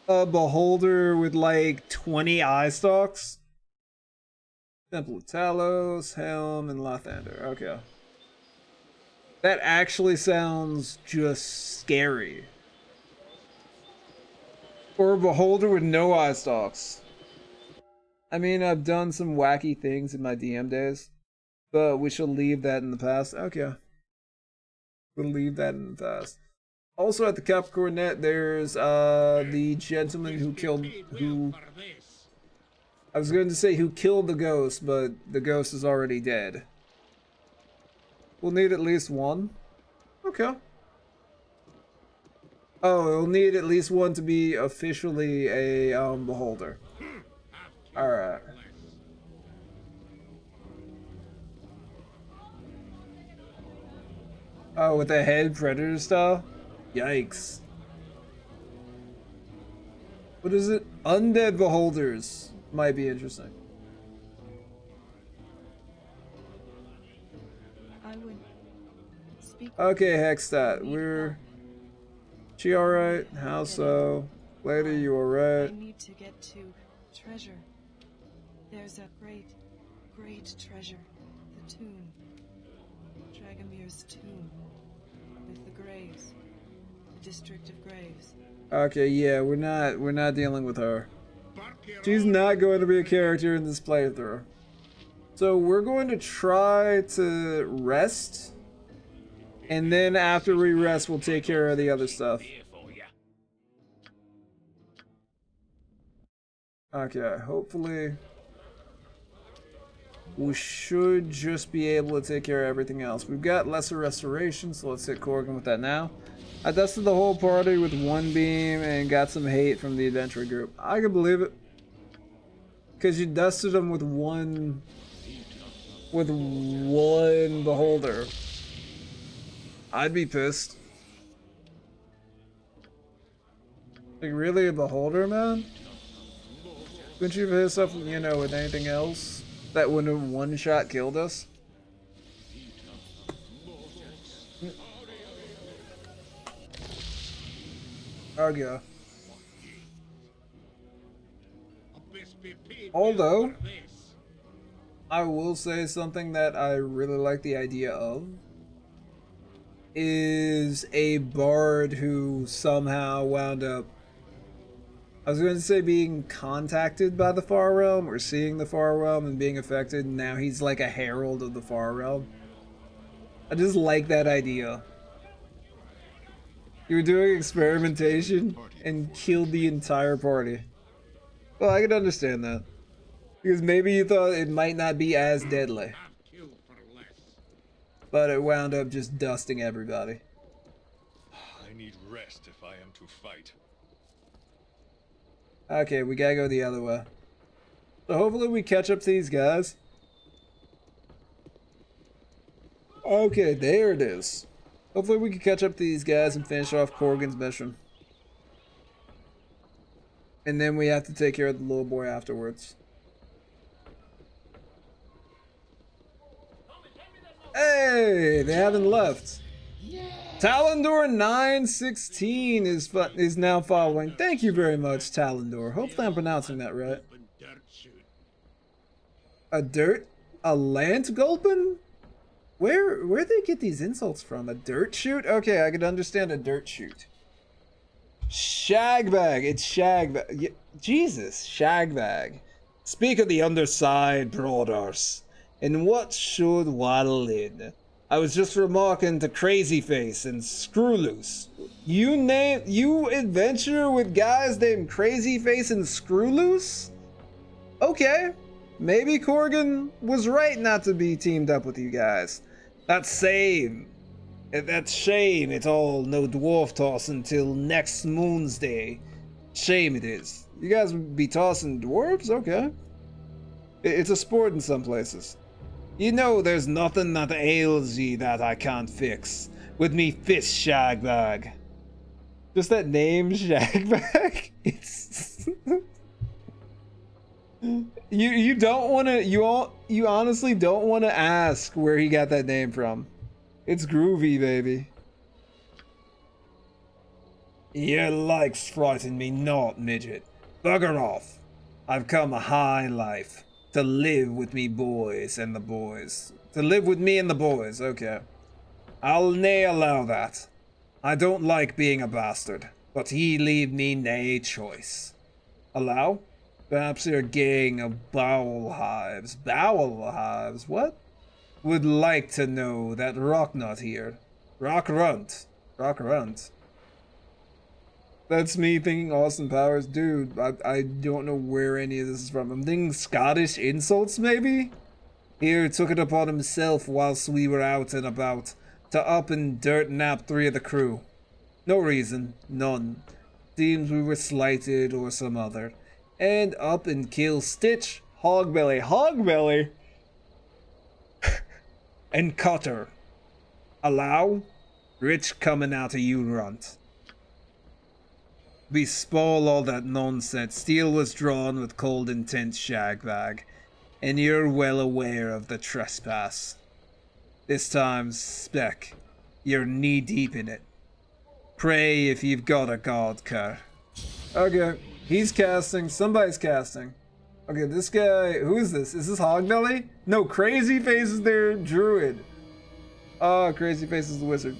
a beholder with like 20 eye stalks? Temple of Talos, Helm, and Lathander. Okay. That actually sounds just scary. Or a beholder with no eye stalks. I mean, I've done some wacky things in my DM days, but we shall leave that in the past. Okay. We'll leave that in the past. Also at the Capricorn Net, there's the gentleman who killed, I was going to say who killed the ghost, but the ghost is already dead. We'll need at least one. Okay. Oh, we'll need at least one to be officially a beholder. Alright. Oh, with the head predator style? Yikes. What is it? Undead beholders. Might be interesting. I would speak. Okay, Hexstat. We're... She alright? How so? Lady, you alright? I need to get to treasure. There's a great treasure. The tomb. Dragomir's tomb. With the graves. The district of graves. Okay, yeah, we're not dealing with her. She's not going to be a character in this playthrough. So we're going to try to rest. And then after we rest, we'll take care of the other stuff. Okay, hopefully we should just be able to take care of everything else. We've got lesser restoration, so let's hit Korgan with that now. I dusted the whole party with one beam and got some hate from the adventure group. I can believe it. Because you dusted them with one beholder. I'd be pissed. Like, really, a beholder, man? Couldn't you have hit us up, you know, with anything else that would have one-shot killed us? Argo. Although, I will say something that I really like the idea of is a bard who somehow wound up, I was going to say being contacted by the Far Realm or seeing the Far Realm and being affected, and now he's like a herald of the Far Realm. I just like that idea. You were doing experimentation and killed the entire party. Well, I can understand that. Because maybe you thought it might not be as deadly. But it wound up just dusting everybody. I need rest if I am to fight. Okay, we gotta go the other way. So hopefully we catch up to these guys. Okay, there it is. Hopefully we can catch up to these guys and finish off Korgan's mission. And then we have to take care of the little boy afterwards. Hey, they haven't left. Talendor 916 is now following. Thank you very much, Talendor. Hopefully I'm pronouncing that right. A lant gulpin? Where they get these insults from? A dirt shoot? Okay, I could understand a dirt shoot. Shagbag. It's shagbag. Jesus, shagbag. Speak of the underside, brothers. And what should waddle in? I was just remarking to Crazy Face and Screw Loose. You adventure with guys named Crazy Face and Screw Loose? Okay. Maybe Korgan was right not to be teamed up with you guys. That's shame. That's shame. It's all no dwarf toss until next Moon's Day. Shame it is. You guys would be tossing dwarves? Okay. It's a sport in some places. You know there's nothing that ails ye that I can't fix. With me fist shagbag. Just that name, shagbag? It's... You don't want to, you honestly don't want to ask where he got that name from. It's groovy, baby. Your likes frighten me not, midget. Bugger off. I've come a high life. To live with me boys and the boys. To live with me and the boys, okay. I'll nae allow that. I don't like being a bastard, but he leave me nae choice. Allow? Perhaps your gang of bowel hives. Bowel hives? What? Would like to know that Rocknut here. Rock Runt. That's me thinking Austin Powers. Dude, I don't know where any of this is from. I'm thinking Scottish insults, maybe? Here took it upon himself whilst we were out and about to up and dirt nap 3 of the crew. No reason. None. Seems we were slighted or some other. And up and kill Stitch, Hogbelly, and Cutter. Allow? Rich coming out of you, runt. We spoil all that nonsense. Steel was drawn with cold intent, shagbag, and you're well aware of the trespass. This time, Spec, you're knee-deep in it. Pray if you've got a god cur. Okay, he's casting. Somebody's casting. Okay, this guy, who is this? Is this Hogbelly? No, Crazy Face is their druid. Oh, Crazy Face is the wizard.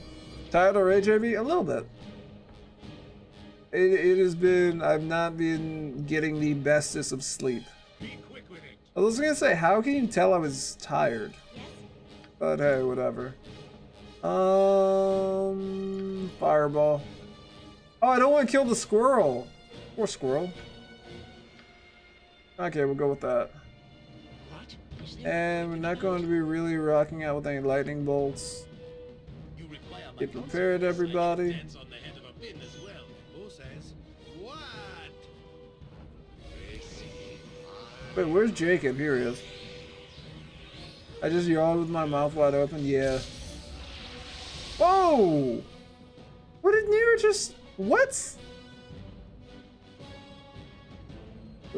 Tired already, JB? A little bit. It has been, I've not been getting the bestest of sleep. I was gonna say, how can you tell I was tired? But hey, whatever. Fireball. Oh, I don't want to kill the squirrel. Poor squirrel. Okay, we'll go with that. And we're not going to be really rocking out with any lightning bolts. Get prepared, everybody. Wait, where's Jacob? Here he is. I just yawned with my mouth wide open. Yeah. Whoa! What did Nero just... What?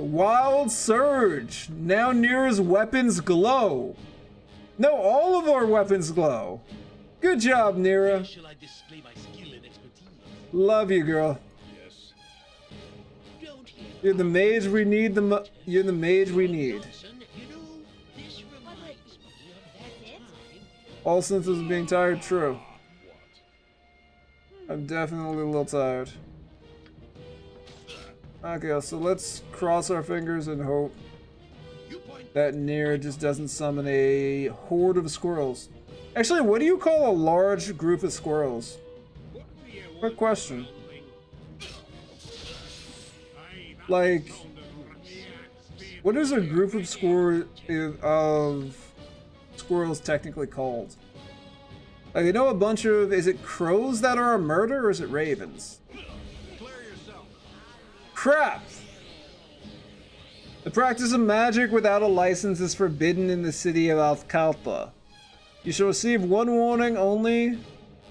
Wild Surge. Now Nira's weapons glow. No, all of our weapons glow. Good job, Nira. Shall I display my skill and expertise? Love you, girl. Yes. You're the mage we need. You're the mage we need. All senses of being tired, true. I'm definitely a little tired. Okay, so let's cross our fingers and hope that Nira just doesn't summon a horde of squirrels. Actually, what do you call a large group of squirrels? Quick question. Like, what is a group of squirrels technically called? Like, I know a bunch of, is it crows that are a murder, or is it ravens? Crap! The practice of magic without a license is forbidden in the city of Alcalpa. You shall receive one warning only.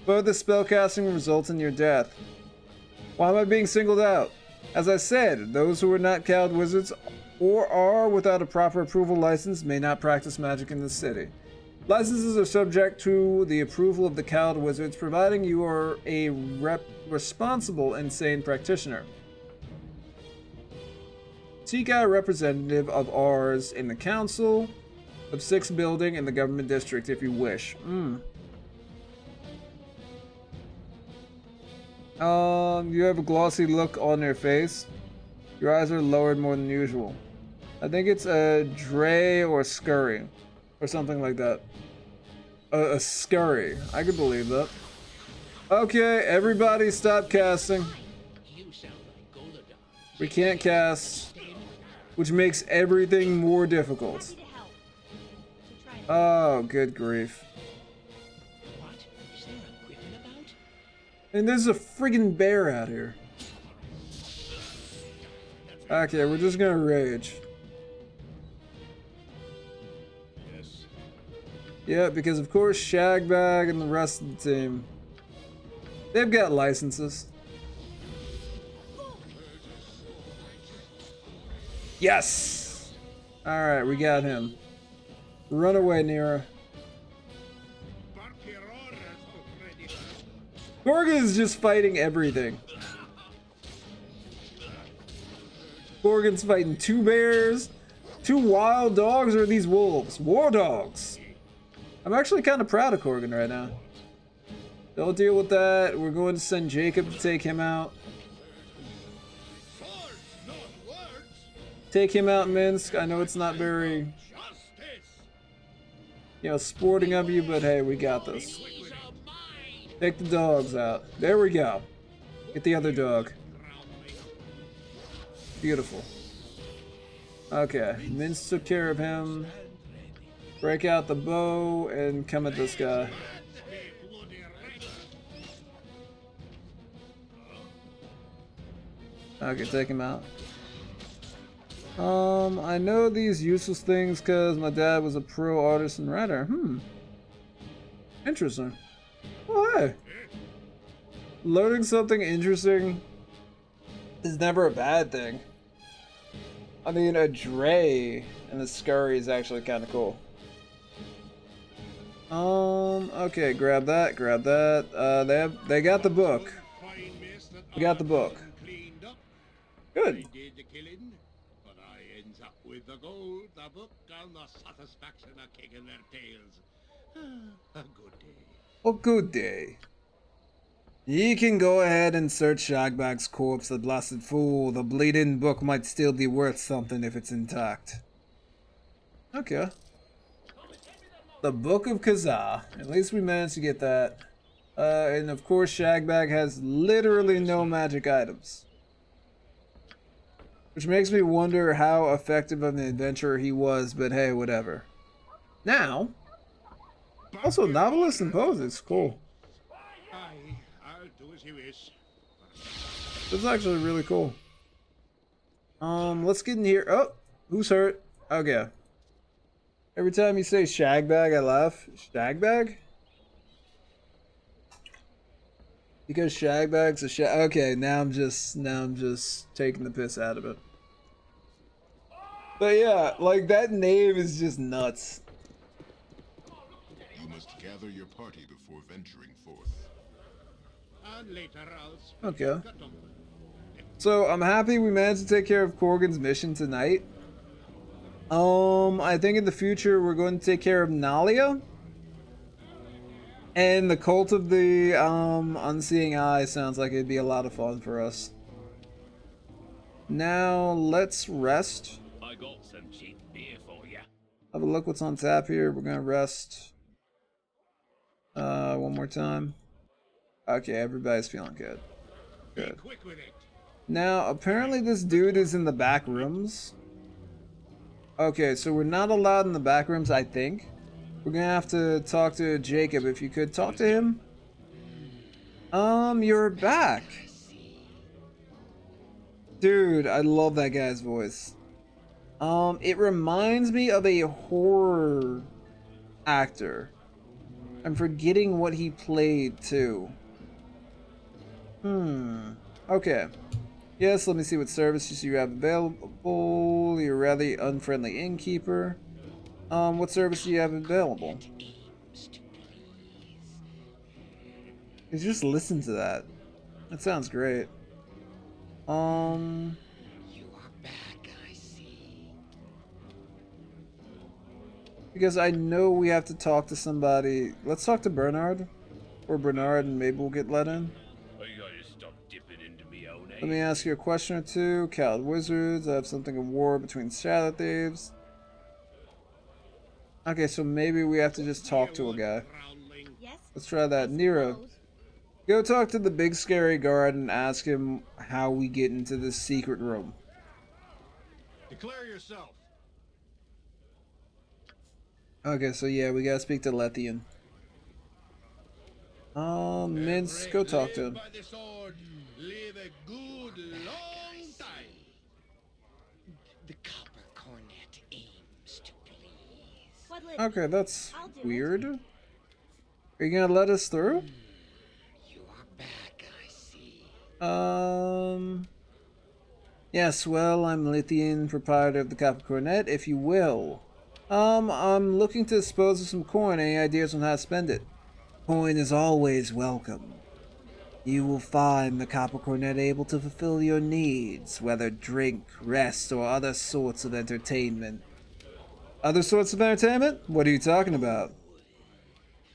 Further spellcasting results in your death. Why am I being singled out? As I said, those who are not cowed wizards or are without a proper approval license may not practice magic in this city. Licenses are subject to the approval of the cowed wizards, providing you are a responsible and sane practitioner. Seek out a representative of ours in the Council of 6 building in the government district if you wish. You have a glossy look on your face. Your eyes are lowered more than usual. I think it's a dray or a scurry. Or something like that. A scurry. I could believe that. Okay, everybody stop casting. We can't cast, which makes everything more difficult. Oh, good grief. And there's a friggin' bear out here. Okay, we're just gonna rage. Yeah, because of course Shagbag and the rest of the team, they've got licenses. Yes! Alright, we got him. Run away, Nira. Korgan is just fighting everything. Korgan's fighting 2 bears, 2 wild dogs, or these wolves. War dogs. I'm actually kind of proud of Korgan right now. Don't deal with that. We're going to send Jacob to take him out. Take him out, Minsk. I know it's not very, you know, sporting of you, but hey, we got this. Take the dogs out. There we go. Get the other dog. Beautiful. Okay, Minsk took care of him. Break out the bow and come at this guy. Okay, take him out. I know these useless things because my dad was a pro artist and writer. Interesting. Oh, hey. Learning something interesting is never a bad thing. I mean, a dray and a scurry is actually kind of cool. Okay, grab that, grab that. They got the book. We got the book. Good. With the gold, the book, and the satisfaction of kicking their tails. A good day. A good day. Ye can go ahead and search Shagbag's corpse, the blasted fool. The bleeding book might still be worth something if it's intact. Okay. The Book of Kazaa. At least we managed to get that. And of course Shagbag has literally no magic items. Which makes me wonder how effective of an adventurer he was, but hey, whatever. Now, also novelist and poet is cool. I'll do as you wish. This is actually really cool. Let's get in here. Oh, who's hurt? Okay. Every time you say Shagbag, I laugh. Shagbag? Because Shagbag's a okay, now I'm just taking the piss out of it. But yeah, like that name is just nuts. You must gather your party before venturing forth. And later I'll speak Okay. to Cthulhu. So I'm happy we managed to take care of Korgan's mission tonight. I think in the future we're going to take care of Nalia. And the Cult of the Unseeing Eye sounds like it'd be a lot of fun for us. Now let's rest. I got some cheap beer for you. Have a look what's on tap here. We're gonna rest. One more time. Okay, everybody's feeling good. Good. Be quick with it. Now apparently this dude is in the back rooms. Okay, so we're not allowed in the back rooms, I think. We're gonna have to talk to Jacob. If you could talk to him. You're back. Dude, I love that guy's voice. It reminds me of a horror actor. I'm forgetting what he played too. Okay. Yes, let me see what services you have available. You're a rather unfriendly innkeeper. What service do you have available? You just listen to that. That sounds great. You are back, I see. Because I know we have to talk to somebody. Let's talk to Bernard. Or Bernard, and maybe we'll get let in. I gotta stop dipping into me own Let me ask you a question or two. Cowed Wizards. I have something of war between Shadow Thieves. Okay, so maybe we have to just talk to a guy. Yes? Let's try that. I Nero, suppose. go talk to the big scary guard and ask him how we get into this secret room. Declare yourself. Okay, so yeah, we gotta speak to Lethian. Mince, go talk to him. By the sword, live a good long time. The copper cornet aims to please. What lit Okay, me? that's I'll do it. weird. Are you gonna let us through? You are back, I see. Yes, well, I'm Lithian, proprietor of the Copper Cornet, if you will. I'm looking to dispose of some coin. Any ideas on how to spend it? Coin is always welcome. You will find the Copper Cornet able to fulfill your needs, whether drink, rest, or other sorts of entertainment. Other sorts of entertainment? What are you talking about?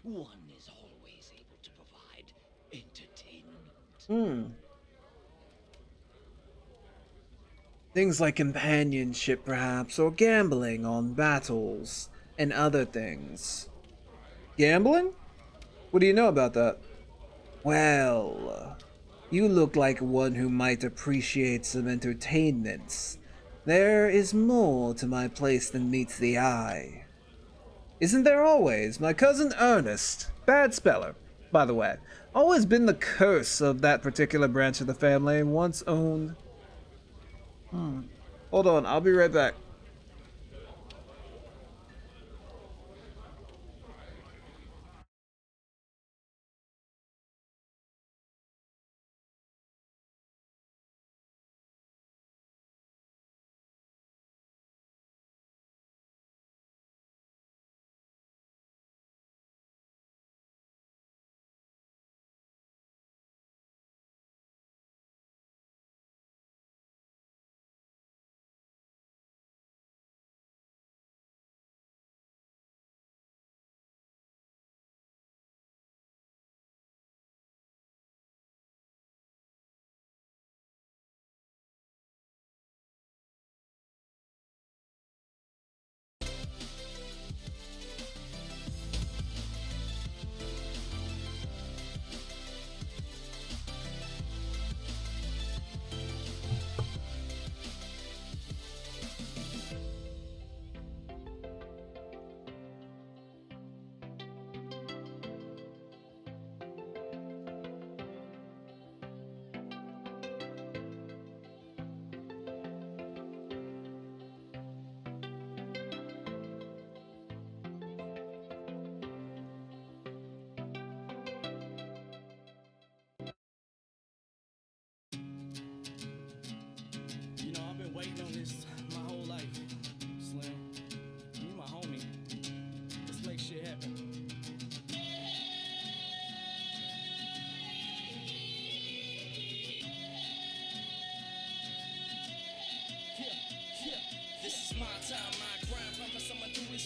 One is always able to provide entertainment. Things like companionship, perhaps, or gambling on battles, and other things. Gambling? What do you know about that? Well, you look like one who might appreciate some entertainments. There is more to my place than meets the eye. Isn't there always? My cousin Ernest, bad speller, by the way, always been the curse of that particular branch of the family, once owned. Hold on, I'll be right back.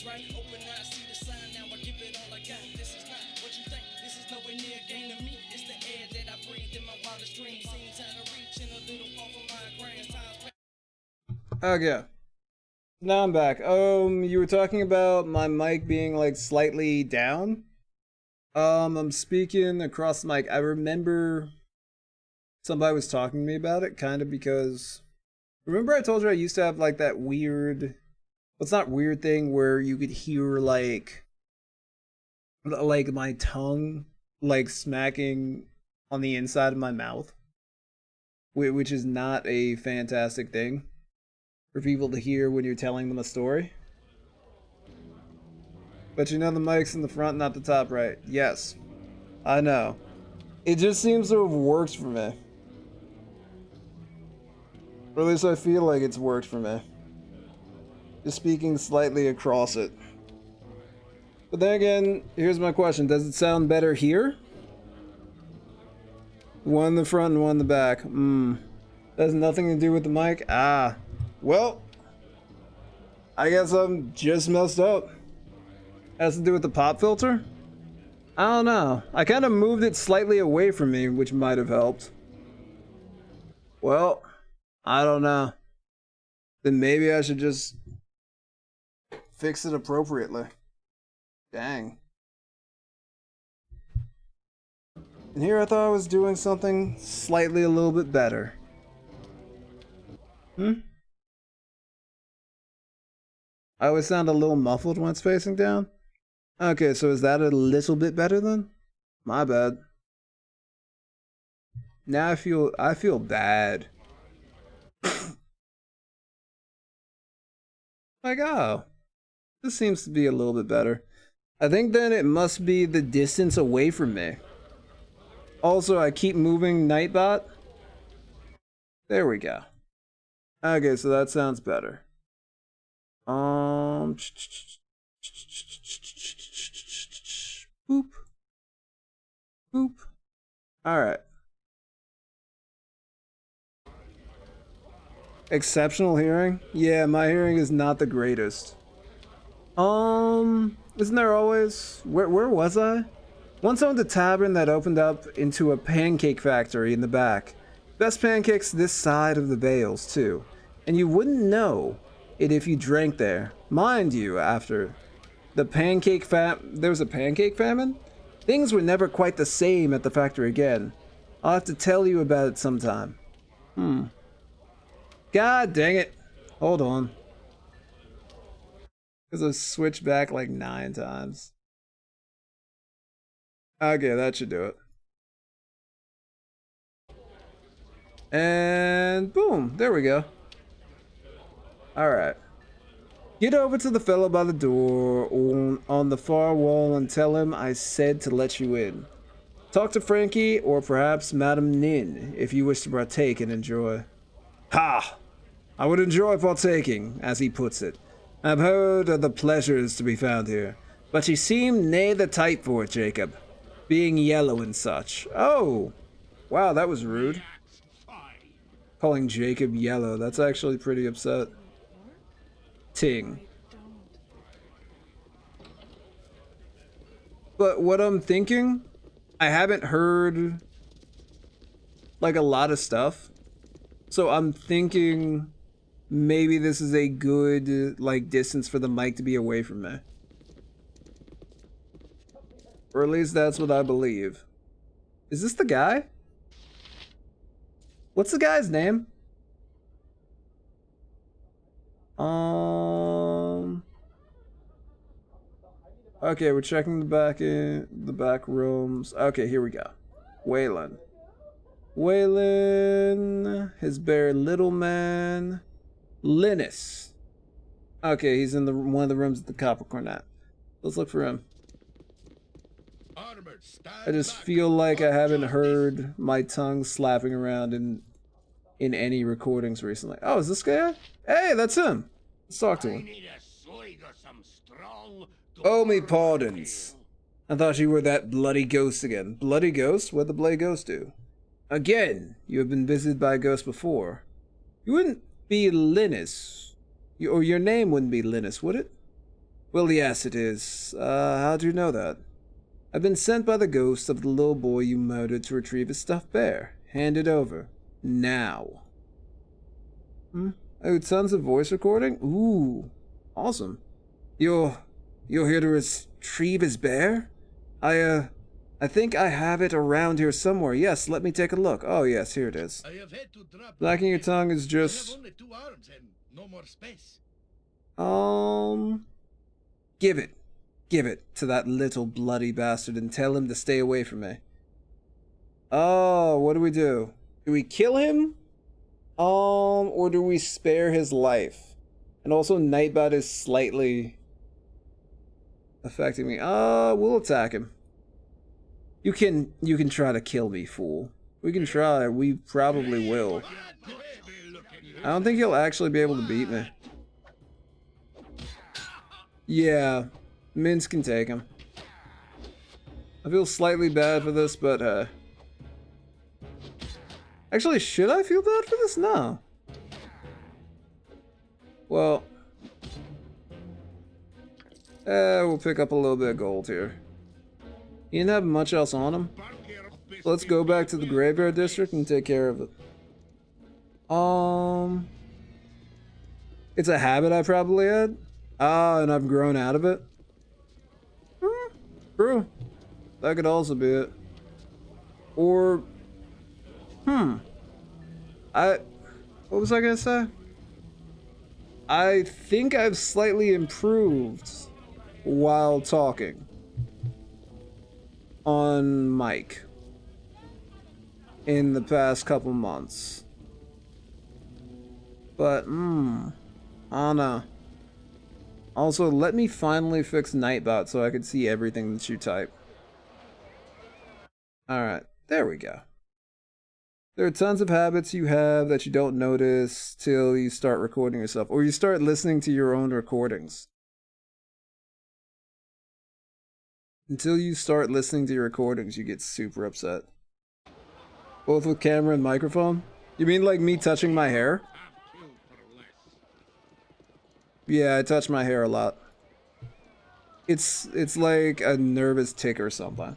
is right. Open eyes, see the sign. Now I give it all I got. This is not what you think. This is nowhere near a game to me. It's the air that I breathe in my wildest dreams. Seems out of reach and a little far from my grand times. Okay. Now I'm back. You were talking about my mic being like slightly down. I'm speaking across the mic. I remember somebody was talking to me about it, kind of because remember I told you I used to have like that weird, well, it's not weird thing where you could hear like my tongue like smacking on the inside of my mouth, which is not a fantastic thing for people to hear when you're telling them a story. But you know the mic's in the front, not the top right. Yes, I know. It just seems to have worked for me. Or at least I feel like it's worked for me. Just speaking slightly across it. But then again, here's my question. Does it sound better here? One in the front and one in the back. That has nothing to do with the mic? Ah. Well, I guess I'm just messed up. Has to do with the pop filter? I don't know. I kind of moved it slightly away from me, which might have helped. Well, I don't know. Then maybe I should just fix it appropriately. Dang. And here I thought I was doing something slightly a little bit better. I always sound a little muffled when it's facing down. Okay, so is that a little bit better then? My bad. Now I feel bad. Like, oh, this seems to be a little bit better. I think then it must be the distance away from me. Also, I keep moving Nightbot. There we go. Okay, so that sounds better. Boop. Boop. Alright. Exceptional hearing? Yeah, my hearing is not the greatest. Isn't there always... Where was I? Once owned a tavern that opened up into a pancake factory in the back. Best pancakes this side of the bales, too. And you wouldn't know it if you drank there. Mind you, after the there was a pancake famine? Things were never quite the same at the factory again. I'll have to tell you about it sometime. God dang it. Hold on. Because I've switched back like 9 times. Okay, that should do it. And boom, there we go. Alright. Get over to the fellow by the door on the far wall and tell him I said to let you in. Talk to Frankie or perhaps Madame Nin if you wish to partake and enjoy. Ha! I would enjoy partaking, as he puts it. I've heard of the pleasures to be found here, but you seem nae the type for it, Jacob. Being yellow and such. Oh! Wow, that was rude. Calling Jacob yellow, that's actually pretty upset. Ting. But what I'm thinking, I haven't heard like a lot of stuff. So I'm thinking maybe this is a good like distance for the mic to be away from me. Or at least that's what I believe. Is this the guy? What's the guy's name? Okay, we're checking the back rooms. Okay, here we go. Waylon. His bear little man. Linus. Okay, he's in one of the rooms at the Copper Cornet. Let's look for him. I just feel like I haven't heard my tongue slapping around in any recordings recently. Oh, is this guy? Hey, that's him. Let's talk to him. Oh, me pardons. I thought you were that bloody ghost again. Bloody ghost? What'd the bloody ghost do? Again, you have been visited by a ghost before. You wouldn't be Linus. Or your name wouldn't be Linus, would it? Well, yes, it is. How'd you know that? I've been sent by the ghost of the little boy you murdered to retrieve his stuffed bear. Hand it over. Now. Oh, tons of voice recording? Ooh. Awesome. You're here to retrieve his bear? I think I have it around here somewhere. Yes, let me take a look. Oh, yes, here it is. I have had to drop Blacking your tongue is I have just... only 2 arms and no more space. Give it. Give it to that little bloody bastard and tell him to stay away from me. Oh, what do we do? Do we kill him? Or do we spare his life? And also Nightbot is slightly affecting me. We'll attack him. You can try to kill me, fool. We can try. We probably will. I don't think he'll actually be able to beat me. Yeah, Mince can take him. I feel slightly bad for this, but actually, should I feel bad for this? No. Well, we'll pick up a little bit of gold here. He didn't have much else on him. Let's go back to the graveyard district and take care of it. It's a habit I probably had. And I've grown out of it. True. That could also be it. Or, what was I gonna say? I think I've slightly improved while talking on mic in the past couple months. But, I don't know. Also, let me finally fix Nightbot so I can see everything that you type. Alright, there we go. There are tons of habits you have that you don't notice till you start recording yourself, or you start listening to your own recordings. Until you start listening to your recordings, you get super upset. Both with camera and microphone? You mean like me touching my hair? Yeah, I touch my hair a lot. It's like a nervous tick or something.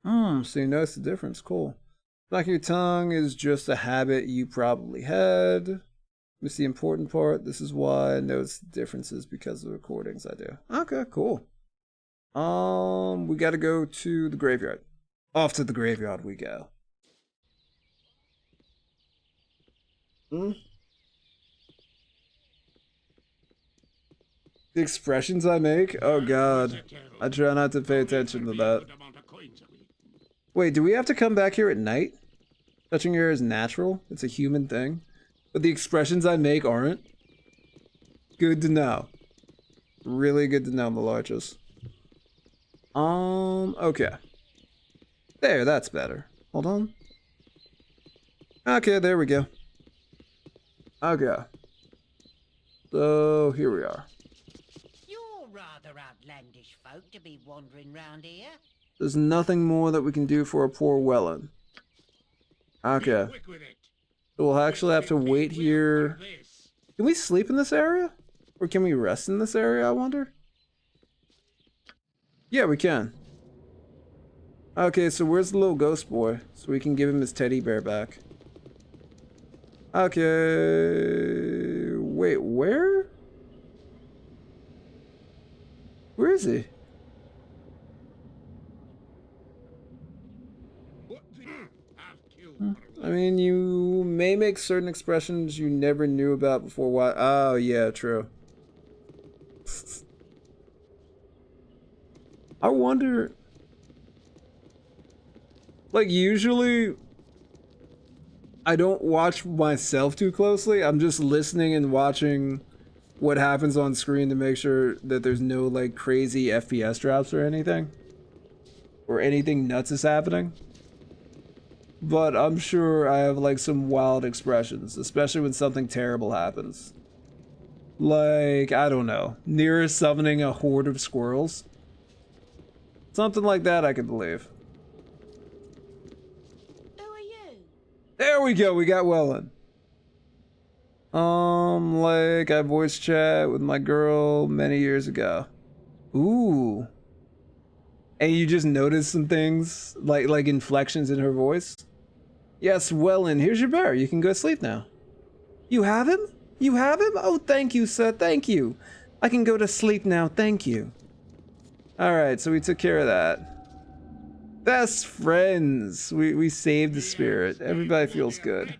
So you notice the difference. Cool. Blacking your tongue is just a habit you probably had. Missed the important part. This is why I notice the differences because of the recordings I do. Okay, cool. We gotta go to the graveyard. Off to the graveyard we go. The expressions I make? Oh god. I try not to pay attention to that. Wait, do we have to come back here at night? Touching your hair is natural. It's a human thing. But the expressions I make aren't? Good to know. Really good to know, Malarches. Okay. There, that's better. Hold on. Okay, there we go. Okay. So, here we are. You're rather outlandish folk to be wandering round here. There's nothing more that we can do for a poor Wellen. Okay. So we'll actually have to wait here. Can we sleep in this area? Or can we rest in this area, I wonder? Yeah, we can. Okay, so where's the little ghost boy? So we can give him his teddy bear back. Okay. Wait, where? Where is he? I mean, you may make certain expressions you never knew about before. Why? Oh, yeah, true. I wonder... Like, usually... I don't watch myself too closely. I'm just listening and watching what happens on screen to make sure that there's no, like, crazy FPS drops or anything. Or anything nuts is happening. But I'm sure I have, like, some wild expressions, especially when something terrible happens. Like, I don't know, near summoning a horde of squirrels. Something like that I can believe. Who are you? There we go, we got Wellen. Like I voice chat with my girl many years ago. Ooh. And you just notice some things, like inflections in her voice? Yes, Wellen, here's your bear. You can go to sleep now. You have him? You have him? Oh, thank you, sir. Thank you. I can go to sleep now. Thank you. Alright, so we took care of that. Best friends. We saved the spirit. Everybody feels good.